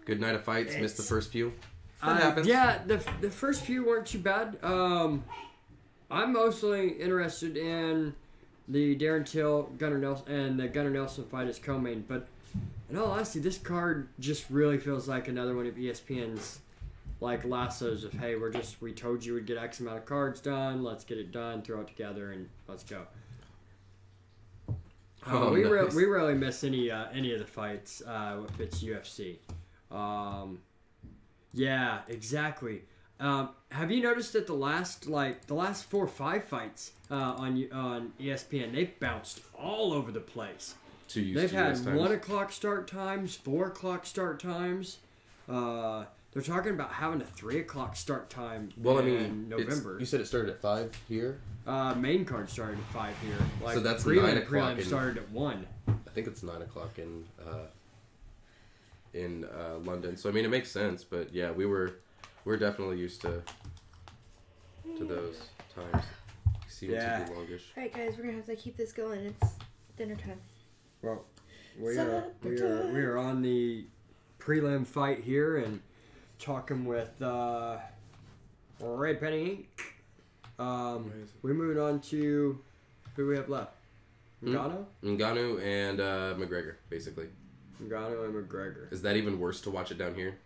Good night of fights. Missed the first few. That happens. Yeah, the first few weren't too bad. I'm mostly interested in the Darren Till Gunnar Nelson and the Gunnar Nelson fight as co-main, but in all honesty, this card just really feels like another one of ESPN's like lassos of, hey, we told you we'd get X amount of cards done, let's get it done, throw it together, and let's go. We rarely miss any of the fights if it's UFC. Yeah, exactly. Have you noticed that the last 4 or 5 fights on ESPN, they've bounced all over the place. They've had 1 o'clock start times, 4 o'clock start times. They're talking about having a 3 o'clock start time. Well, I in mean, November. You said it started at 5 here. Main card started at 5 here. Like, So that's prelim 9 o'clock started at 1. I think it's 9 o'clock in London. So I mean, it makes sense. But yeah, we're definitely used to those times. Seem to be longish. All right, guys, we're gonna have to keep this going. It's dinner time. Well, we are on the prelim fight here and talking with Red Penny Inc. We moved on to who we have left. Ngannou? Ngannou and McGregor, basically. Ngannou and McGregor. Is that even worse to watch it down here?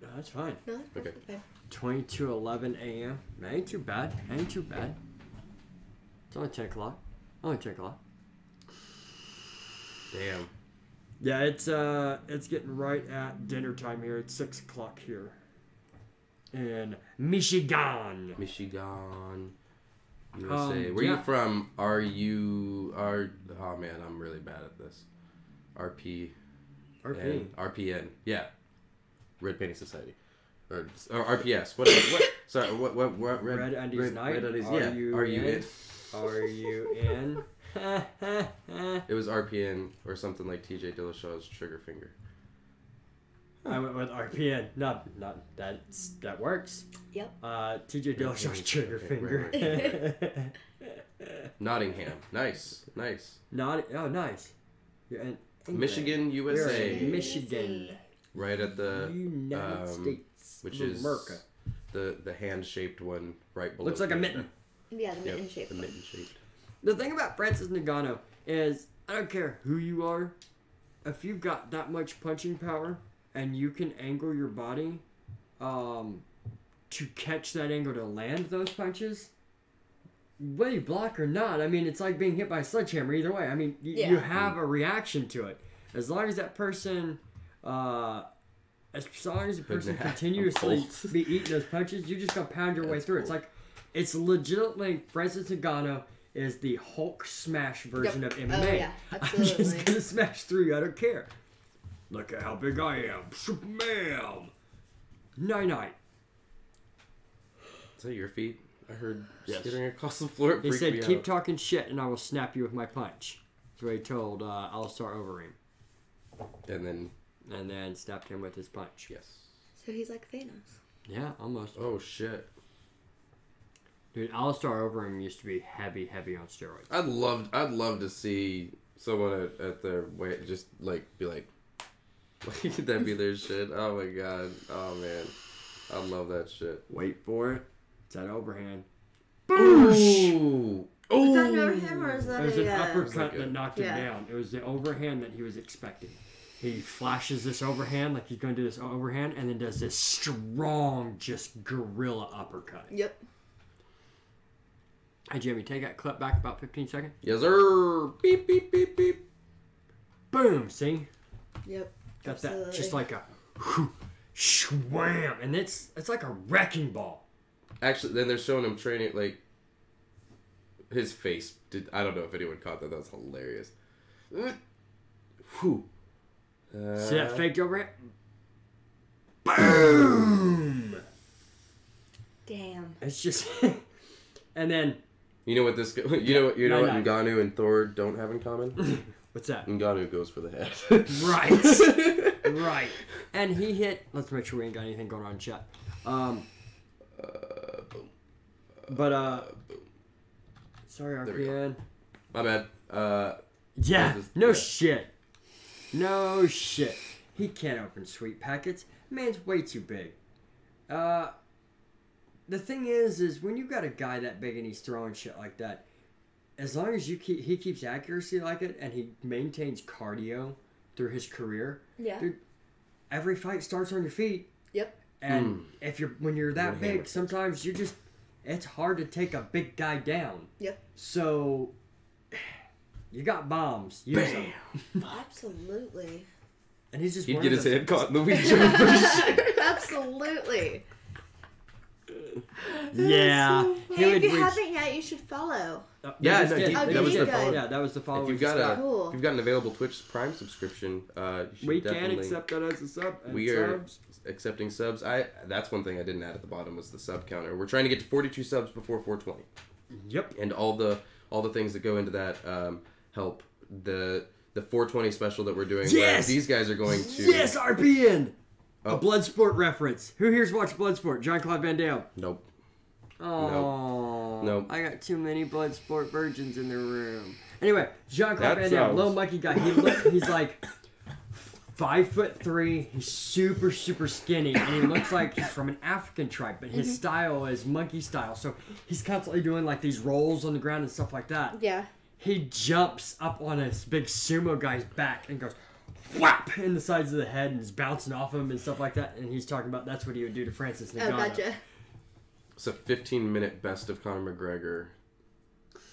No, that's fine. No, Okay. okay. 22:11 a.m. Ain't too bad. Ain't too bad. It's only 10 o'clock. Only 10 o'clock. Damn. Yeah, it's getting right at dinner time here. It's 6 o'clock here in Michigan. Michigan, USA. Where yeah. you from? Oh man, I'm really bad at this. RPN. Yeah. Red Painting Society. Or RPS. What? Sorry. What? Red Undies Night. Red Undies. Are Yeah. you Are you in? in? Are you in? It was RPN or something like TJ Dillashaw's Trigger Finger. I went with RPN. Not that works. Yep. TJ Dillashaw's Trigger Okay, Finger. Nottingham. Nice. Oh, nice. You're in England. Michigan, We're USA. in Michigan. Right at the United States. which of is America. the hand-shaped one right below. Looks like a Canada. mitten. Yeah, the Yep, mitten shape. the mitten-shaped. The thing about Francis Ngannou is, I don't care who you are, if you've got that much punching power and you can angle your body to catch that angle to land those punches, whether you block or not, I mean, it's like being hit by a sledgehammer either way. I mean, you have a reaction to it. As long as that person, continuously be eating those punches, you're just going to pound your way through. Cool. It's legitimately, Francis Ngannou is the Hulk smash version of MMA. Oh, yeah, absolutely. I'm just gonna smash through you. I don't care. Look at how big I am, Superman. Night. Is that your feet? I heard skittering across the floor. It He freaked said, me "Keep out. talking shit, and I will snap you with my punch." That's what he told Alistar Overeem. And then stabbed him with his punch. yes. So he's like Thanos. Yeah, almost. Oh shit. Dude, Alistar Overeem used to be heavy on steroids. I'd love to see someone at their weight just like be like that'd be their shit. Oh my god. Oh man. I love that shit. Wait for it. It's that overhand. Ooh. Is that an overhand or is that It was an uppercut like that knocked him yeah. down. It was the overhand that he was expecting. He flashes this overhand like he's going to do this overhand and then does this strong, just gorilla uppercut. Yep. Hey, Jimmy, take that clip back about 15 seconds. Yes, sir. Beep, beep, beep, beep. Boom, see? Yep. Got Absolutely. that, just like a wham. And it's like a wrecking ball. Actually, then they're showing him training, like, his face. I don't know if anyone caught that. That was hilarious. Whew. See that faked overhand? Boom! Damn. It's just... and then... You know what this... You know what No. Ngannou and Thor don't have in common? What's that? Ngannou goes for the head. Right. Right. And he hit... Let's make sure we ain't got anything going on in chat. Sorry, There we go. RPN. My bad. Yeah. Just- No yeah. shit. No shit. He can't open sweet packets. Man's way too big. The thing is when you got a guy that big and he's throwing shit like that, as long as he keeps accuracy like it and he maintains cardio through his career, Yeah. dude, every fight starts on your feet. Yep. And when you're that One hammer. big, sometimes it's hard to take a big guy down. Yep. So you got bombs. Use them. Absolutely. And he's just He'd one get of his those- head caught in the weed jar. Absolutely. Yeah. Hey, if you haven't yet, you should follow. Yeah, just no, did. he- Oh, that did was you the guys? follow. Yeah, that was the follow. If you've got Cool. if you've got an available Twitch Prime subscription, you should we can definitely... accept that as a sub. And We are subs. accepting subs. That's one thing I didn't add at the bottom was the sub counter. We're trying to get to 42 subs before 420, Yep. and all the things that go into that help the 420 special that we're doing. where Yes! these guys are going to. Yes, RPN. Oh. A Bloodsport reference. Who here's watched Bloodsport? Jean-Claude Van Damme. Nope. Oh, Nope. I got too many Bloodsport virgins in the room. Anyway, Jean-Claude That Van Damme, sounds- little monkey guy. He's like 5'3". He's super skinny, and he looks like he's from an African tribe, but his style is monkey style. So he's constantly doing like these rolls on the ground and stuff like that. Yeah. He jumps up on a big sumo guy's back and goes whap in the sides of the head and is bouncing off him and stuff like that. And he's talking about that's what he would do to Francis Ngannou. Oh, gotcha. It's a 15-minute best of Conor McGregor.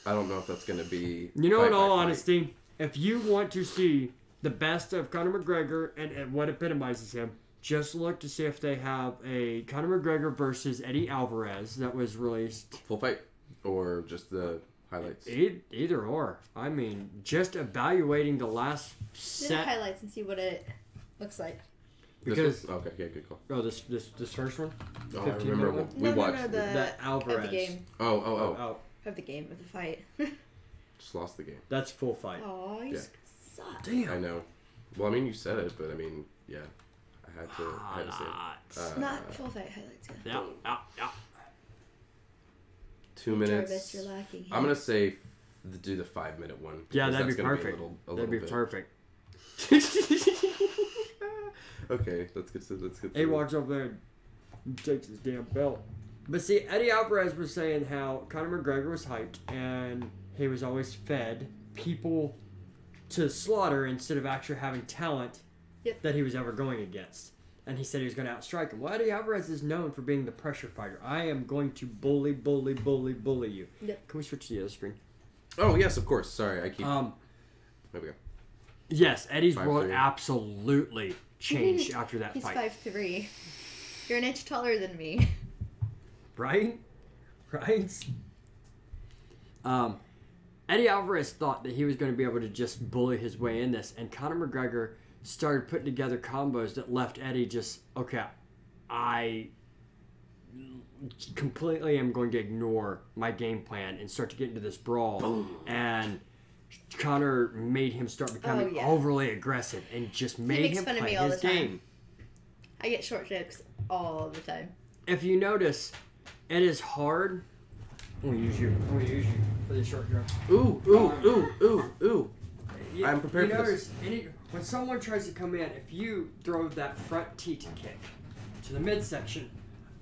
I don't know if that's going to be. You know, fight in all by fight. honesty, if you want to see the best of Conor McGregor and what epitomizes him, just look to see if they have a Conor McGregor versus Eddie Alvarez that was released. Full fight or just the highlights. Either or. I mean, just evaluating the last Do the set. highlights and see what it looks like. Because okay, yeah, good call. oh, this first one. Oh, I 15 remember minute we watched. No, that Alvarez. Of the game. Oh! Of the game, of the fight. Just lost the game. That's full fight. Aw, you Yeah. suck. Damn. I know. Well, I mean, you said it, but I mean, yeah, I had to say it. Not full fight highlights, yeah. Yeah. 2 minutes. Jarvis, you're lacking here. I'm gonna say do the 5-minute one. Yeah, because that'd be that's gonna perfect. a That'd be bit. perfect. Okay, let's get. He walks over there and takes his damn belt. But see, Eddie Alvarez was saying how Conor McGregor was hyped and he was always fed people to slaughter instead of actually having talent that he was ever going against. And he said he was going to outstrike him. Well, Eddie Alvarez is known for being the pressure fighter. I am going to bully you. Yep. Can we switch to the other screen? Oh yes, of course. Sorry, I keep. Um, There we go. yes, Eddie's world 5'3". absolutely changed after that He's fight. 5'3". You're an inch taller than me. Right? Eddie Alvarez thought that he was going to be able to just bully his way in this, and Conor McGregor started putting together combos that left Eddie just, okay, I completely am going to ignore my game plan and start to get into this brawl. And Connor made him start becoming overly aggressive and just made him play his game. I get short jokes all the time. If you notice, it is hard. I'm gonna use you for the short joke. Ooh. I'm prepared for this. When someone tries to come in, if you throw that front tee to kick to the midsection,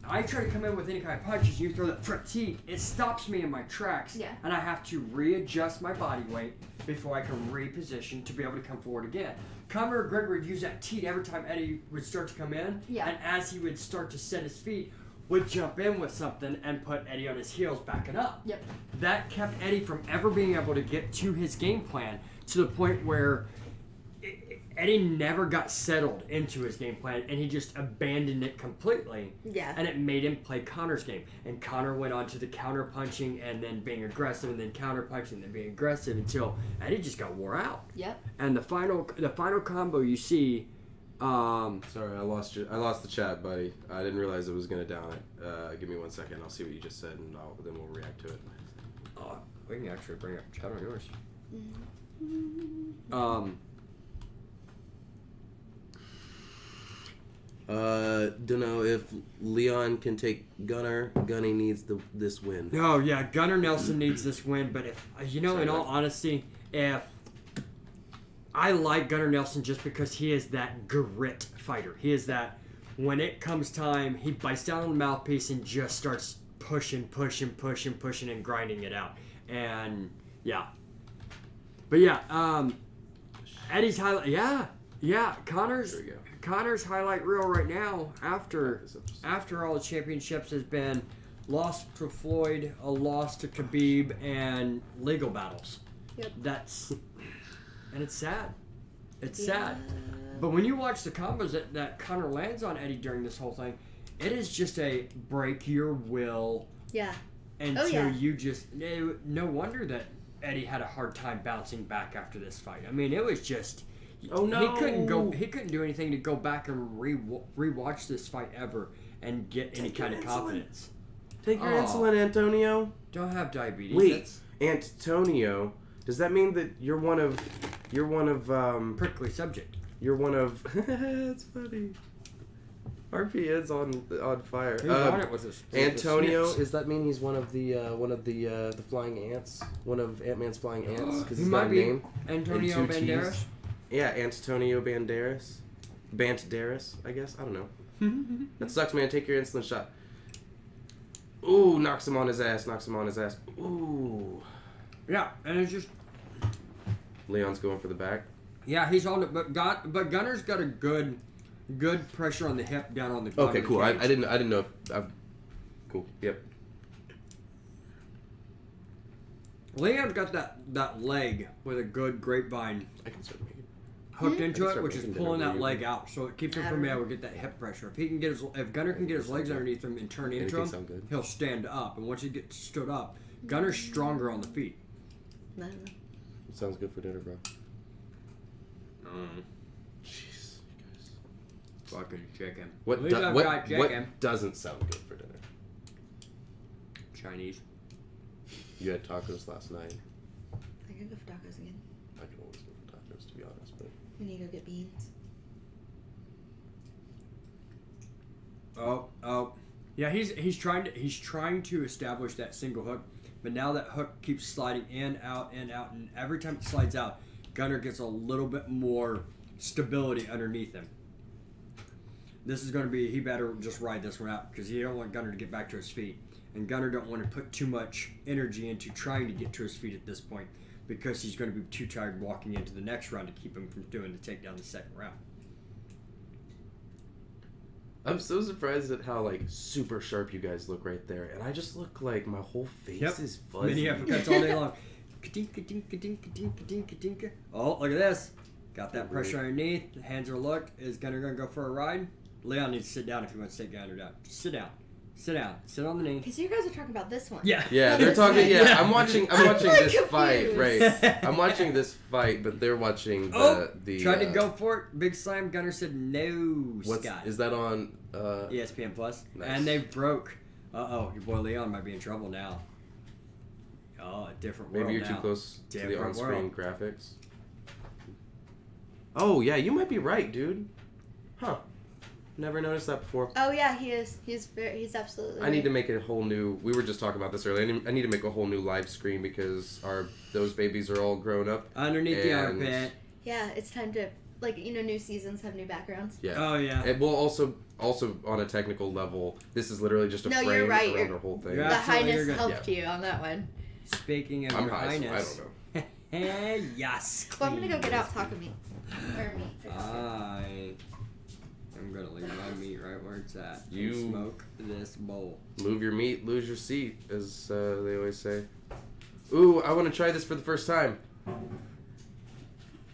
I try to come in with any kind of punches, you throw that front tee, it stops me in my tracks, and I have to readjust my body weight before I can reposition to be able to come forward again. Conor McGregor would use that tee every time Eddie would start to come in, and as he would start to set his feet, would jump in with something and put Eddie on his heels backing up. That kept Eddie from ever being able to get to his game plan to the point where Eddie never got settled into his game plan, and he just abandoned it completely. And it made him play Conor's game. And Conor went on to the counter punching and then being aggressive and then counter punching and then being aggressive until Eddie just got wore out. And the final combo you see. Sorry, I lost the chat, buddy. I didn't realize it was gonna down it. Give me 1 second. I'll see what you just said, and then we'll react to it. We can actually bring up chat on yours. Don't know if Leon can take Gunnar. Gunny needs this win. No, yeah, Gunnar Nelson needs this win, but if in all honesty, if I like Gunnar Nelson just because he is that grit fighter. He is that when it comes time, he bites down on the mouthpiece and just starts pushing and grinding it out. And but Eddie's highlight, Conor's highlight reel right now after all the championships has been loss to Floyd, a loss to Khabib, and legal battles. And it's sad. It's sad. But when you watch the combos that Conor lands on Eddie during this whole thing, it is just a break your will. Until you just... No wonder that Eddie had a hard time bouncing back after this fight. I mean, it was just... Oh no! He couldn't do anything to go back and rewatch this fight ever and get any kind of confidence. Take your insulin, Antonio. Don't have diabetes. Wait, Antonio. Does that mean that you're one of prickly subject? You're one of. That's funny. RP is on fire. Who's on it with this? Antonio. Does that mean he's one of the flying ants? One of Ant-Man's flying ants? Because he's got a name. Antonio Banderas. Yeah, Antonio Banderas. Banderas, I guess. I don't know. That sucks, man. Take your insulin shot. Ooh, knocks him on his ass. Ooh. Yeah, and it's just... Leon's going for the back. Yeah, he's on it, but Gunnar's got a good pressure on the hip down on the... Okay, cool. I didn't know if... cool. Yep. Leon's got that leg with a good grapevine. I can start making... Hooked into it, which is pulling that leg out, so it keeps him from being able to get that hip pressure. If Gunnar can get his legs underneath him and turn into him, he'll stand up. And once he gets stood up, Gunnar's stronger on the feet. It sounds good for dinner, bro. Jeez, you guys. Fucking chicken. What doesn't sound good for dinner? Chinese. You had tacos last night. I can go for tacos again. I can always go for tacos, to be honest, but... We need to go get beans. Oh. Yeah, he's trying to establish that single hook, but now that hook keeps sliding in, out, and every time it slides out, Gunnar gets a little bit more stability underneath him. This is going to be, he better just ride this one out because he don't want Gunnar to get back to his feet. And Gunnar don't want to put too much energy into trying to get to his feet at this point because he's going to be too tired walking into the next round to keep him from doing the takedown the second round. I'm so surprised at how super sharp you guys look right there, and I just look like my whole face is fuzzy. Mini uppercuts all day long. Oh, look at this! Got that pressure underneath. The hands are locked. Is Gunnar gonna go for a ride? Leon needs to sit down if he wants to take Gunnar down. Just sit down. Sit down. Sit on the knee. Because you guys are talking about this one. Yeah. Yeah, they're talking. Yeah, I'm watching this fight. Right. I'm watching this fight, but they're watching the. Tried to go for it. Big slam. Gunnar said no. Scott. Is that on? ESPN Plus. Nice. And they broke. Your boy Leon might be in trouble now. Oh, a different world. Maybe you're now. too close to the Different on-screen world. graphics. Oh yeah, you might be right, dude. Huh? Never noticed that before. Oh yeah, he is. He's absolutely. I need to make a whole new. We were just talking about this earlier. I need to make a whole new live screen because those babies are all grown up. Underneath the And- armpit. Yeah, it's time to new seasons have new backgrounds. Yeah. Oh yeah. It will also on a technical level. This is literally just a No, frame you're right. around our whole thing. You're The absolutely highness good. helped you on that one. Speaking of I'm your high, so I highness. don't know. Yes. Well, I'm gonna go get out taco meat. Or meat. for this. I'm gonna leave my meat right where it's at. You- And smoke this bowl. Move your meat, lose your seat, as they always say. Ooh, I want to try this for the first time.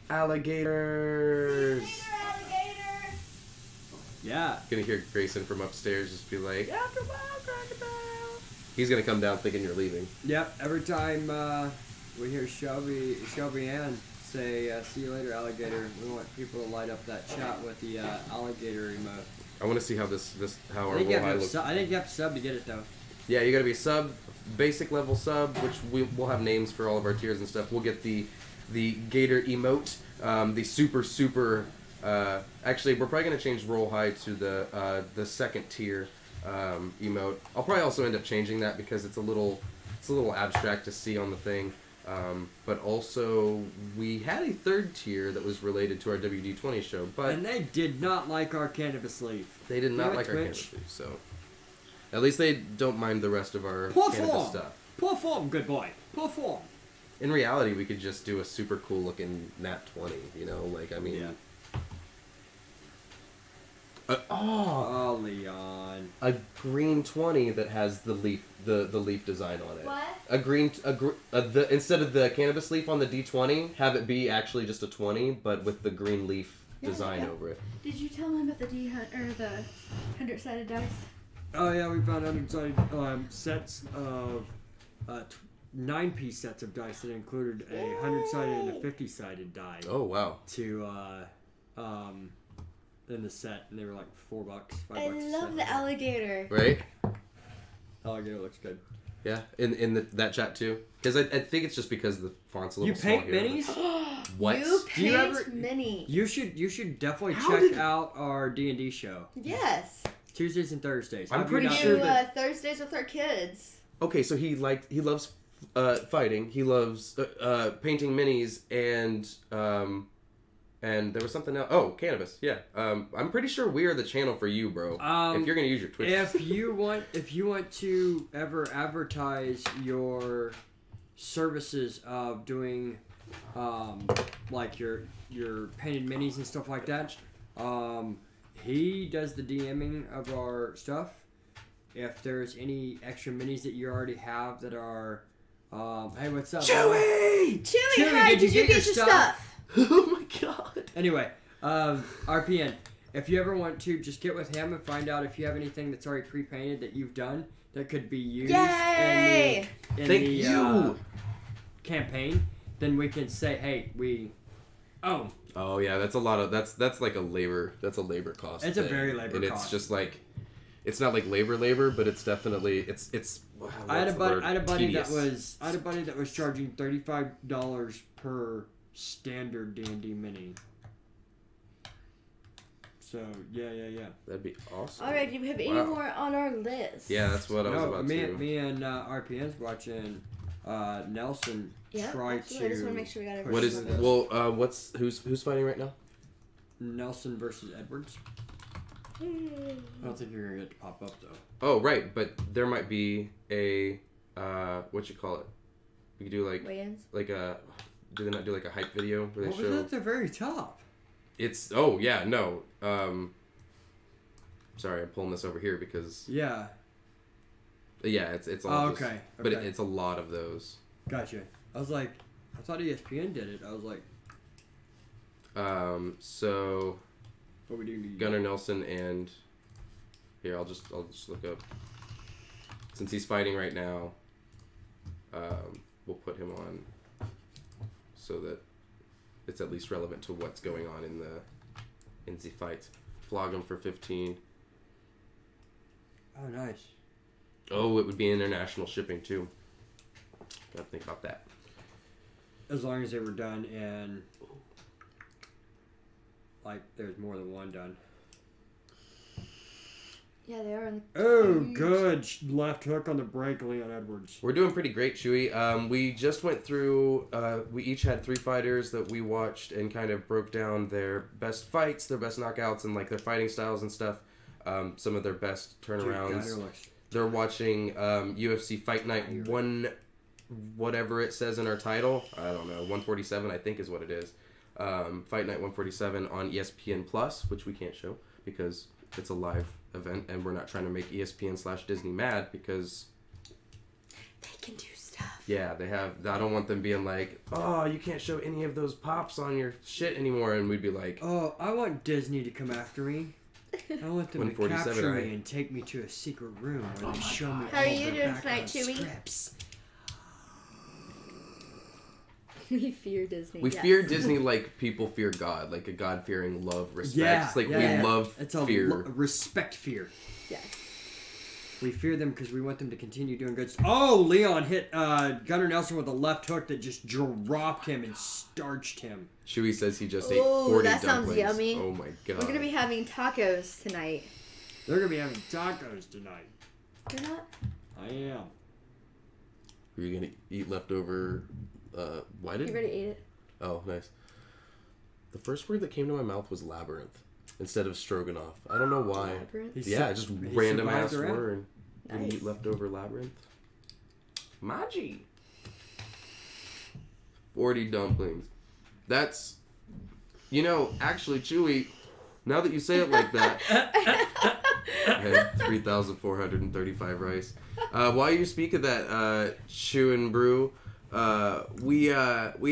Alligators. Yeah. Gonna hear Grayson from upstairs just be like, "After a while, crocodile." He's gonna come down thinking you're leaving. Yep. Every time we hear Shelby Ann say, "See you later, alligator," we want people to light up that chat with the alligator emote. I want to see how how our I think you have to looks. I think you have to sub to get it though. Yeah, you gotta be sub, basic level sub, which we'll have names for all of our tiers and stuff. We'll get the gator emote, the super. Actually, we're probably gonna change roll high to the second tier emote. I'll probably also end up changing that because it's a little abstract to see on the thing. But also, we had a third tier that was related to our WD20 show, but And they did not like our cannabis leaf. they did not Yeah, like our Twitch. cannabis leaf, so at least they don't mind the rest of our Pull cannabis form. stuff. Pull form, good boy. Pull form. In reality, we could just do a super cool looking Nat 20, you know? Like, I mean... Yeah. Oh, Oh, Leon. a green 20 that has the leaf design on it. What? Instead of the cannabis leaf on the D20, have it be actually just a 20, but with the green leaf design over it. Did you tell them about the the 100-sided dice? Oh yeah, we found 100-sided sets of 9-piece sets of dice that included a 100-sided and a 50-sided die Oh, wow. to in the set, and they were like $4, $5. I a love set. the alligator. Right? Alligator looks good. Yeah, in that chat too. Because I think it's just because the font's a little You small paint here. minis? What? You Do you paint ever- mini. You should definitely How check did- out our D&D show. Yes. Tuesdays and Thursdays. I'm Have you pretty not- sure Do that- Thursdays with our kids. Okay, so he loves fighting. He loves painting minis and there was something else. Oh, cannabis. Yeah. I'm pretty sure we are the channel for you, bro. If you're gonna use your Twitch. If you want to ever advertise your services of doing like your painted minis and stuff like that, he does the DMing of our stuff. If there's any extra minis that you already have that are hey, what's up? Chewy! Chewy, hi, did you get your stuff? Oh my god. Anyway, RPN, if you ever want to, just get with him and find out if you have anything that's already pre-painted that you've done that could be used Yay! in Thank the you. Campaign. Then we can say, hey, Oh yeah, that's a lot of that's like a labor cost. It's a thing. very labor and cost. it's just like it's not like labor, but it's definitely it's. I had a buddy Tedious. that was charging $35 per standard D&D mini. So yeah. That'd be awesome. All right, do you have any Wow. more on our list? Yeah, that's what I was No, about me to. and RPN's watching Nelson Yeah, try absolutely. I just want to to make sure we got What is everything. who's fighting right now? Nelson versus Edwards. I don't think you're gonna get to pop up though. Oh right, but there might be a what you call it? We could do Weigh-ins? like a. Do they not do like a hype video where they What was show? at the very top? It's oh yeah no. Sorry, I'm pulling this over here because Yeah. yeah, it's all Oh, just- okay. but okay. it's a lot of those. Gotcha. I was like, I thought ESPN did it. I was like, So what we do? Gunnar Nelson and here I'll just look up since he's fighting right now. We'll put him on so that it's at least relevant to what's going on in the fight. Flog him for 15. Oh, nice. Oh, it would be international shipping too. Gotta think about that. As long as they were done in, like, there's more than one done. Yeah, they are. In the Oh, cage. good left hook on the break, Leon Edwards. We're doing pretty great, Chewy. We just went through. We each had 3 fighters that we watched and kind of broke down their best fights, their best knockouts, and like their fighting styles and stuff. Some of their best turnarounds. Dude, looks... They're watching UFC Fight Night 1, whatever it says in our title. I don't know, 147 I think is what it is. Fight Night 147 on ESPN Plus, which we can't show because it's a live event and we're not trying to make ESPN/Disney mad because They can do stuff. yeah, they have. I don't want them being like, oh, you can't show any of those pops on your shit anymore, and we'd be like, Oh, I want Disney to come after me. I want them to 147, capture right? me and take me to a secret room where they show me How are all you their doing background tonight, Chewy? scripts. We fear Disney. we yes. fear Disney like people fear God, like a God-fearing love, respect. Yeah, It's like yeah. we love It's a fear. respect fear. Yes. We fear them because we want them to continue doing good stuff. Oh, Leon hit Gunnar Nelson with a left hook that just dropped him and starched him. Chewy says he just ate Ooh, 40 that sounds dumplings. yummy. Oh my god. We're gonna be having tacos tonight. They're going to be having tacos tonight. You're not? I am. Were you gonna eat leftover? Why did? You already ate it. Oh, nice. The first word that came to my mouth was labyrinth instead of stroganoff. I don't know why. Labyrinth? He's Yeah, su- just he random survived ass around. word. When you Nice. eat leftover labyrinth. Maji. 40 dumplings. That's, actually, Chewy, now that you say it like that, I had 3,435 rice. While you speak of that, Chew and Brew, we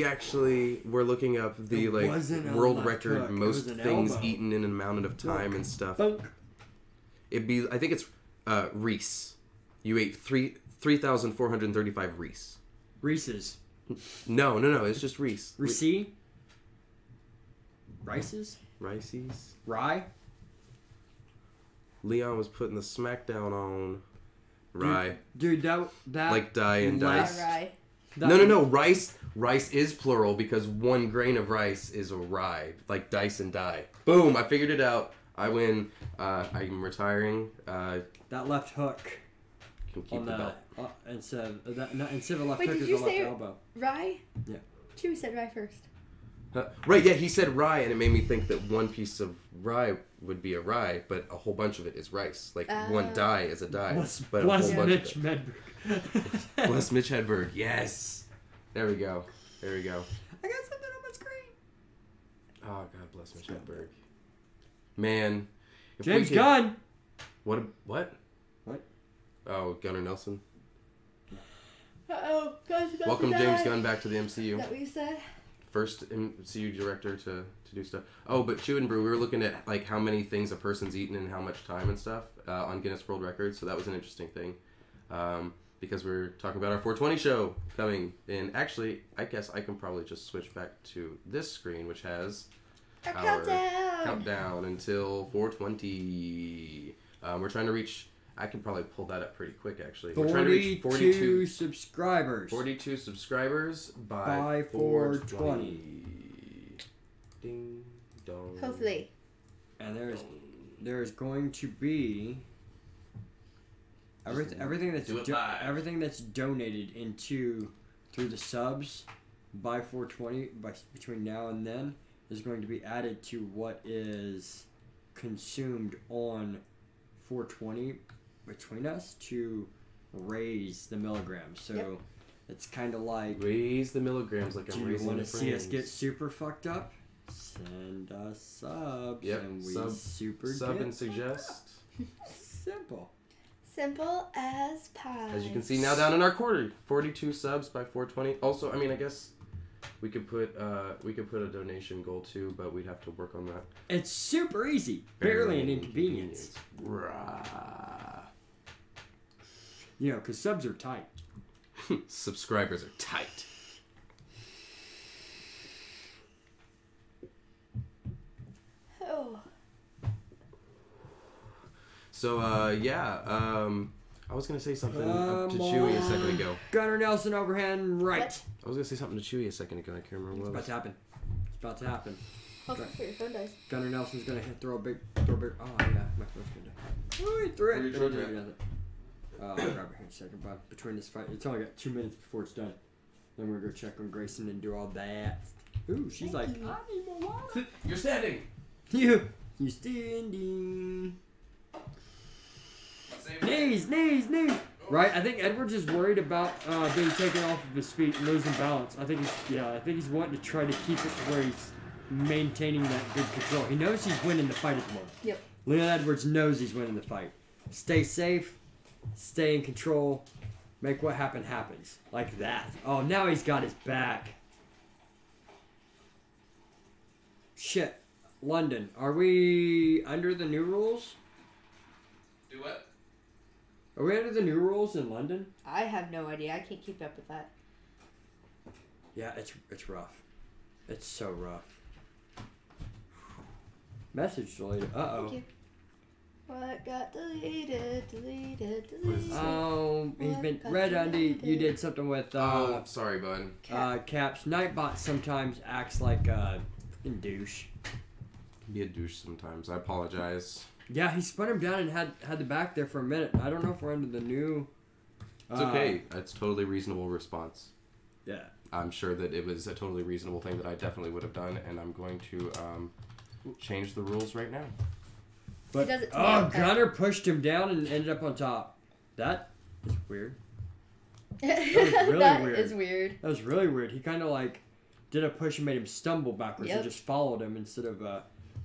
actually were looking up the It wasn't a world left record hook, it most was an things elbow. eaten in an amount of time and stuff. Bunk. I think it's Reese. You ate 3,435 Reese. Reese's. No, it's just Reese. Reese? Rice's? Rice's. Rye? Leon was putting the smackdown on rye. Dude, that Like dye and left- dice. Right. that- No. Rice is plural because 1 grain of rice is a rye. Like dice and die. Boom! I figured it out. I win. I'm retiring. That left hook Can keep on the belt. instead of a left Wait, hook did is you a left say- elbow. Rye? Yeah. Chewy said rye first. Right, yeah, he said rye, and it made me think that one piece of rye would be a rye, but a whole bunch of it is rice. Like, one die is a die, but a Bless whole bunch Mitch of it. Medberg. Bless Mitch Hedberg, yes! There we go. I got something on my screen. Oh, God bless Mitch Hedberg. Man. if we James could- Gunn. What? What? What? Oh, Gunnar Nelson. Uh-oh. Guys, about Welcome to James die. Gunn back to the Is MCU. that what you said? First MCU director to do stuff. Oh, but Chew and Brew, we were looking at like how many things a person's eaten in how much time and stuff on Guinness World Records. So that was an interesting thing because we're talking about our 420 show coming in. Actually, I guess I can probably just switch back to this screen, which has Our our countdown. countdown until 420. We're trying to reach. I can probably pull that up pretty quick, actually. We're trying to reach 42 subscribers. 42 subscribers By by 420. Ding dong. Hopefully. And there's going to be everything that's do it live. everything that's donated through the subs by 420 between now and then is going to be added to what is consumed on 420 between us to raise the milligrams. So Yep. it's kind of like, Raise the milligrams like do I'm you raising want the to see us friends. get super fucked up? Send us subs Yep, and we sub super Sub get and suggest. simple. Simple as pie. As you can see now down in our quarter, 42 subs by 420. Also, I mean, I guess we could put a donation goal too, but we'd have to work on that. It's super easy. Barely an inconvenience. Rah. You know, because subs are tight. Subscribers are tight. Oh. So I was gonna say something to Come Chewy a second on. ago. Gunnar Nelson overhand right. What? I was gonna say something to Chewy a second ago. I can't remember It's what it about was. to happen. It's about to happen. Hopefully your phone dies. Gunnar Nelson's gonna throw a big. Oh yeah, my phone's gonna die. Oh, he threw it. Where you But he charging didn't it? do nothing. I'll grab it here in a second, Bob. Between this fight, it's only got 2 minutes before it's done. Then we're gonna go check on Grayson and do all that. Ooh, she's like, I need more water. You're standing. You standing. Knees. Right, I think Edwards is worried about being taken off of his feet and losing balance. I think he's wanting to try to keep it to where he's maintaining that good control. He knows he's winning the fight at the moment. Yep. Leon Edwards knows he's winning the fight. Stay safe, stay in control, make what happens. Like that. Oh, now he's got his back. Shit. London, are we under the new rules? Do what? Are we under the new rules in London? I have no idea. I can't keep up with that. Yeah, it's rough. It's so rough. Message deleted. Uh-oh. Thank you. What got deleted? He's been Red Undy. You did something with Oh, sorry, bud. Caps. Nightbot sometimes acts like a fucking douche. Be a douche sometimes. I apologize. Yeah, he spun him down and had the back there for a minute. I don't know if we're under the new. It's okay. That's totally reasonable response. Yeah. I'm sure that it was a totally reasonable thing that I definitely would have done, and I'm going to change the rules right now. But does it to me, okay. Gunner pushed him down and ended up on top. That is weird. That was really That weird. is weird. That was really weird. He kind of like did a push and made him stumble backwards Yep. and just followed him instead of.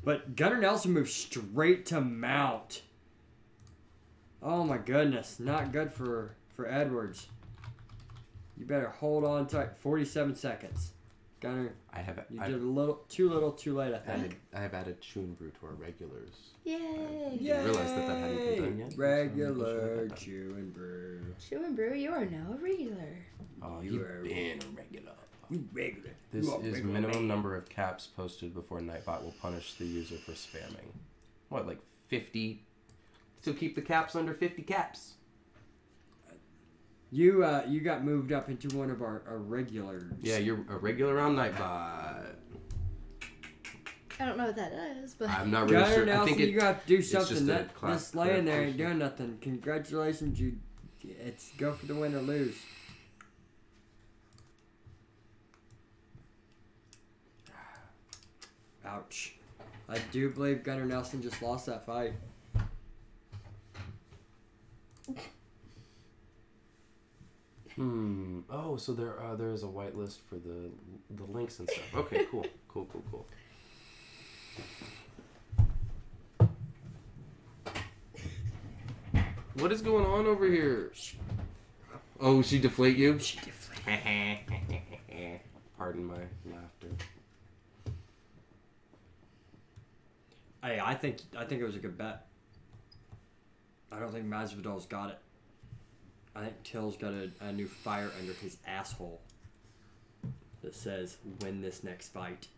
But Gunnar Nelson moved straight to mount. Oh my goodness, not good for Edwards. You better hold on tight. 47 seconds. Gunnar, you did too little, too late. I think. I have added Chew and Brew to our regulars. Yay! You realize that hadn't been done yet? Regular Chew and Brew. Chew and Brew, you are now a regular. Oh, You you've are- been a regular. You regular. This You are is regular minimum man. number of caps posted before Nightbot will punish the user for spamming. What, like 50? So keep the caps under 50 caps. You got moved up into one of our regulars. Yeah, you're a regular on Nightbot. I don't know what that is, but I'm not really Gunnar sure. I Nelson, think you got to do just something. a That class just laying there ain't clarification. doing nothing. Congratulations, it's go for the win or lose. Ouch. I do believe Gunnar Nelson just lost that fight. Oh, so there is a whitelist for the links and stuff. Okay, cool. Cool. What is going on over here? Oh, she deflate you? She deflated. Pardon my laughter. Hey, I think it was a good bet. I don't think Masvidal's got it. I think Till's got a new fire under his asshole that says "Win this next fight."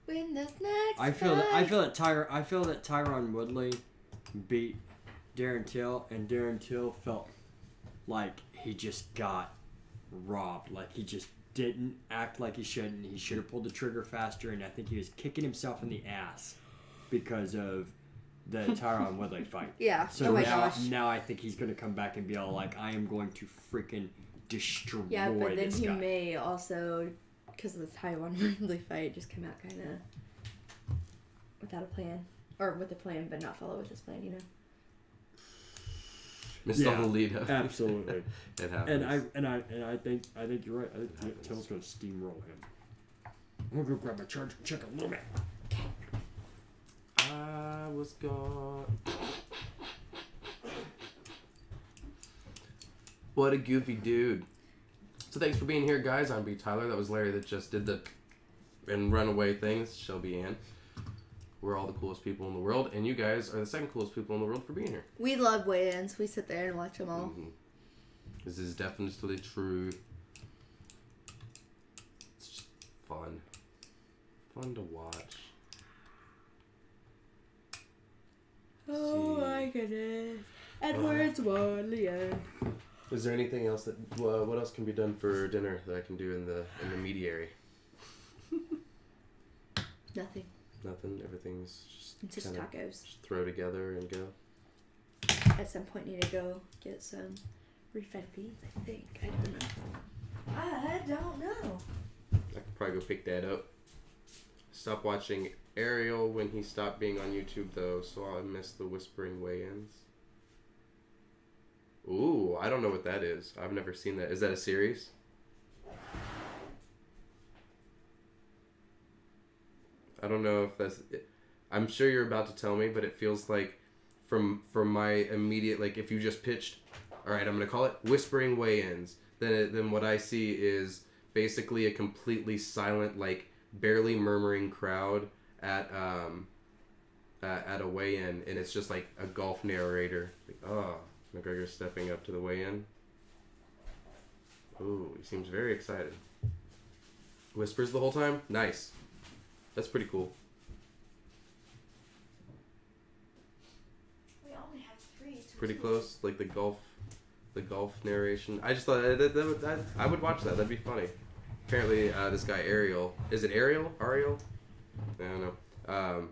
win this next I feel fight. that Tyron Woodley beat Darren Till, and Darren Till felt like he just got robbed. Like he just didn't act like he should, and he should have pulled the trigger faster. And I think he was kicking himself in the ass because of the Tyron Woodley fight. Yeah. So oh my now, gosh. now I think he's gonna come back and be all like, "I am going to freaking destroy Yeah, but then this he guy." may also, because of the Taiwan Woodley fight, just come out kind of without a plan, or with a plan but not follow with his plan. You know. Missed Yeah, all the lead up. absolutely. It happens. And I think you're right. I think Till's gonna steamroll him. I'm gonna go grab my charger and check a little bit. I was gone. What a goofy dude. So thanks for being here, guys. I'm B. Tyler. That was Larry that just did the and runaway things. Shelby Ann. We're all the coolest people in the world, and you guys are the second coolest people in the world for being here. We love weigh-ins. We sit there and watch them all. Mm-hmm. This is definitely true. It's just fun. Fun to watch. Oh See. my goodness. Edwards won the end. Is there anything else that what else can be done for dinner that I can do in the mediary? Nothing. Nothing. Everything's Just kinda tacos. just throw together and go. At some point, need to go get some refed beef. I think. I don't know. I don't know. I could probably go pick that up. Stop watching Ariel when he stopped being on YouTube though, so I missed the whispering weigh-ins. Ooh, I don't know what that is. I've never seen that. Is that a series? I don't know if that's... I'm sure you're about to tell me, but it feels like from my immediate... Like, if you just pitched... Alright, I'm going to call it Whispering Weigh-Ins. Then what I see is basically a completely silent, like, barely murmuring crowd at a weigh-in, and it's just like a golf narrator. Like, oh... McGregor stepping up to the weigh-in. Ooh, he seems very excited. Whispers the whole time? Nice. That's pretty cool. We only have 3. Pretty close, like the golf narration. I just thought I would watch that. That'd be funny. Apparently, this guy Ariel. Is it Ariel? Ariel? I don't know.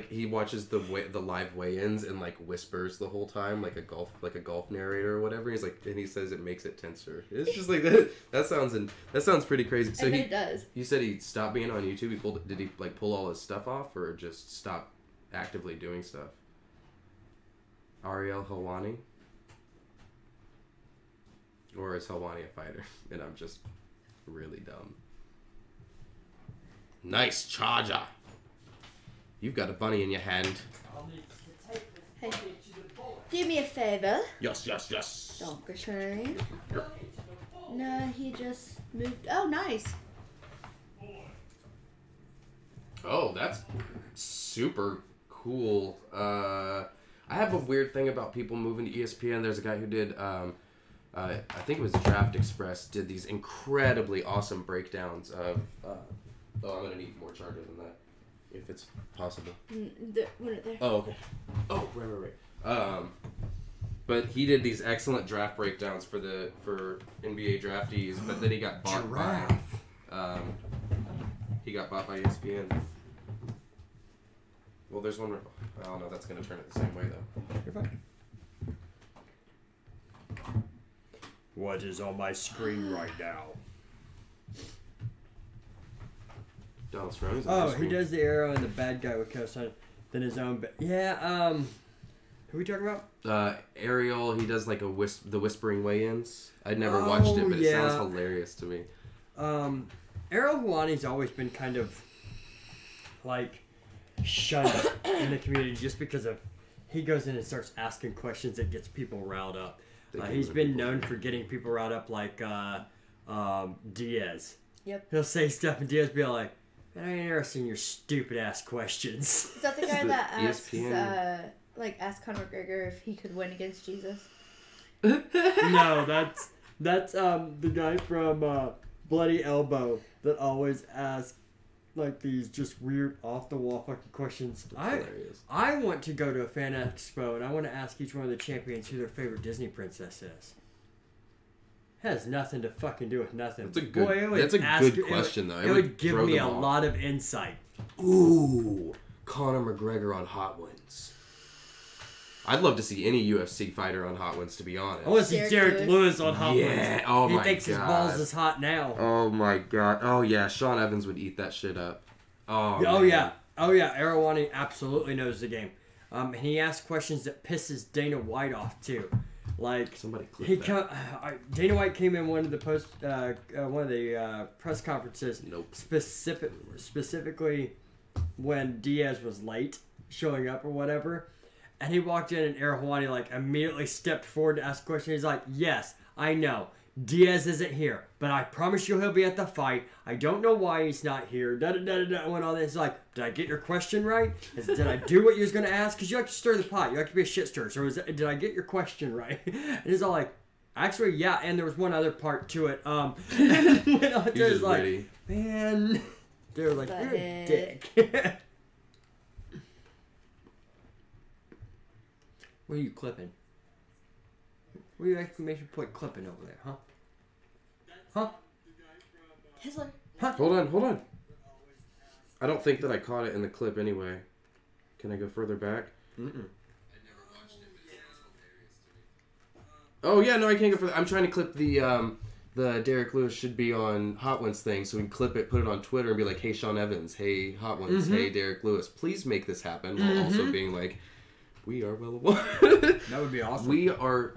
He watches the live weigh-ins and like whispers the whole time like a golf narrator or whatever. He's like, and he says it makes it tenser. It's just like that. That sounds pretty crazy. So it does. You said he stopped being on YouTube. Did he like pull all his stuff off or just stop actively doing stuff? Ariel Helwani, or is Helwani a fighter and I'm just really dumb? Nice charger. You've got a bunny in your hand. Hey, do me a favor. Yes. Dankeschön. No, he just moved. Oh, nice. Oh, that's super cool. I have a weird thing about people moving to ESPN. There's a guy who did, I think it was Draft Express, did these incredibly awesome breakdowns of... I'm going to need more charger than that. If it's possible. There. Oh, okay. Oh, right. But he did these excellent draft breakdowns for NBA draftees, but then he got bought by ESPN. Well, there's one. I don't know. That's gonna turn it the same way though. You're fine. What is on my screen right now? Donald Cerrone's Oh, he does the arrow and the bad guy with co-sign, then his own. Who are we talking about? Ariel. He does like the whispering weigh-ins. I'd never watched it, but it sounds hilarious to me. Ariel Helwani's always been kind of like shunned in the community just because of he goes in and starts asking questions that gets people riled up. He's been known for getting people riled up, like Diaz. Yep. He'll say stuff and Diaz be like, "Man, I ain't interested in your stupid ass questions." Is that the guy that asks, ESPN. asked Conor McGregor if he could win against Jesus? No, that's the guy from Bloody Elbow that always asks like these just weird off the wall fucking questions. I want to go to a fan expo and I want to ask each one of the champions who their favorite Disney princess is. Has nothing to fucking do with nothing. That's a good question, though. It would give me a lot of insight. Ooh, Conor McGregor on Hot Ones. I'd love to see any UFC fighter on Hot Ones, to be honest. I want to see Derek Lewis on Hot Ones. Yeah, oh my god. He thinks his balls is hot now. Oh my god. Oh yeah, Sean Evans would eat that shit up. Oh yeah. Arawani absolutely knows the game. And he asks questions that pisses Dana White off too. Like somebody clip that. Dana White came in one of the press conferences. Nope. Specifically when Diaz was late showing up or whatever, and he walked in and Ariel Helwani like immediately stepped forward to ask a question. He's like, "Yes, I know Diaz isn't here, but I promise you he'll be at the fight. I don't know why he's not here." When all this, like, did I get your question right? Did I do what you was gonna ask? Because you like to stir the pot. You like to be a shit stirrer. So did I get your question right? And he's all like, actually, yeah. And there was one other part to it. And went on to his like, ready. Man, they were like, you're a dick. What are you clipping? What are you exclamation point clipping over there, huh? Huh? Hizzler. Hold on. I don't think that I caught it in the clip anyway. Can I go further back? Oh yeah, no, I can't go further. I'm trying to clip the Derek Lewis should be on Hot Ones thing, so we can clip it, put it on Twitter, and be like, "Hey Sean Evans, hey Hot Ones, hey Derek Lewis, please make this happen," while also being like, "We are Wellijuana." That would be awesome. We are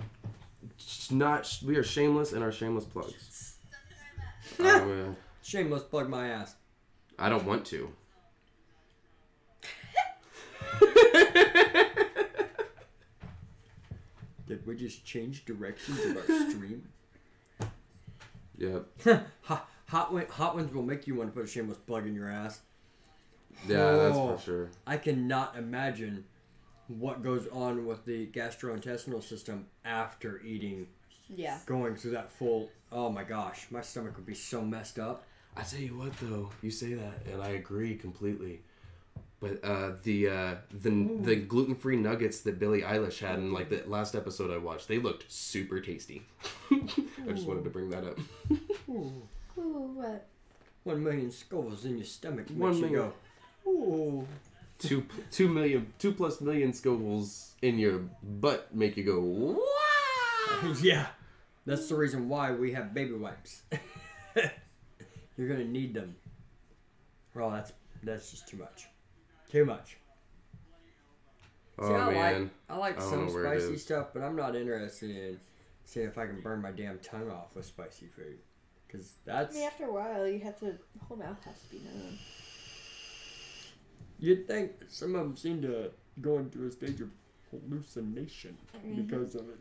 shameless in our shameless plugs. Shameless plug my ass. I don't want to. Did we just change directions of our stream? Yep. Hot ones will make you want to put a shameless plug in your ass. Yeah, that's for sure. I cannot imagine what goes on with the gastrointestinal system after eating. Yeah. Going through that full. Oh my gosh, my stomach would be so messed up. I tell you what, though, you say that, and I agree completely. But the gluten-free nuggets that Billie Eilish had in like the last episode I watched, they looked super tasty. I just wanted to bring that up. Ooh. Ooh, what? 1 million skulls in your stomach. 1 million. Ooh. 2+ million Scovilles in your butt make you go, wow! Yeah. That's the reason why we have baby wipes. You're gonna need them. Well, that's just too much. Too much. Oh, See, man. I like I don't some know where it spicy is. stuff, but I'm not interested in seeing if I can burn my damn tongue off with spicy food. Because that's... I mean, after a while, you have to... The whole mouth has to be numb. You'd think some of them seem to go into a stage of hallucination because of it.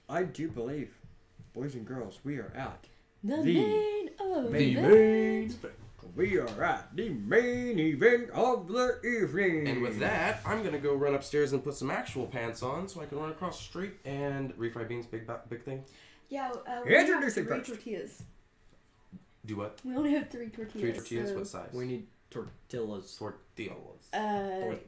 I do believe, boys and girls, we are at The main event. We are at the main event of the evening. And with that, I'm going to go run upstairs and put some actual pants on so I can run across the street and refried beans, big thing. Yeah, we only have Introduce it 3 first. tortillas. Do what? We only have 3 tortillas. 3 tortillas? So, What size? We need tortillas. Tortillas.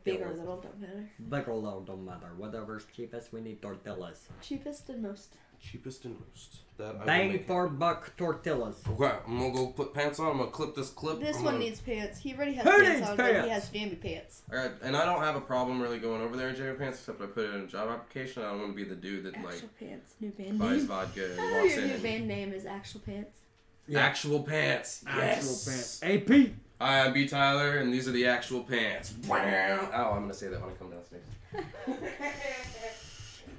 big or little, don't matter. Big or little, don't matter. Whatever's cheapest, we need tortillas. Cheapest and most. Cheapest and most. That I will Bang make. for buck tortillas. Okay, I'm going to go put pants on. I'm going to clip this clip. This I'm one gonna... needs pants. He already has Who pants needs on, but he pants? has jammy pants. Alright, and I don't have a problem really going over there in jammy pants, except I put it in a job application. I don't want to be the dude that Actual like Pants. New band buys name. vodka and Oh, walks your in new and band name is Actual Pants. Yeah. actual pants. Actual Yes. pants. AP. Hi, I'm B. Tyler, and these are the actual pants. Oh, I'm gonna say that when I come downstairs.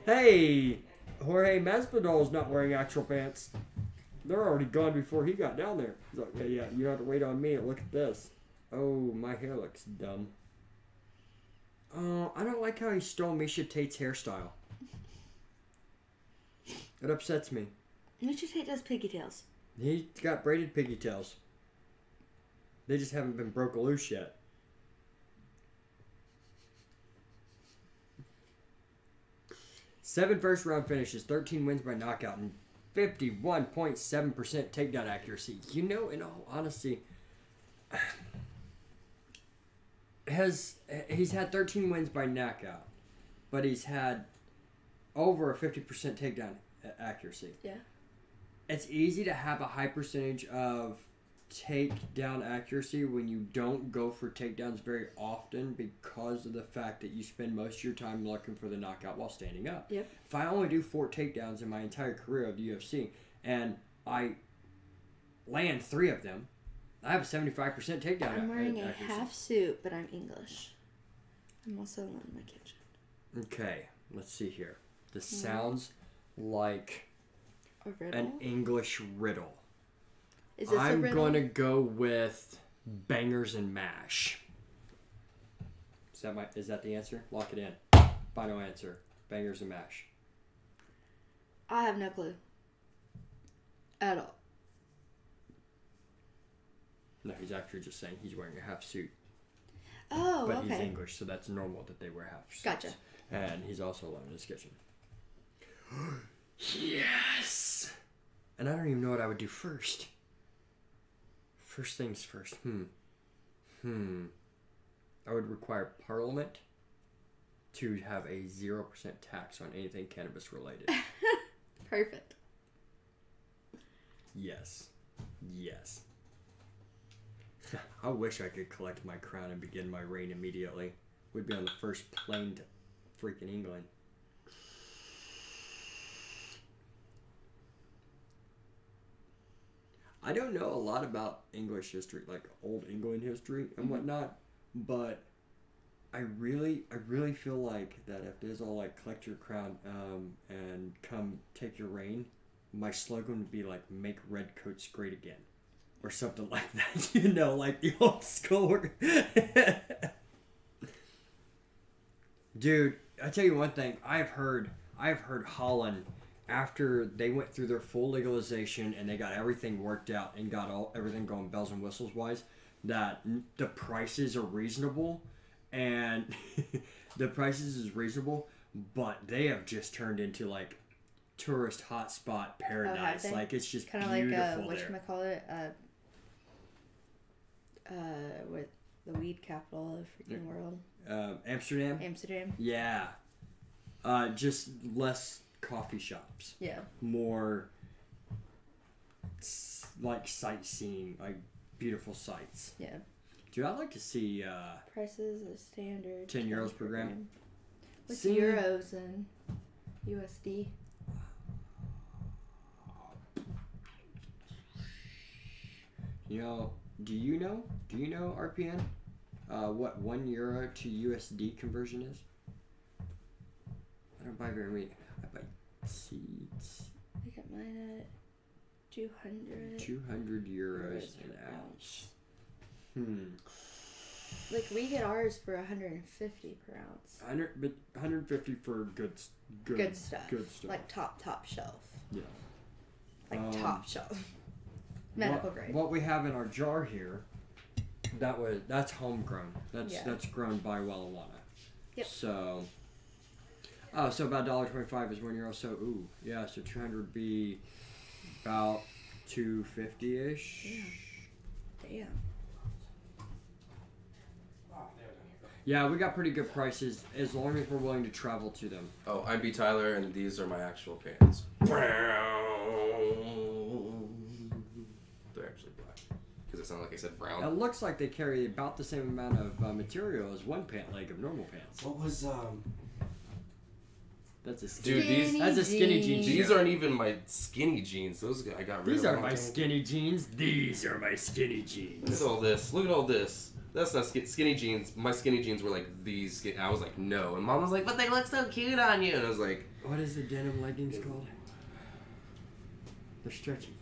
Hey, Jorge Masvidal's not wearing actual pants. They're already gone before he got down there. He's like, yeah, you don't have to wait on me. Look at this. Oh, my hair looks dumb. Oh, I don't like how he stole Misha Tate's hairstyle. It upsets me. Misha Tate does pigtails. He's got braided pigtails. They just haven't been broke loose yet. Seven first-round finishes, 13 wins by knockout, and 51.7% takedown accuracy. You know, in all honesty, he's had 13 wins by knockout, but he's had over a 50% takedown accuracy. Yeah. It's easy to have a high percentage of takedown accuracy when you don't go for takedowns very often because of the fact that you spend most of your time looking for the knockout while standing up. Yep. If I only do 4 takedowns in my entire career of the UFC and I land 3 of them, I have a 75% takedown I'm wearing a accuracy. half suit, but I'm English. I'm also alone in my kitchen. Okay, let's see here. This sounds like A riddle? an English riddle. Is this a I'm riddle? going to go with bangers and mash. Is that the answer? Lock it in. Final answer. Bangers and mash. I have no clue. At all. No, he's actually just saying he's wearing a half suit. Oh, But okay. he's English, so that's normal that they wear half suits. Gotcha. And he's also alone in his kitchen. Yes! And I don't even know what I would do first. First things first. I would require Parliament. to have a 0% tax on anything cannabis related. Perfect. Yes. Yes. I wish I could collect my crown and begin my reign immediately. We'd be on the first plane to freaking England. I don't know a lot about English history, like old England history and whatnot, but I really feel like that if there's all like collect your crown and come take your reign, my slogan would be like make redcoats great again. Or something like that, you know, like the old school. Dude, I tell you one thing. I've heard Holland, after they went through their full legalization and they got everything worked out and got everything going bells and whistles wise, that the prices are reasonable, and but they have just turned into like tourist hotspot paradise. Like it's just kind of beautiful like there. whatchamacallit, with the weed capital of the freaking world. Amsterdam? Amsterdam. Yeah. Just less coffee shops. Yeah. More like sightseeing, like beautiful sights. Yeah. Dude, I'd like to see Prices are standard. 10 euros per gram. What's See? euros and USD? You know, do you know RPN? What 1 euro to USD conversion is? I don't buy very many. I buy seeds. I got mine at 200. 200 euros per an ounce. Like we get ours for 150 per ounce. 150 for good stuff. Good stuff. Good stuff. Like top shelf. Yeah. Like top shelf. Medical grade. What we have in our jar here, that's homegrown. That's grown by Wellijuana. Yep. So about $1.25 is 1 euro. So so 200 would be about 250-ish. Damn. Yeah, we got pretty good prices as long as we're willing to travel to them. Oh, I'm B. Tyler, and these are my actual pants. They're actually black. Because it sounded like I said brown. It looks like they carry about the same amount of material as one pant leg of normal pants. What was, That's a Dude, skinny jeans. These aren't even my skinny jeans. Those I got rid of. These are my skinny jeans. These are my skinny jeans. Look at all this. Look at all this. That's not skinny jeans. My skinny jeans were like these. I was like, no. And Mom was like, but they look so cute on you. And I was like, what is the denim leggings called? They're stretchy.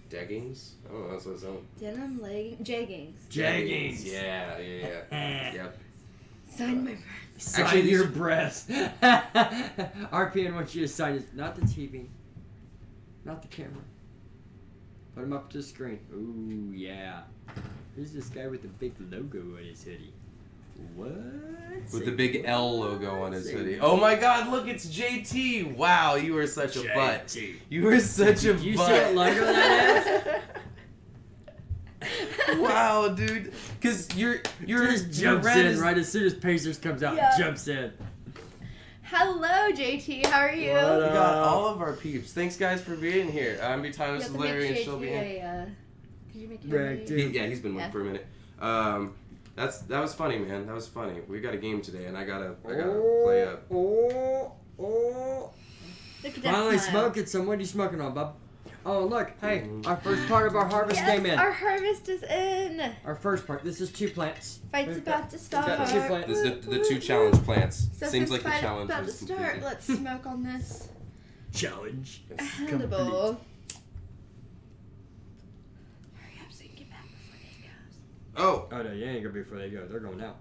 Deggings? Oh, that's what it's called. Denim jeggings. Jeggings. Yeah. Yep. Sign my Sign Actually, your breasts. RPN wants you to sign his, not the TV, not the camera. Put him up to the screen. Ooh, yeah. Who's this guy with the big logo on his hoodie? What? With the big L logo on his hoodie. Oh my god, look, it's JT! Wow, you are such a butt. You are such a butt. You see what logo that is? Wow, dude. Because you're just jumps in right as soon as Pacers comes out. Yeah. Jumps in. Hello, JT. How are you? What We up? got all of our peeps. Thanks, guys, for being here. I'm B. Tyler, You have to Larry, and make she'll be JT in. Did you make Right, him dude. He's been with for a minute. That was funny, man. That was funny. We got a game today, and I gotta play up. Look at that Finally smile. smoking some. What are you smoking on, bub? Oh, look. Hey, our first part of our harvest came in. Our harvest is in. Our first part. This is 2 plants. Fight's We've about to start. got 2 plants. This is the 2 challenge plants. So Seems since like the fight's challenge about to is start, completed. let's smoke on this Challenge. edible. Hurry up so you can get back before they goes. Oh! Oh, no, you ain't gonna be before they go. They're going now.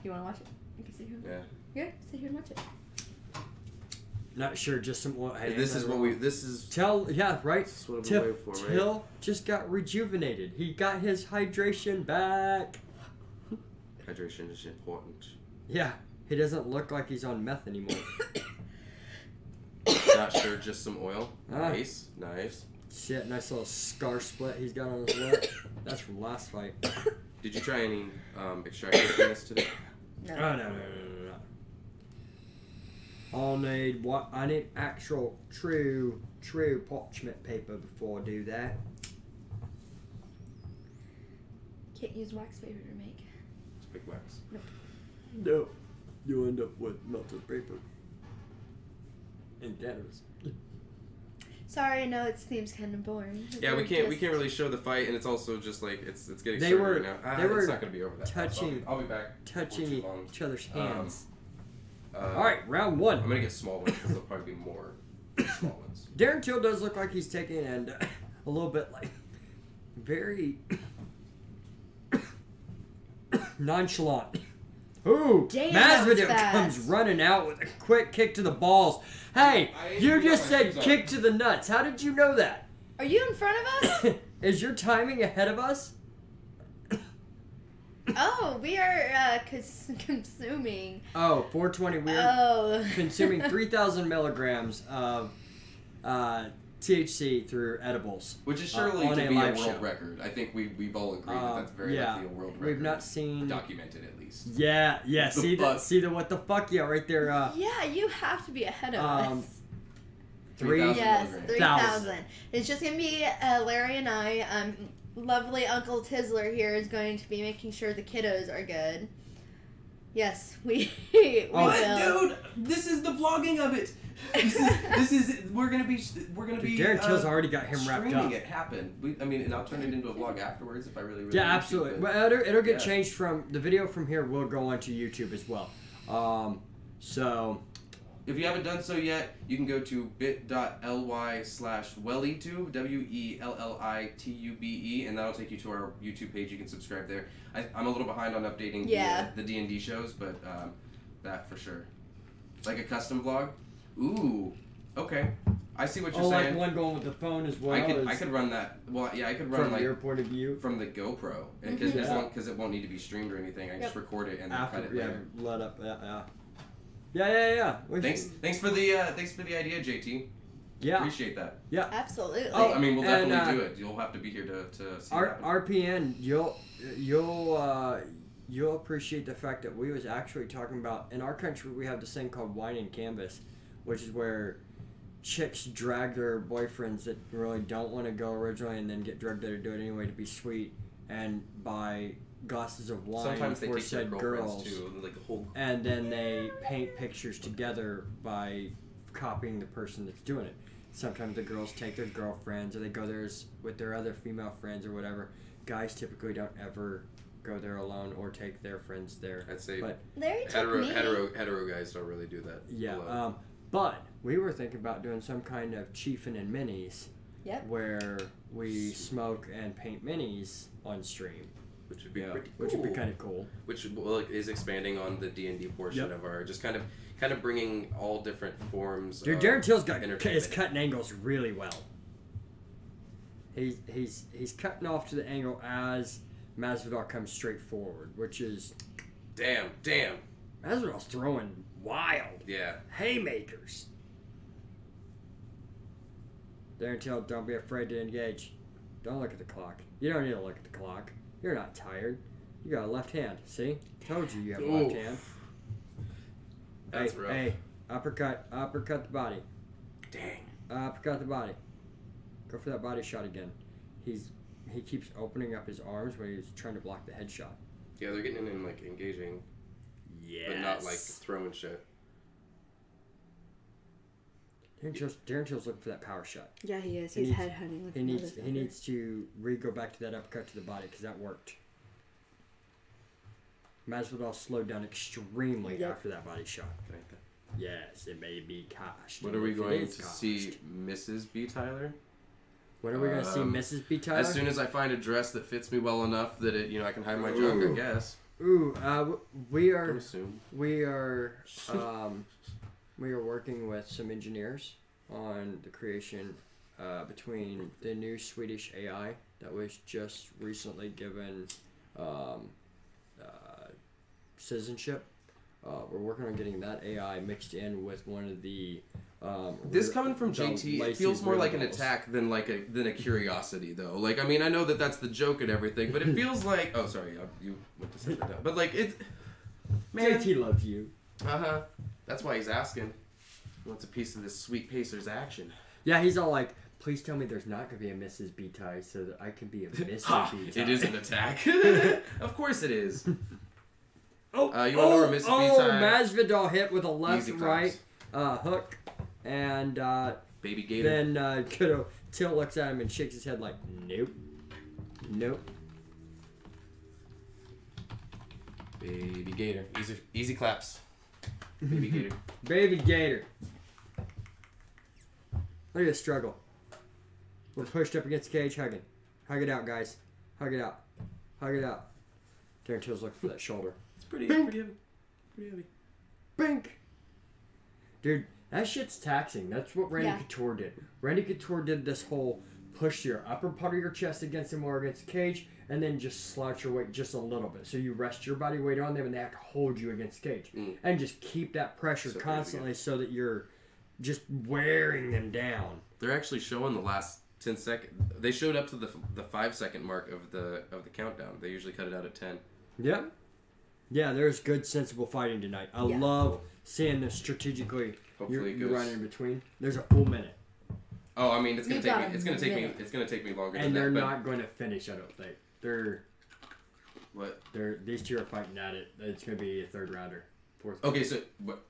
You wanna watch it? You can sit here. Yeah. Yeah, sit here and watch it. Not sure, just some. Hey, This is what we. This is. Right? This is what I've been waiting for, right? Till just got rejuvenated. He got his hydration back. Hydration is important. Yeah, he doesn't look like he's on meth anymore. Not sure, just some oil. Nice. Shit, nice little scar split he's got on his lip. That's from last fight. Did you try any extraction from this today? No. Oh no. I need actual true parchment paper before I do that. Can't use wax paper to make. Big wax. No, you end up with melted paper and cannabis. Sorry, I know it seems kind of boring. Yeah, we can't really show the fight, and it's also just like it's getting They started were- right now. they were it's not gonna be over that fast. touching- I'll be back. Touching before too long. each other's hands. All Alright, round one. I'm gonna get small ones because there'll probably be more small ones. Darren Till does look like he's taking and a little bit like very nonchalant. Ooh, Damn, that was Masvidal fast. comes running out with a quick kick to the balls. Hey, you just said kick to the nuts. How did you know that? Are you in front of us? Is your timing ahead of us? Oh, we are consuming. Oh, 420. We're Oh. consuming 3,000 milligrams of THC through edibles. Which is surely on to a be a live world show. record. I think we've all agreed that that's very yeah, likely a world record. we've not seen. Documented at least. Yeah. The See fuck? the what the fuck? Yeah, right there. Yeah, you have to be ahead of us. 3,000 Yes, milligrams. 3,000. It's just going to be Larry and I. Lovely Uncle Tizzler here is going to be making sure the kiddos are good. Yes, we will. Dude, this is the vlogging of it. This is we're gonna be Darren Till's already got him wrapped streaming up. It happen. And I'll turn it into a vlog afterwards if I really Yeah, want to, absolutely. but- Well, it'll get yeah. changed from the video from here. Will go onto YouTube as well. So If you haven't done so yet, you can go to bit.ly/Wellitube, WELLITUBE, and that'll take you to our YouTube page. You can subscribe there. I'm a little behind on updating the D&D shows, but that for sure. Like a custom vlog? Ooh, okay. I see what you're saying. like one going with the phone as well. I could run that. Well, yeah, I could run from like your point of view. from the GoPro, because Mhm. it won't need to be streamed or anything. I just record it and then cut it yeah, later. let up. Yeah. Thanks for the idea, JT. Yeah. Appreciate that. Yeah. Absolutely. I mean, we'll And, definitely do it. You'll have to be here to see that. RPN, you'll appreciate the fact that we was actually talking about in our country we have this thing called wine and canvas, which is where chicks drag their boyfriends that really don't want to go originally and then get drugged there to do it anyway to be sweet and buy glasses of wine Sometimes they for take their said girlfriends girls too, like the whole. and then they paint pictures together by copying the person that's doing it. Sometimes the girls take their girlfriends or they go there with their other female friends or whatever. Guys typically don't ever go there alone or take their friends there. I'd say But Larry took me. hetero guys don't really do that. yeah, alone. but we were thinking about doing some kind of chiefin and minis. Yep. Where we smoke and paint minis on stream. Which would be pretty cool. Which would be kind of cool. Which is expanding on the D&D portion Yep. of our just kind of bringing all different forms. Dude, of Darren Till's is entertainment. cutting angles really well. He's cutting off to the angle as Masvidal comes straight forward, which is Damn. Masvidal's throwing wild Yeah. haymakers. Darren Till, don't be afraid to engage. Don't look at the clock. You don't need to look at the clock. You're not tired. You got a left hand. See? Told you have a left Oof. hand. That's rough. Hey, uppercut the body. Dang. Uppercut the body. Go for that body shot again. He keeps opening up his arms when he's trying to block the headshot. Yeah, they're getting in and like engaging, Yes. but not like throwing shit. Darren Till's looking for that power shot. Yeah, he is. He He's needs- head hunting. Like He needs to go back to that uppercut to the body because that worked. Masvidal slowed down extremely Yep. after that body shot. Can I get that? Yes, it may be coshed. When are we If it going is to coshed. see Mrs. B. Tyler? When are we going to see Mrs. B. Tyler? As soon as I find a dress that fits me well enough that I can hide my junk, I guess. Ooh, we Don't are assume. we are working with some engineers on the creation between the new Swedish AI that was just recently given citizenship. We're working on getting that AI mixed in with one of the. This coming from the JT, it Lacey feels more like an Riddles. attack than a curiosity, though. Like, I mean, I know that that's the joke and everything, but it feels like. Oh, sorry, you went to set that down. But like Man. JT loves you. Uh-huh. That's why he's asking. He wants a piece of this sweet Pacers action. Yeah, he's all like, please tell me there's not going to be a Mrs. B-Tie so that I can be a Mrs. B-Tie. It is an attack. Of course it is. You want to know where Mrs. B-Tie... Masvidal hit with a Easy left-right hook. And Baby Gator. then Till looks at him and shakes his head like, nope. Nope. Baby Gator. Easy claps. Baby Gator. Baby Gator. Look at this struggle. We're pushed up against the cage, hugging. Hug it out, guys. Hug it out. Hug it out. Darren Till's looking for that shoulder. It's pretty Bink. heavy. Pretty heavy. Bink! Dude, that shit's taxing. That's what Randy Couture did. Randy Couture did this whole push your upper part of your chest against him or against the cage, and then just slouch your weight just a little bit. So you rest your body weight on them, and they have to hold you against the cage. And just keep that pressure So constantly so that you're just wearing them down. They're actually showing the last 10 seconds. They showed up to the 5-second mark of the countdown. They usually cut it out at 10. Yep. Yeah, there's good, sensible fighting tonight. I love seeing this strategically. Hopefully you're it goes. right in between. There's a full minute. Oh, I mean, it's gonna You take got me. a It's gonna take me. minute. It's gonna take me longer. And than they're that, not going to finish, I don't think. What? These two are fighting at it. It's going to be a third rounder. Fourth. Okay, so what?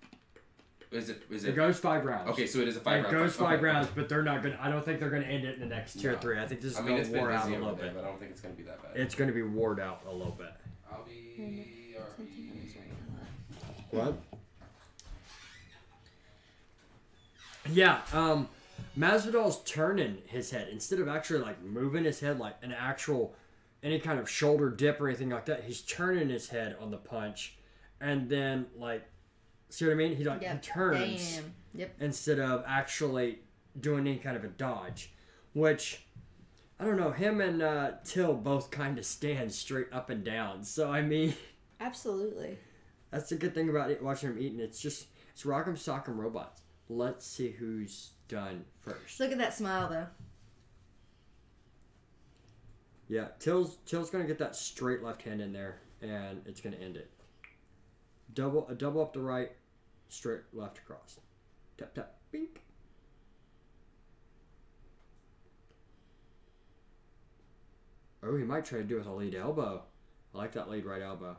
Is it? It goes 5 rounds. Okay, so it is a 5 round. It goes 5 okay. rounds, but they're not going. I don't think they're going to end it in the next 2 or 3. I think this is going it's to been war out a busy little over there, bit. but I don't think it's gonna be that bad. It's going to be warred out a little bit. I'll be. What? Yeah, Masvidal's turning his head instead of actually like moving his head like an actual any kind of shoulder dip or anything like that. He's turning his head on the punch, and then like, see what I mean? He turns instead of actually doing any kind of a dodge, which I don't know. Him and Till both kind of stand straight up and down. So I mean, Absolutely. that's the good thing about it, watching him eating. It's rock'em sock'em robots. Let's see who's done first. Look at that smile, though. Yeah, Till's gonna get that straight left hand in there, and it's gonna end it. A double up the right, straight left across. Tap tap, bink. Oh, he might try to do it with a lead elbow. I like that lead right elbow.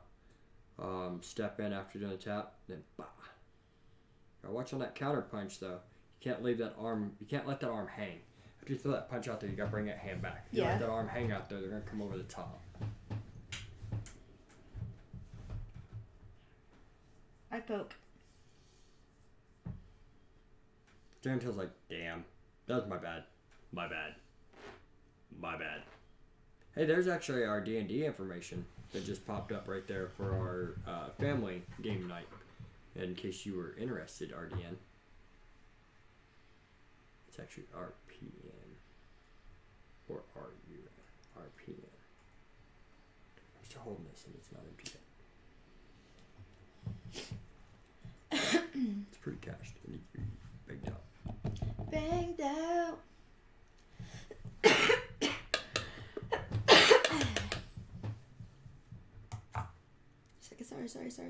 Step in after doing the tap, then bah. Gotta watch on that counter punch though. You can't leave that arm. You can't let that arm hang. After you throw that punch out there, you gotta bring that hand back. If you let that arm hang out there, they're gonna come over the top. I poke. Darren Till's like, damn, that was my bad. My bad. My bad. Hey, there's actually our D&D information that just popped up right there for our family game night. In case you were interested, RDN. It's actually RPN. Or RUN. RPN. I'm still holding this and it's not empty yet. It's pretty cashed. It needs to be banged out. Banged out.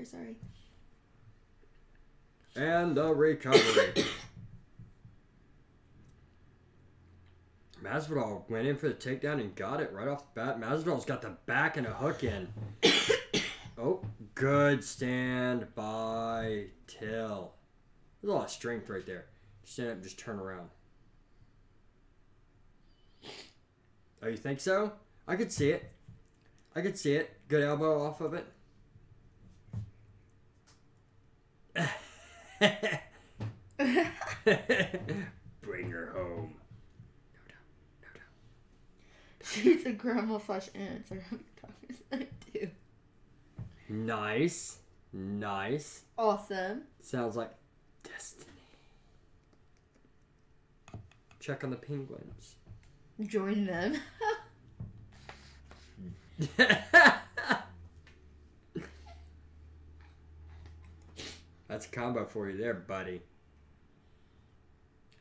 Sorry. And the recovery. Masvidal went in for the takedown and got it right off the bat. Masvidal's got the back and a hook in. Oh, good stand by Till. There's a lot of strength right there. Stand up, just turn around. Oh, you think so? I could see it. Good elbow off of it. Bring her home. No doubt. She's a grandma / aunt. So I do. Nice. Awesome. Sounds like destiny. Check on the penguins. Join them. That's a combo for you there, buddy.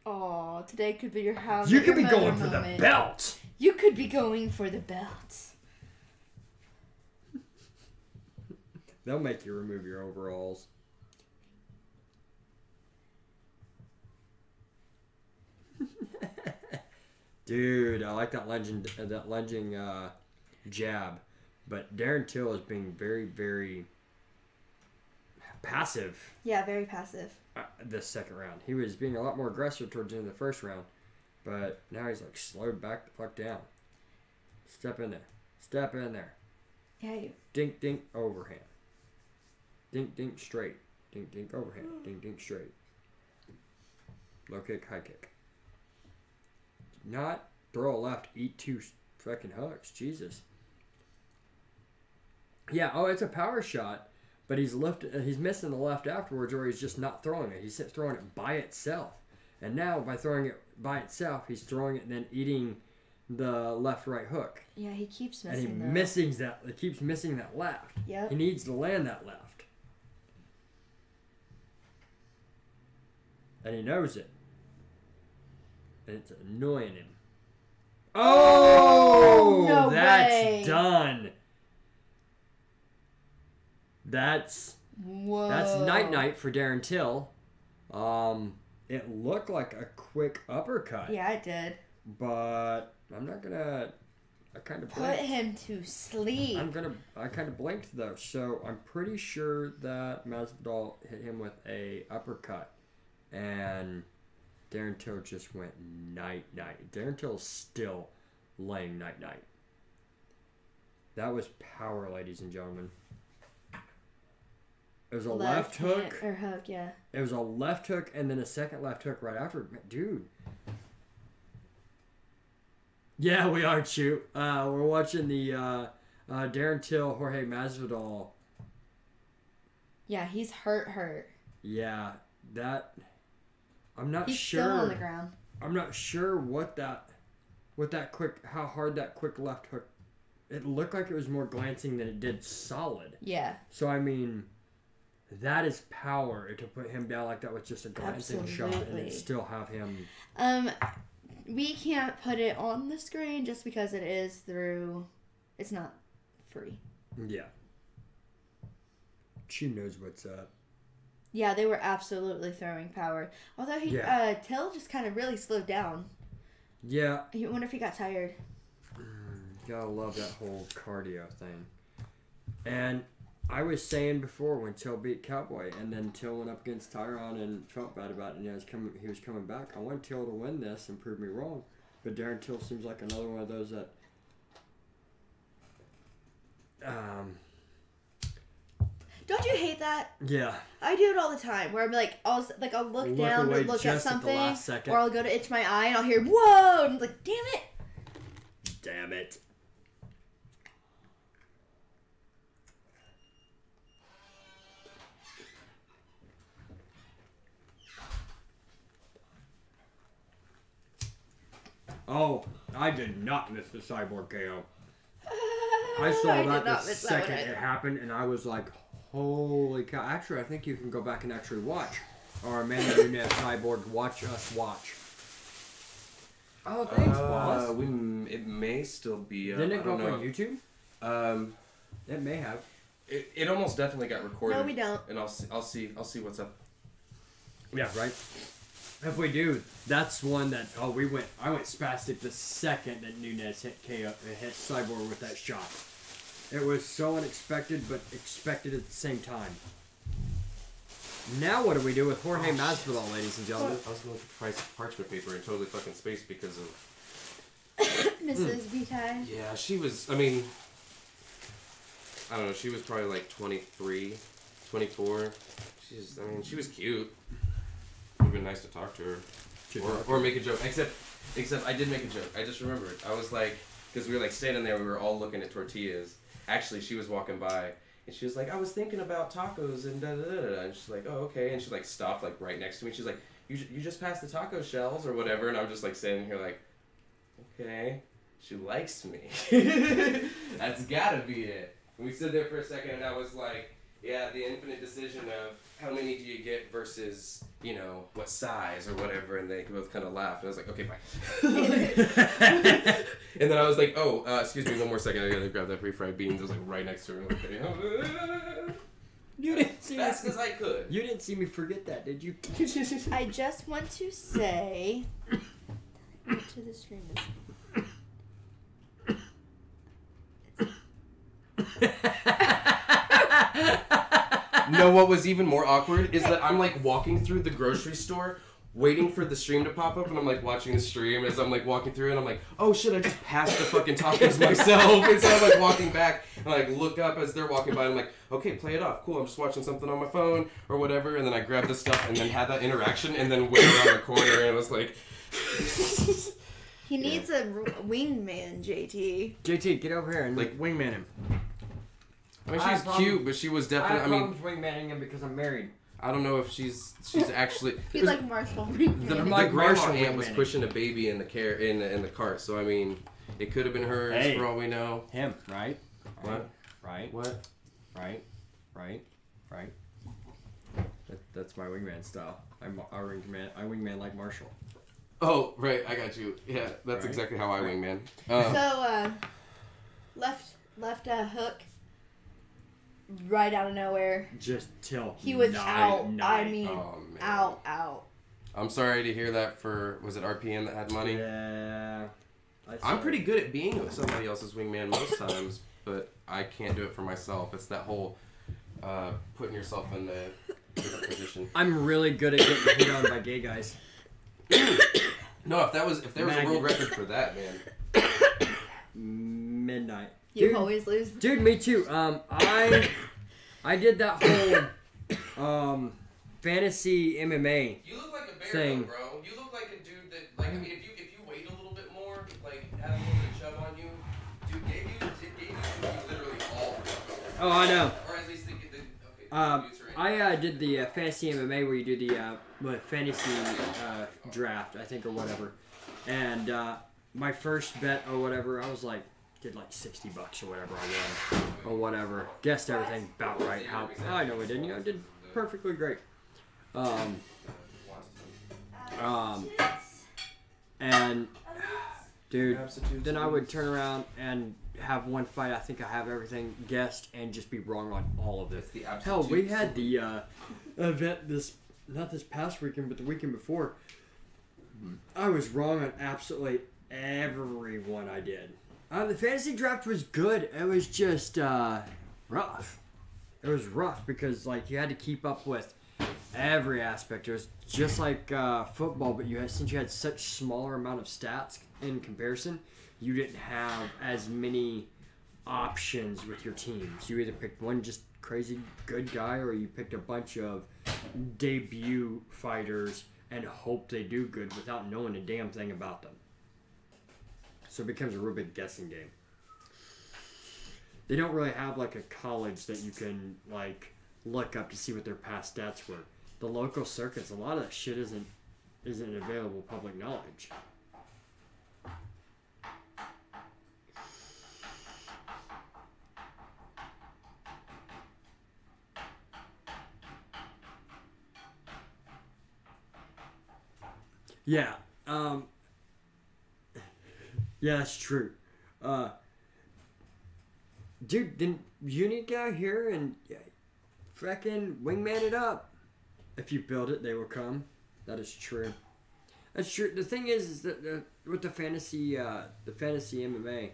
Aw, today could be your house. You could be going for the belt. You could be going for the belt. They'll make you remove your overalls. Dude, I like that lunging jab, but Darren Till is being very, very passive. Yeah, very passive. This second round, he was being a lot more aggressive towards the end of the first round, but now he's like slowed back the fuck down. Step in there. Step in there. Yeah. You... Dink, dink, overhand. Dink, dink, straight. Dink, dink, overhand. Dink, dink, straight. Low kick, high kick. Not throw a left, eat 2 fucking hooks. Jesus. Yeah, oh, it's a power shot, but he's missing the left afterwards, or he's just not throwing it. He's throwing it by itself. And now, by throwing it by itself, he's throwing it and then eating the left-right hook. Yeah, he keeps missing and he keeps missing that left. Yep. He needs to land that left. And he knows it. And it's annoying him. Oh! No That's way. done. That's Whoa. That's night-night for Darren Till. It looked like a quick uppercut. Yeah, it did. But I'm not gonna. I kind of put him to sleep. I kind of blinked though, so I'm pretty sure that Masvidal hit him with a uppercut, and Darren Till just went night-night. Darren Till's still laying night-night. That was power, ladies and gentlemen. It was a left hook. Or hook, yeah. It was a left hook and then a second left hook right after. Dude. Yeah, we are, Chew. We're watching the Darren Till, Jorge Masvidal. Yeah, he's hurt. Yeah, that... I'm not he's sure. He's still on the ground. I'm not sure how hard that quick left hook... It looked like it was more glancing than it did solid. Yeah. So, I mean... That is power to put him down like that with just a glancing shot and then still have him. We can't put it on the screen just because it is through. It's not free. Yeah. She knows what's up. Yeah, they were absolutely throwing power. Although Till just kind of really slowed down. Yeah. I wonder if he got tired. Gotta love that whole cardio thing. And I was saying before when Till beat Cowboy and then Till went up against Tyron and felt bad about it and he was coming back. I want Till to win this and prove me wrong. But Darren Till seems like another one of those that don't you hate that? Yeah. I do it all the time where I'm like, I'll look down to look at something, or I'll go to itch my eye and I'll hear, whoa! And I'm like, damn it! Damn it. Oh, I did not miss the Cyborg KO. I saw that the second it happened, and I was like, holy cow. Actually, I think you can go back and actually watch our Amanda Nunes Cyborg Watch Us Watch. Oh, thanks, boss. It may still be... Didn't it go up on YouTube? It may have. It almost definitely got recorded. No, we don't. And I'll see what's up. Yeah, right? If we do, that's one that I went spastic the second that Nunes hit Cyborg with that shot. It was so unexpected, but expected at the same time. Now what do we do with Jorge Masvidal, ladies and gentlemen? I was going to look at parchment paper and totally fucking spaced because of Mrs. B-Tie. Yeah, she was. I mean, I don't know. She was probably like 23, 24. She was cute. It would have been nice to talk to her. Or make a joke. Except I did make a joke. I just remembered. I was like, because we were like standing there, we were all looking at tortillas. Actually, she was walking by, and she was like, I was thinking about tacos and da-da-da-da. And she's like, oh, okay. And she like stopped like right next to me. She's like, you just passed the taco shells or whatever. And I'm just like standing here like, okay. She likes me. That's gotta be it. And we stood there for a second, and I was like, yeah, the infinite decision of how many do you get versus, what size or whatever, and they both kind of laughed. And I was like, okay, bye. And then I was like, oh, excuse me, one more second. I gotta grab that refried beans. I was like right next to her. Okay. You didn't see fast me. as I could. You didn't see me forget that, did you? I just want to say to the stream No, what was even more awkward is that I'm like walking through the grocery store waiting for the stream to pop up, and I'm like watching the stream as I'm like walking through, and I'm like, oh shit, I just passed the fucking tacos myself. And so I'm like walking back, and I like look up as they're walking by, and I'm like, okay, play it off, cool, I'm just watching something on my phone or whatever, and then I grabbed the stuff and then had that interaction, and then went around the corner, and it was like... He needs a wingman, JT. JT, get over here and like wingman him. I mean, she's cute, but she was definitely... I have problems wingmanning him because I'm married. I don't know if she's actually... He's like Marshall wingman. The grandma aunt was pushing a baby in the cart, so I mean, it could have been hers for all we know. Him, right? What? Right. What? Right. That's my wingman style. I wingman like Marshall. Oh, right, I got you. Yeah, that's exactly how I wingman. Left a hook right out of nowhere. Just till he was out. I mean, oh, out. I'm sorry to hear that for, was it RPN that had money? Yeah. I'm pretty good at being somebody else's wingman most times, but I can't do it for myself. It's that whole putting yourself in the position. I'm really good at getting hit on by gay guys. No, if there was a world record for that, man. Midnight. You always lose. Dude, me too. I did that whole fantasy MMA You look like a bear, thing. though, bro. You look like a dude that, like, I mean, if you wait a little bit more, like, had a little bit of chub on you, dude, gay dudes literally all. Oh, I know. Or at least okay. I did the fantasy MMA where you do the fantasy draft, I think, or whatever. And my first bet or whatever, I was like, did like $60 or whatever I won or whatever. Guessed everything about right. How I know I didn't. You know, I did perfectly great. And dude, then I would turn around and have one fight. I think I have everything guessed and just be wrong on all of it. Hell, we had the event not this past weekend, but the weekend before. I was wrong on absolutely everyone I did. The fantasy draft was good. It was just rough. It was rough because like you had to keep up with every aspect. It was just like football, but since you had such smaller amount of stats in comparison, you didn't have as many options with your teams. You either picked one just crazy good guy, or you picked a bunch of debut fighters and hope they do good without knowing a damn thing about them. So it becomes a real big guessing game. They don't really have like a college that you can like look up to see what their past stats were. The local circuits, a lot of that shit isn't available public knowledge. Yeah. Yeah, that's true. Dude, then you need to get out here and frickin' wingman it up. If you build it, they will come. That is true. That's true. The thing is that with the fantasy MMA,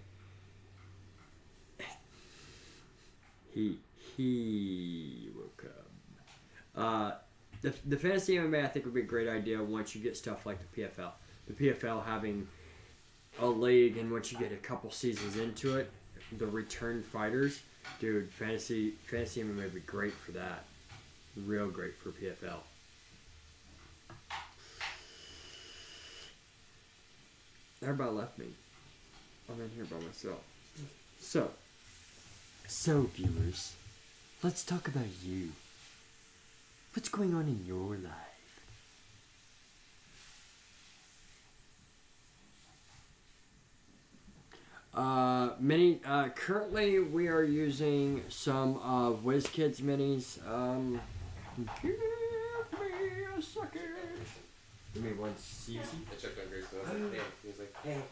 he will come. The fantasy MMA I think would be a great idea once you get stuff like the PFL. The PFL having a league, and once you get a couple seasons into it, the return fighters, dude, fantasy MMA would be great for that. Real great for PFL. Everybody left me. I'm in here by myself. So viewers, let's talk about you. What's going on in your life? Currently we are using some of WizKids minis. Give me a second. Give me one CC. I checked on Grace, and I was like, hey. He was like, hey.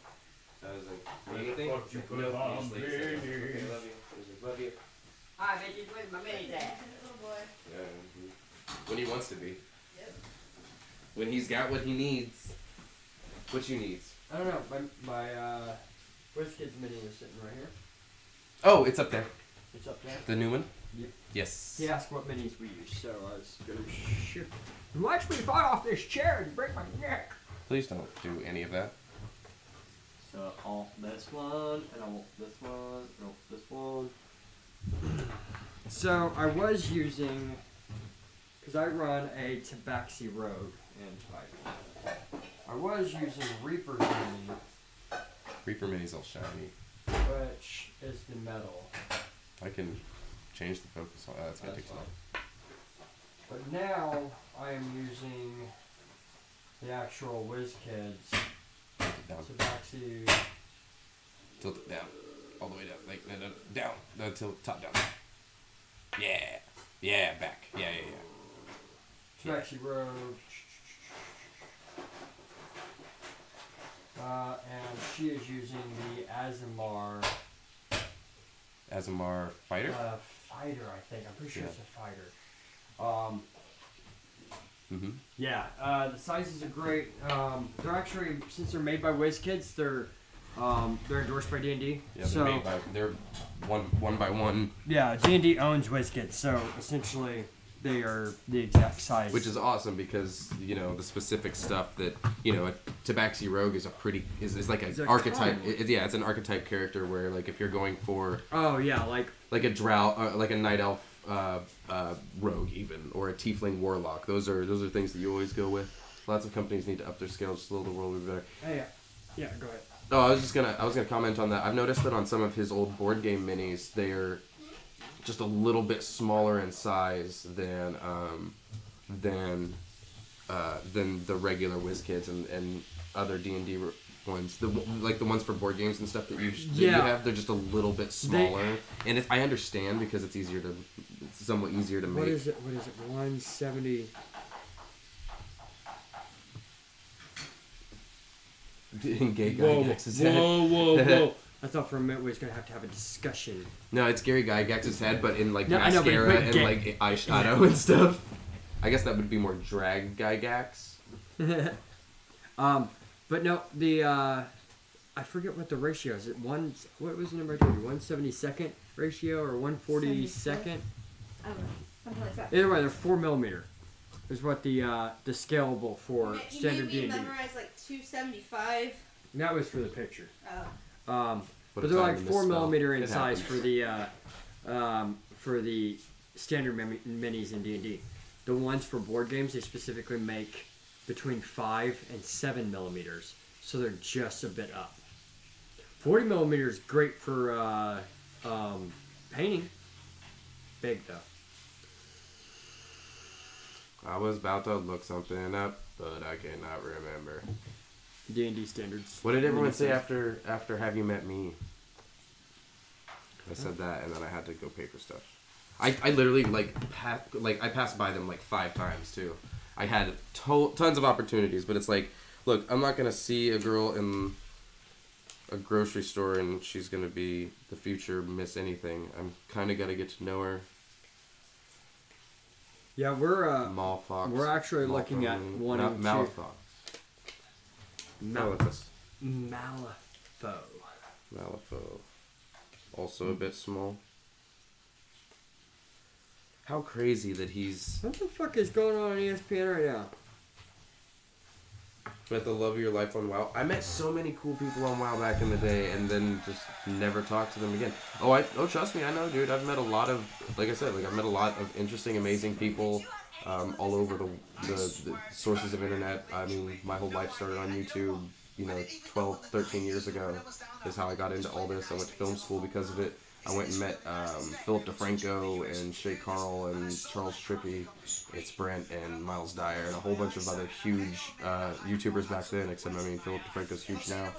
I was like, anything? What you put on me? Okay, love you. He was like, love you. Hi, bitches, where's my minis at? boy. Yeah. When he wants to be. Yep. When he's got what he needs. What you needs? I don't know. My WizKids mini is sitting right here. Oh, it's up there. It's up there. The new one? Yep. Yes. He asked what minis we use, so I was gonna shoot. Watch me fall off this chair and break my neck. Please don't do any of that. So I want this one, and I want this one, and I want this one. So I was using, because I run a Tabaxi Rogue and Tiger. I was using Reaper Mini, Reaper Mini's all shiny. which is the metal. I can change the focus on that's gonna take That's some. fine. But now I am using the actual WizKids Down. Tabaxi. Tilt it down. All the way down. Like, no, down. No, tilt top down. Yeah. Yeah, back. Yeah. Tabaxi Rogue. And she is using the Azimar Azimar Fighter? fighter, I think. I'm pretty sure Yeah. it's a fighter. Mm-hmm. Yeah, the sizes are great. They're actually, since they're made by WizKids, they're endorsed by D&D. Yeah, they're so made by, they're one by one. yeah, D&D owns WizKids, so essentially they are the exact size. Which is awesome because, you know, the specific stuff that, you know, a Tabaxi Rogue is a pretty, is like It's an a archetype. clone. Yeah, it's an archetype character where, like, if you're going for, oh yeah, like like a drow, like a night elf rogue even, or a tiefling warlock. Those are things that you always go with. Lots of companies need to up their scale just a little. The world would be better. yeah, go ahead. Oh, I was gonna comment on that. I've noticed that on some of his old board game minis, they're just a little bit smaller in size than the regular WizKids and other D&D ones. The ones for board games and stuff that you have, they're just a little bit smaller. And I understand because it's somewhat easier to make. What is it? 170. Gay guy Gygax's head. Whoa. I thought for a minute we was going to have a discussion. No, it's Gary Gygax's head, but in like No, I know, but- mascara but and gay- like eyeshadow and stuff. I guess that would be more drag Gygax. But no, the I forget what the ratio is. It what was the number I told you? 172nd ratio or 142nd? I don't know. Something like that. Either way, they're 4mm. Is what the scalable for He standard made me D&D. memorize like 275. That was for the picture. Oh. What But a they're time like to 4 misspell. millimeter in It size happens. for the standard minis in D&D. The ones for board games, they specifically make between 5 and 7 millimeters, so they're just a bit up. 40 millimeters great for painting. Big though. I was about to look something up, but I cannot remember. D&D standards. What did everyone say after Have You Met Me? I said that, and then I had to go pay for stuff. I literally I passed by them like 5 times too. I had tons of opportunities, but it's like, look, I'm not gonna see a girl in a grocery store and she's gonna be the future Miss Anything. I'm kind of gotta get to know her. Yeah, we're Malfox. we're actually looking at wanting to Malafox. Malithus. Malifaux. Malifaux. Also a bit small. How crazy that he's What the fuck is going on ESPN right now? met the love of your life on WoW. I met so many cool people on WoW back in the day, and then just never talked to them again. Oh, trust me, I know, dude. I've met a lot of, like I said, I've met a lot of interesting, amazing people, all over the sources of internet. I mean, my whole life started on YouTube. 12, 13 years ago is how I got into all this. I went to film school because of it. I went and met Philip DeFranco and Shay Carl and Charles Trippy, It's Brent and Miles Dyer and a whole bunch of other huge YouTubers back then, except, Philip DeFranco's huge now.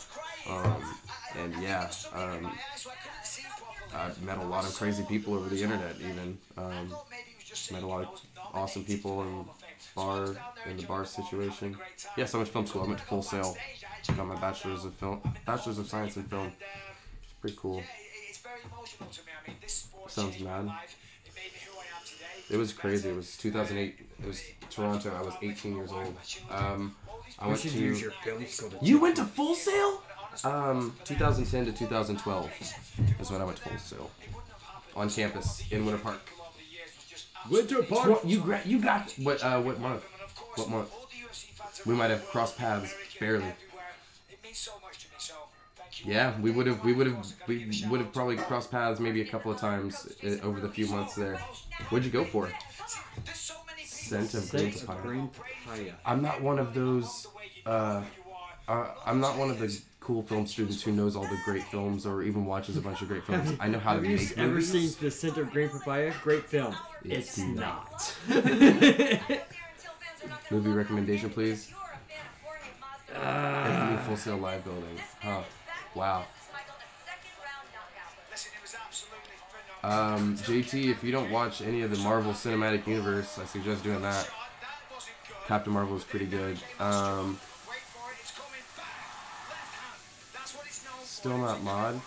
I've met a lot of crazy people over the internet even. Met a lot of awesome people in the bar situation. Yeah, so much film school. I went to Full Sail. Got my bachelor's of science in film. It's pretty cool. Sounds mad. It was crazy. It was 2008. It was Toronto. I was 18 years old. I went to. Use your film school to You went to Full Sail? 2010 to 2012 is when I went to Full Sail on campus in Winter Park. Winter Park. You got what month? What month? We might have crossed paths barely. Yeah, we would have probably crossed paths maybe a couple of times over the few months there. What'd you go for? Scent of green papaya. I'm not one of those. I'm not one of the cool film students who knows all the great films or even watches a bunch of great films. I know how to make movies. Have you ever seen The Scent of Green Papaya? Great film. It's not. Movie recommendation, please. Anthony Full Sail Live building. Huh. Wow. JT, if you don't watch any of the Marvel Cinematic Universe, I suggest doing that. Captain Marvel is pretty good. Still not mod.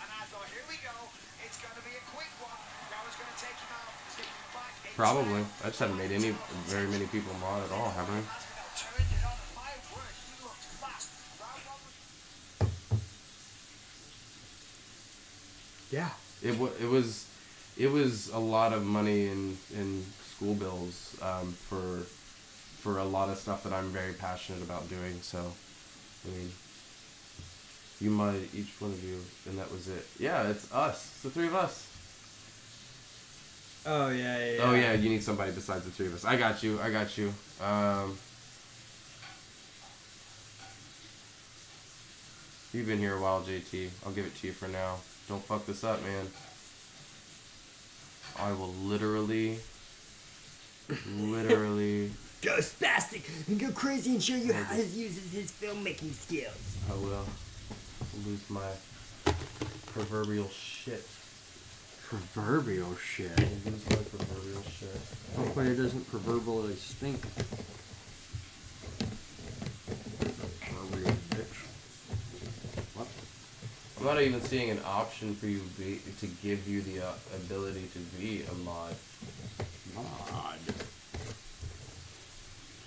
Probably. I just haven't made very many people mod at all, have I? Yeah. It was a lot of money in school bills for a lot of stuff that I'm very passionate about doing. So, I mean, you might, each one of you, and that was it. Yeah, it's us. It's the three of us. Oh yeah. Oh yeah, you need somebody besides the three of us. I got you. You've been here a while, JT. I'll give it to you for now. Don't fuck this up, man. I will literally go spastic and go crazy and show you how he uses his filmmaking skills. I will lose my proverbial shit. Proverbial shit. I'll lose my proverbial shit. Hopefully it doesn't proverbially stink. Proverbial bitch. What? I'm not even seeing an option for you to give you the ability to be a mod.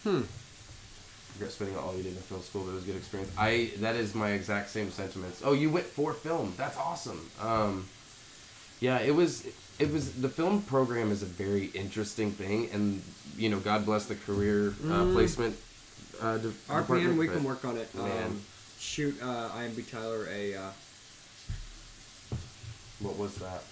Regret spending all you did in film school, but it was a good experience. That is my exact same sentiments. Oh, you went for film. That's awesome. Yeah, it was the film program is a very interesting thing, and you know, God bless the career placement. RPN, we can work on it. Shoot, IMB Tyler a. What was that?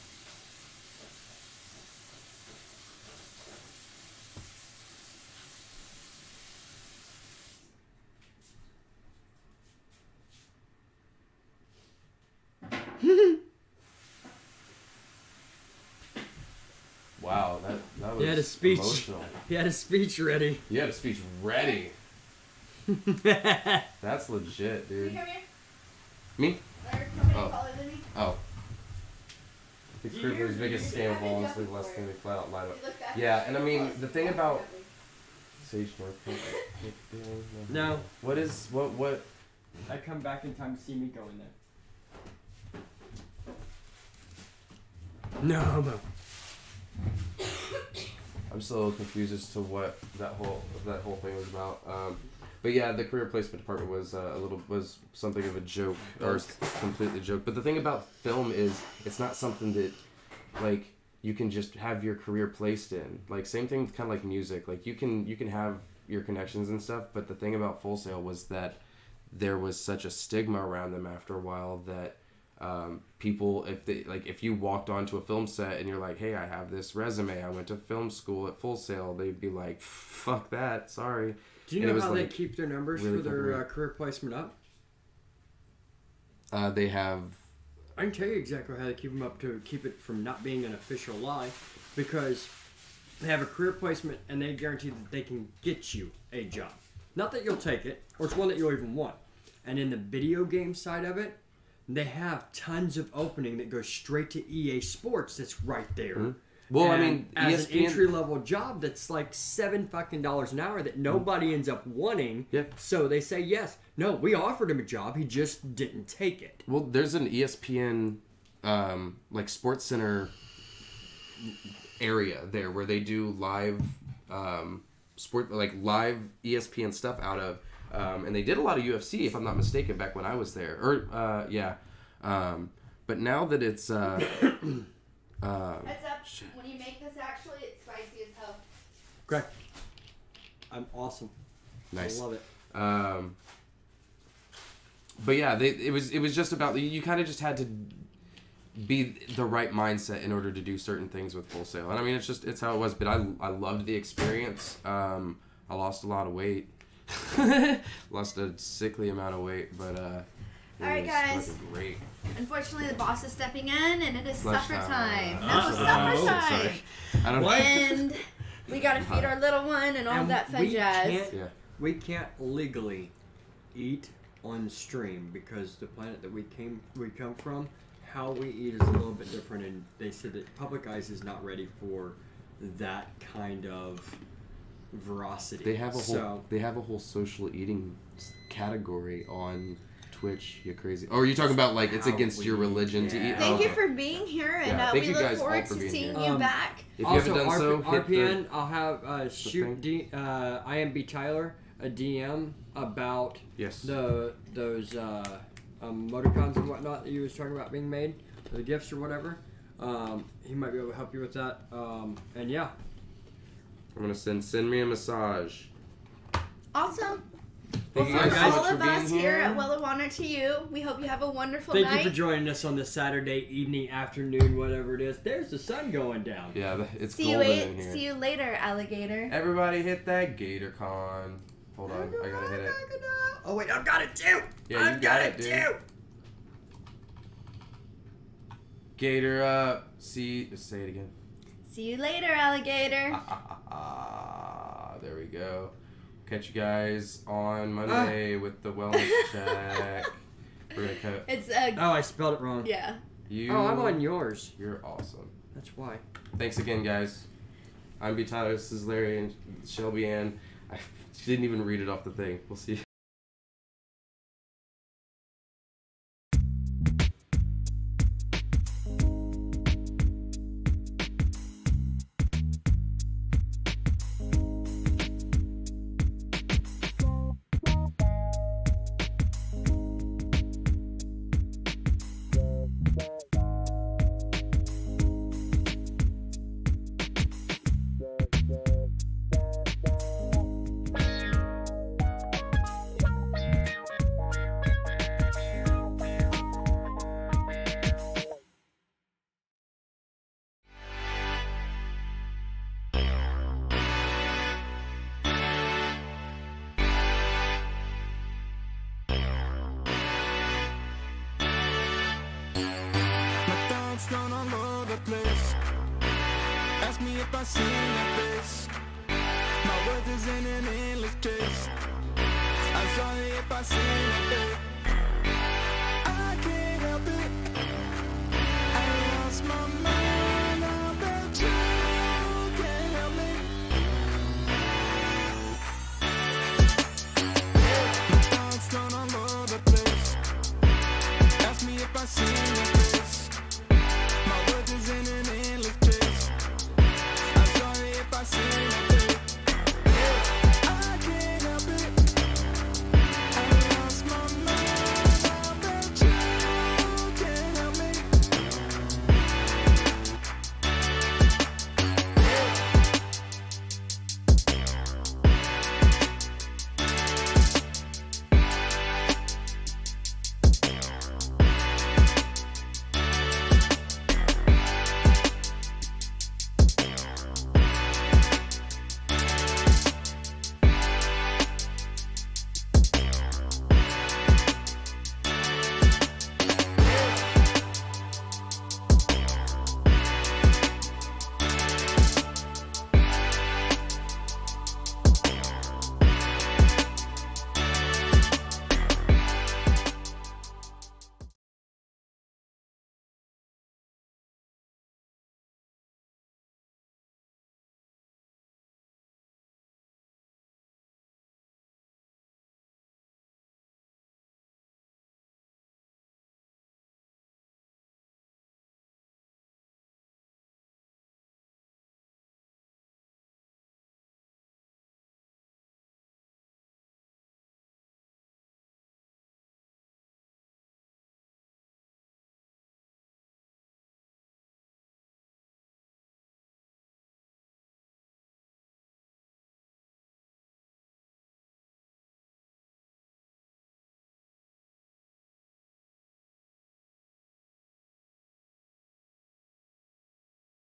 Wow, that was he had a speech. Emotional. He had a speech ready. You had a speech ready. That's legit, dude. Me? Oh. Oh. The Kruger's biggest scam of all is the less than they flat out lied about. Yeah, and I mean, the thing about Sage North. No. What? I come back in time to see me go in there. No homo. I'm still a little confused as to what that whole thing was about. But yeah, the career placement department was something of a joke, or completely a joke. But the thing about film is, it's not something that, like, you can just have your career placed in. Like, same thing with kind of like music. Like, you can have your connections and stuff. But the thing about Full Sail was that there was such a stigma around them after a while that people, if you walked onto a film set and you're like, hey, I have this resume, I went to film school at Full Sail, they'd be like, fuck that, sorry. Do you know how they keep their numbers really for their career placement up? They have... I can tell you exactly how they keep them up to keep it from not being an official lie, because they have a career placement and they guarantee that they can get you a job. Not that you'll take it, or it's one that you'll even want. And in the video game side of it, they have tons of opening that goes straight to EA Sports that's right there. Mm-hmm. Well, and I mean, as ESPN... an entry-level job that's like $7 an hour that nobody ends up wanting. Yeah. So they say yes. No, we offered him a job. He just didn't take it. Well, there's an ESPN, like, Sports Center area there where they do live sport, like live ESPN stuff out of, and they did a lot of UFC, if I'm not mistaken, back when I was there. Or yeah, but now that it's Heads up, when you make this, actually, it's spicy as hell. Great. I'm awesome. Nice. I love it. But yeah, it was just about, you kind of just had to be the right mindset in order to do certain things with Full Sail. And I mean, it's how it was, but I loved the experience. I lost a lot of weight. Lost a sickly amount of weight, but it Alright, was guys. fucking great. Unfortunately, the boss is stepping in, and it is Lunch supper time. time. No, supper time. Sorry. I don't know. And we gotta feed our little one and all And that fun we jazz. can't- We can't legally eat on stream because the planet that we come from, how we eat is a little bit different, and they said that Public Eyes is not ready for that kind of veracity. They have a whole social eating category on Twitch. You crazy? Or are you talking about like it's How against your we- religion to eat? Thank Oh, you okay. for being here, and Yeah, thank we you look guys all forward for to being seeing here. you back. If you Also, haven't done so, hit RPN, the... I'll have shoot IMB Tyler a DM about Yes. those emoticons and whatnot that you was talking about being made, the gifts or whatever. He might be able to help you with that. And yeah, I'm gonna send me a massage. Awesome. Thank you Well, guys from so all much of for being us here here. at Wellijuana to you, we hope you have a wonderful thank night. you for joining us on this Saturday evening, afternoon, whatever it is. There's the sun going down. Yeah, it's See you, golden in here. see you later, alligator. Everybody hit that GatorCon. Hold on, I gotta hit it. Oh wait, I've got it too. Yeah, you got it, dude. Gator up. Say it again. See you later, alligator. There we go. Catch you guys on Monday with the wellness check. We're gonna cut. It's Oh, I spelled it wrong. yeah. You. Oh, I'm on yours. You're awesome. That's why. Thanks again, guys. I'm B. Tyler. This is Larry and Shelby Ann. She didn't even read it off the thing. We'll see. My thoughts run all over the place. Ask me if I see your face. My words is in an endless chase. I'm sorry if I see your face.